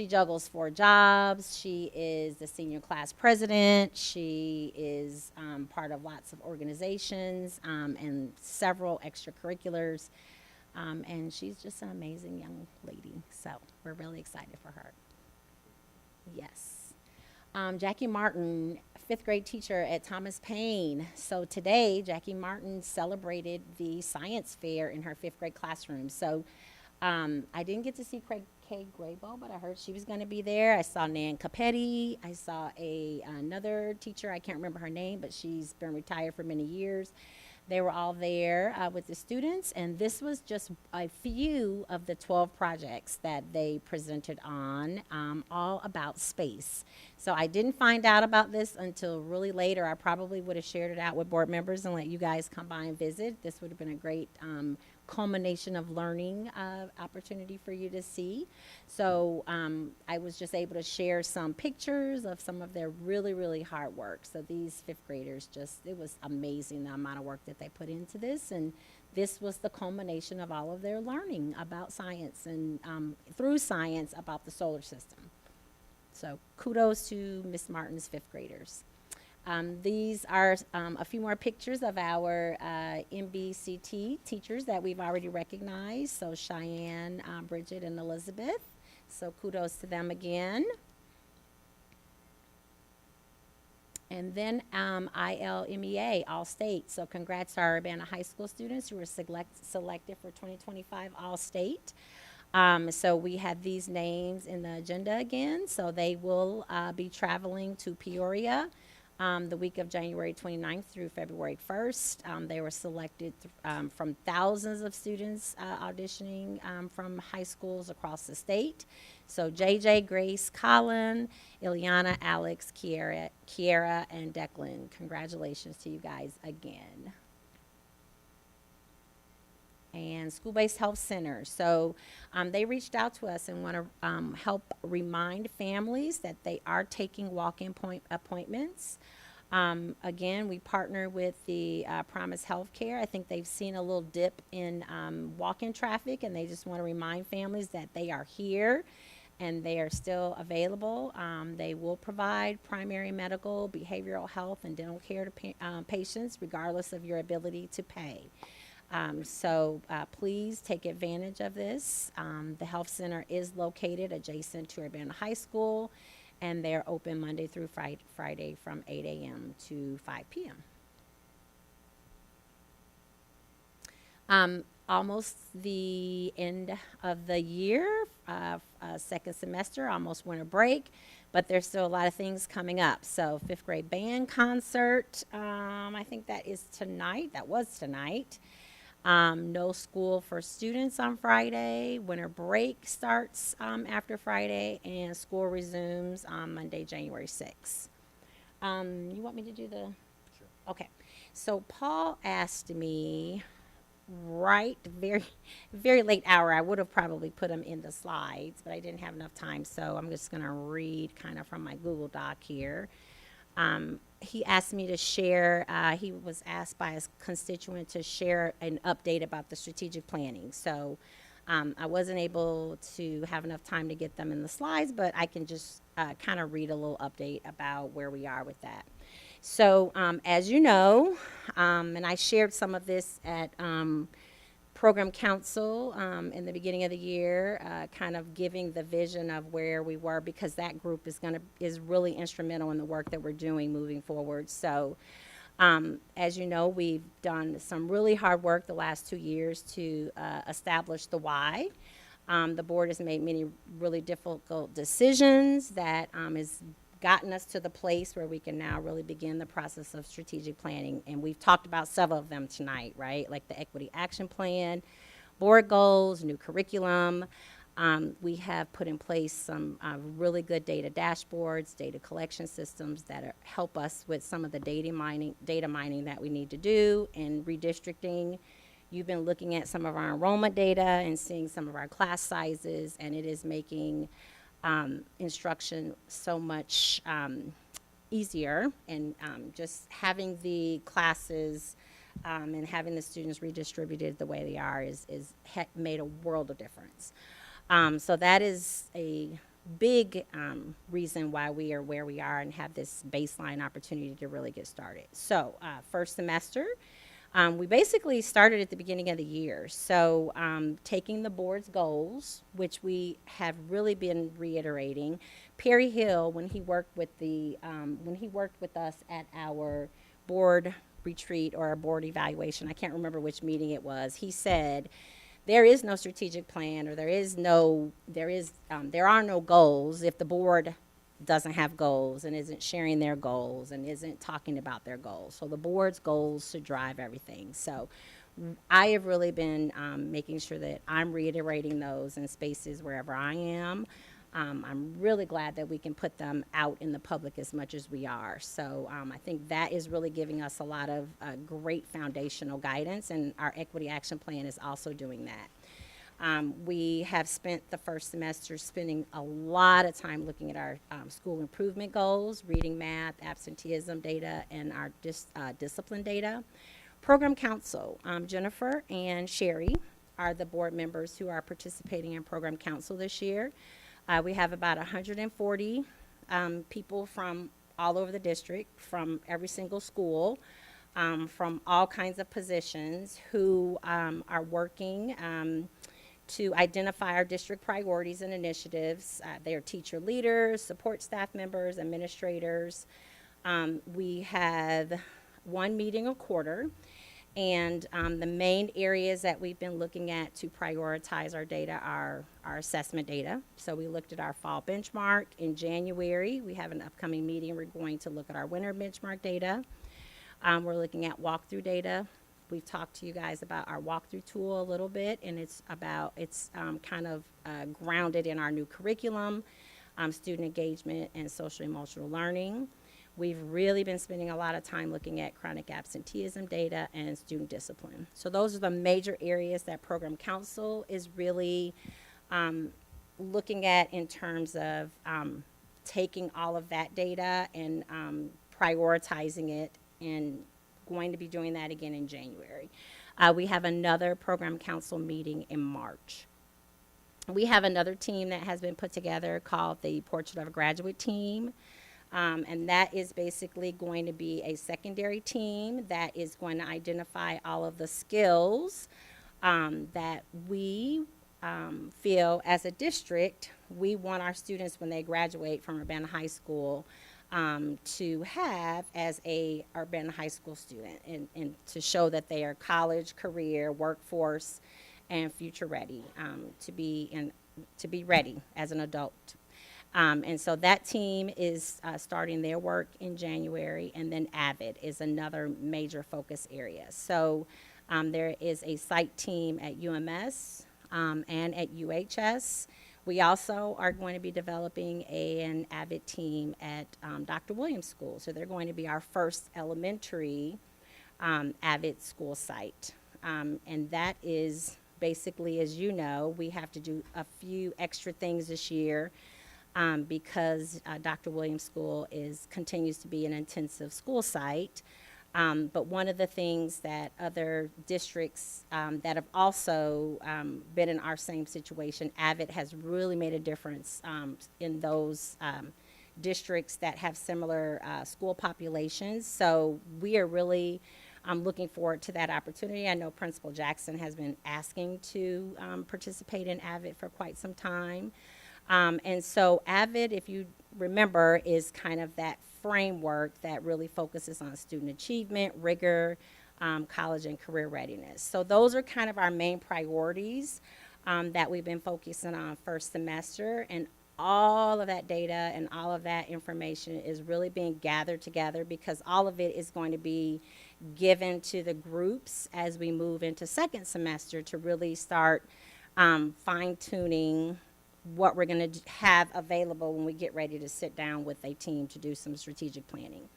S4: juggles 4 jobs. She is the senior class president. She is part of lots of organizations and several extracurriculars. And she's just an amazing young lady. So we're really excited for her. Yes. Jackie Martin, 5th grade teacher at Thomas Paine. So today, Jackie Martin celebrated the science fair in her 5th grade classroom. So I didn't get to see Kay Graybo, but I heard she was going to be there. I saw Nan Capetti. I saw another teacher. I can't remember her name, but she's been retired for many years. They were all there with the students, and this was just a few of the 12 projects that they presented on, all about space. So I didn't find out about this until really later. I probably would have shared it out with board members and let you guys come by and visit. This would have been a great culmination of learning opportunity for you to see. So I was just able to share some pictures of some of their really, really hard work. So these 5th graders it was amazing the amount of work that they put into this. And this was the culmination of all of their learning about science and through science about the solar system. So kudos to Miss Martin's 5th graders. These are a few more pictures of our MBCT teachers that we've already recognized. So Cheyenne, Bridget, and Elizabeth. So kudos to them again. And then ILMEA, All-State. So congrats to our Urbana High School students who were selected for 2025 All-State. So we have these names in the agenda again. So they will be traveling to Peoria the week of January 29th through February 1st. They were selected from thousands of students auditioning from high schools across the state. So JJ, Grace, Colin, Ileana, Alex, Kiera, and Declan. Congratulations to you guys again. And school-based health centers. So they reached out to us and want to help remind families that they are taking walk-in appointments Again, we partner with the Promise Healthcare. I think they've seen a little dip in walk-in traffic, and they just want to remind families that they are here and they are still available. They will provide primary medical, behavioral health, and dental care to patients, regardless of your ability to pay. So please take advantage of this. The health center is located adjacent to Urbana High School, and they're open Monday through Friday from 8 a.m. to 5 p.m. Almost the end of the year, second semester, almost winter break, but there's still a lot of things coming up. So fifth grade band concert, I think that is tonight. That was tonight. No school for students on Friday. Winter break starts after Friday, and school resumes on Monday, January 6th. You want me to do the? Sure. Okay. So Paul asked me very late hour. I would have probably put them in the slides, but I didn't have enough time. So I'm just going to read kind of from my Google Doc here. He asked me to share, he was asked by his constituent to share an update about the strategic planning. So I wasn't able to have enough time to get them in the slides, but I can just kind of read a little update about where we are with that. So as you know, and I shared some of this at Program Council in the beginning of the year, kind of giving the vision of where we were, because that group is really instrumental in the work that we're doing moving forward. So as you know, we've done some really hard work the last 2 years to establish the why. The board has made many really difficult decisions that has gotten us to the place where we can now really begin the process of strategic planning. And we've talked about several of them tonight, right? Like the Equity Action Plan, board goals, new curriculum. We have put in place some really good data dashboards, data collection systems that help us with some of the data mining that we need to do, and redistricting. You've been looking at some of our enrollment data and seeing some of our class sizes, and it is making instruction so much easier, and just having the classes and having the students redistributed the way they are is made a world of difference. So that is a big reason why we are where we are and have this baseline opportunity to really get started. So first semester, we basically started at the beginning of the year. So taking the board's goals, which we have really been reiterating. Perry Hill, when he worked with us at our board retreat or our board evaluation, I can't remember which meeting it was, he said, there is no strategic plan, or there are no goals if the board doesn't have goals and isn't sharing their goals and isn't talking about their goals. So the board's goals should drive everything. So I have really been making sure that I'm reiterating those in spaces wherever I am. I'm really glad that we can put them out in the public as much as we are. So I think that is really giving us a lot of great foundational guidance, and our Equity Action Plan is also doing that. We have spent the first semester spending a lot of time looking at our school improvement goals, reading, math, absenteeism data, and our discipline data. Program Council, Jennifer and Sherry are the board members who are participating in Program Council this year. We have about 140 people from all over the district, from every single school, from all kinds of positions, who are working to identify our district priorities and initiatives. They are teacher leaders, support staff members, administrators. We have one meeting a quarter, and the main areas that we've been looking at to prioritize our data are our assessment data. So we looked at our fall benchmark in January. We have an upcoming meeting. We're going to look at our winter benchmark data. We're looking at walkthrough data. We've talked to you guys about our walkthrough tool a little bit, and it's kind of grounded in our new curriculum, student engagement, and social emotional learning. We've really been spending a lot of time looking at chronic absenteeism data and student discipline. So those are the major areas that Program Council is really looking at in terms of taking all of that data and prioritizing it and going to be doing that again in January. We have another program council meeting in March. We have another team that has been put together called the Portrait of a Graduate team. And that is basically going to be a secondary team that is going to identify all of the skills that we feel as a district we want our students when they graduate from Urbana High School to have as a Urbana High School student, and to show that they are college, career, workforce, and future ready to be ready as an adult. And so that team is starting their work in January, and then AVID is another major focus area. So there is a site team at UMS and at UHS. We also are going to be developing an AVID team at Dr. Williams School. So they're going to be our first elementary AVID school site. And that is basically, as you know, we have to do a few extra things this year because Dr. Williams School continues to be an intensive school site. But one of the things that other districts that have also been in our same situation, AVID has really made a difference in those districts that have similar school populations. So we are really looking forward to that opportunity. I know Principal Jackson has been asking to participate in AVID for quite some time. And so AVID, if you remember, is kind of that framework that really focuses on student achievement, rigor, college and career readiness. So those are kind of our main priorities that we've been focusing on first semester, and all of that data and all of that information is really being gathered together because all of it is going to be given to the groups as we move into second semester to really start fine-tuning what we're going to have available when we get ready to sit down with a team to do some strategic planning.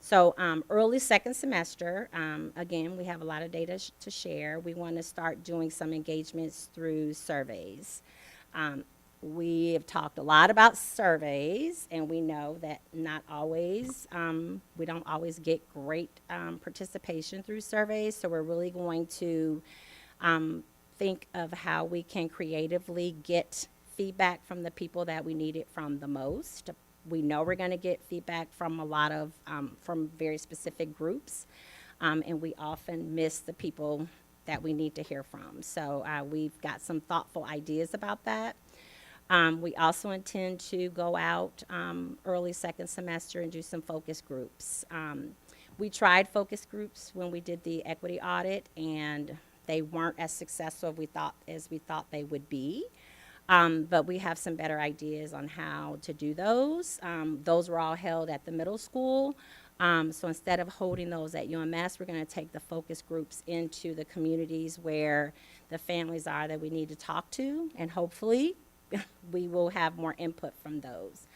S4: So early second semester, again, we have a lot of data to share. We want to start doing some engagements through surveys. We have talked a lot about surveys, and we know that not always, we don't always get great participation through surveys, so we're really going to think of how we can creatively get feedback from the people that we need it from the most. We know we're going to get feedback from a lot of, from very specific groups, and we often miss the people that we need to hear from. So we've got some thoughtful ideas about that. We also intend to go out early second semester and do some focus groups. We tried focus groups when we did the equity audit, and they weren't as successful as we thought they would be. But we have some better ideas on how to do those. Those were all held at the middle school. So instead of holding those at UMS, we're going to take the focus groups into the communities where the families are that we need to talk to, and hopefully we will have more input from those.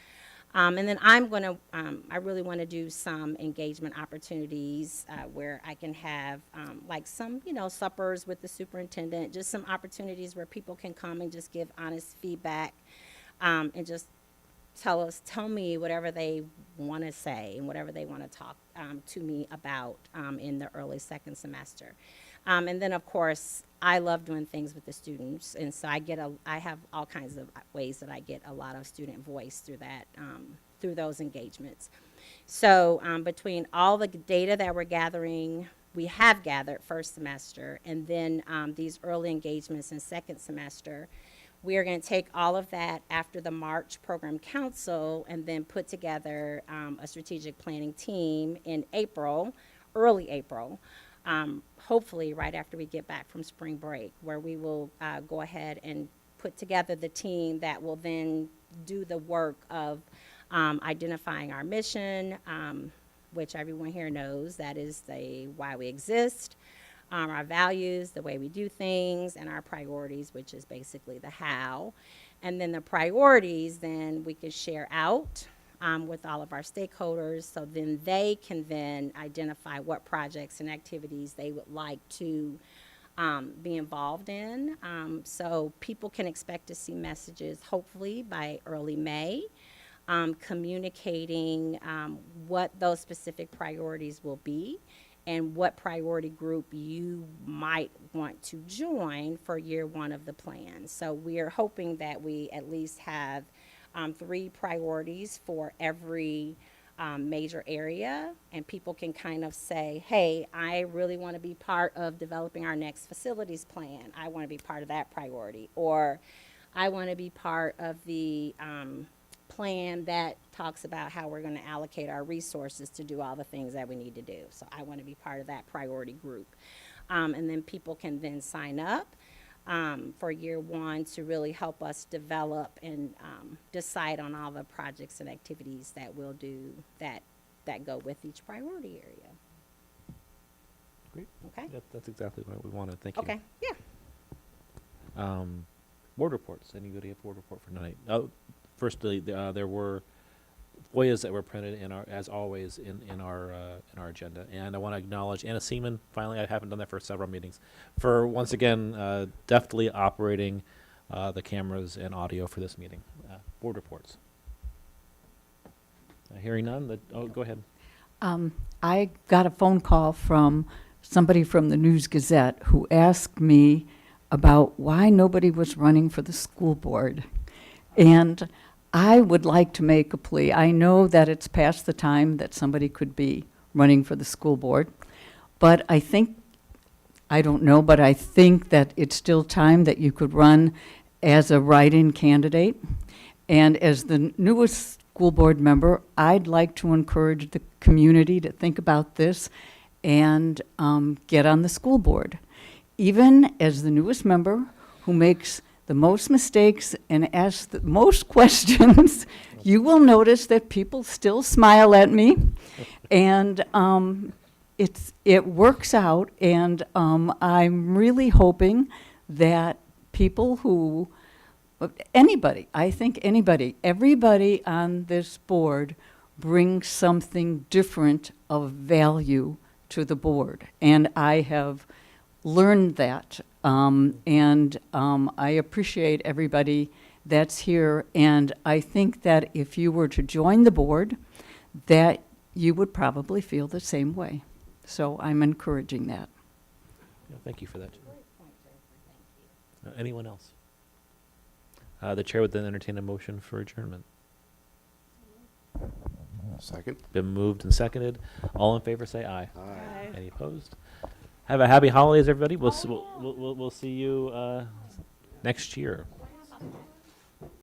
S4: And then I really want to do some engagement opportunities where I can have like some, suppers with the superintendent, just some opportunities where people can come and just give honest feedback and just tell me whatever they want to say and whatever they want to talk to me about in the early second semester. And then, of course, I love doing things with the students, and so I have all kinds of ways that I get a lot of student voice through that, through those engagements. So between all the data that we're gathering, we have gathered first semester, and then these early engagements in second semester, we are going to take all of that after the March program council and then put together a strategic planning team in April, early April, hopefully right after we get back from spring break, where we will go ahead and put together the team that will then do the work of identifying our mission, which everyone here knows that is the why we exist, our values, the way we do things, and our priorities, which is basically the how. And then the priorities, then we can share out with all of our stakeholders, so then they can then identify what projects and activities they would like to be involved in. So people can expect to see messages hopefully by early May. communicating what those specific priorities will be and what priority group you might want to join for year one of the plan. So we are hoping that we at least have 3 priorities for every major area, and people can kind of say, hey, I really want to be part of developing our next facilities plan. I want to be part of that priority. Or I want to be part of the plan that talks about how we're going to allocate our resources to do all the things that we need to do. So I want to be part of that priority group. And then people can then sign up for year one to really help us develop and decide on all the projects and activities that we'll do that go with each priority area.
S1: Great.
S4: Okay?
S1: Yep, that's exactly what we wanted. Thank you.
S4: Okay, yeah.
S1: Board reports. Anybody have a board report for tonight? Firstly, there were FOIAs that were printed in our, as always, in our agenda, and I want to acknowledge Anna Seaman. Finally, I haven't done that for several meetings, for once again deftly operating the cameras and audio for this meeting. Board reports. Hearing none. Go ahead.
S3: I got a phone call from somebody from the News Gazette who asked me about why nobody was running for the school board. And I would like to make a plea. I know that it's past the time that somebody could be running for the school board, but I think, I don't know, but I think that it's still time that you could run as a write-in candidate. And as the newest school board member, I'd like to encourage the community to think about this and get on the school board. Even as the newest member who makes the most mistakes and asks the most questions, you will notice that people still smile at me. And it works out, and I'm really hoping that people who, anybody, I think anybody, everybody on this board brings something different of value to the board. And I have learned that, and I appreciate everybody that's here, and I think that if you were to join the board, that you would probably feel the same way. So I'm encouraging that.
S1: Yeah, thank you for that. Anyone else? The chair would then entertain a motion for adjournment.
S8: Second.
S1: Been moved and seconded. All in favor, say aye.
S8: Aye.
S1: Any opposed? Have a happy holidays, everybody. We'll see you next year.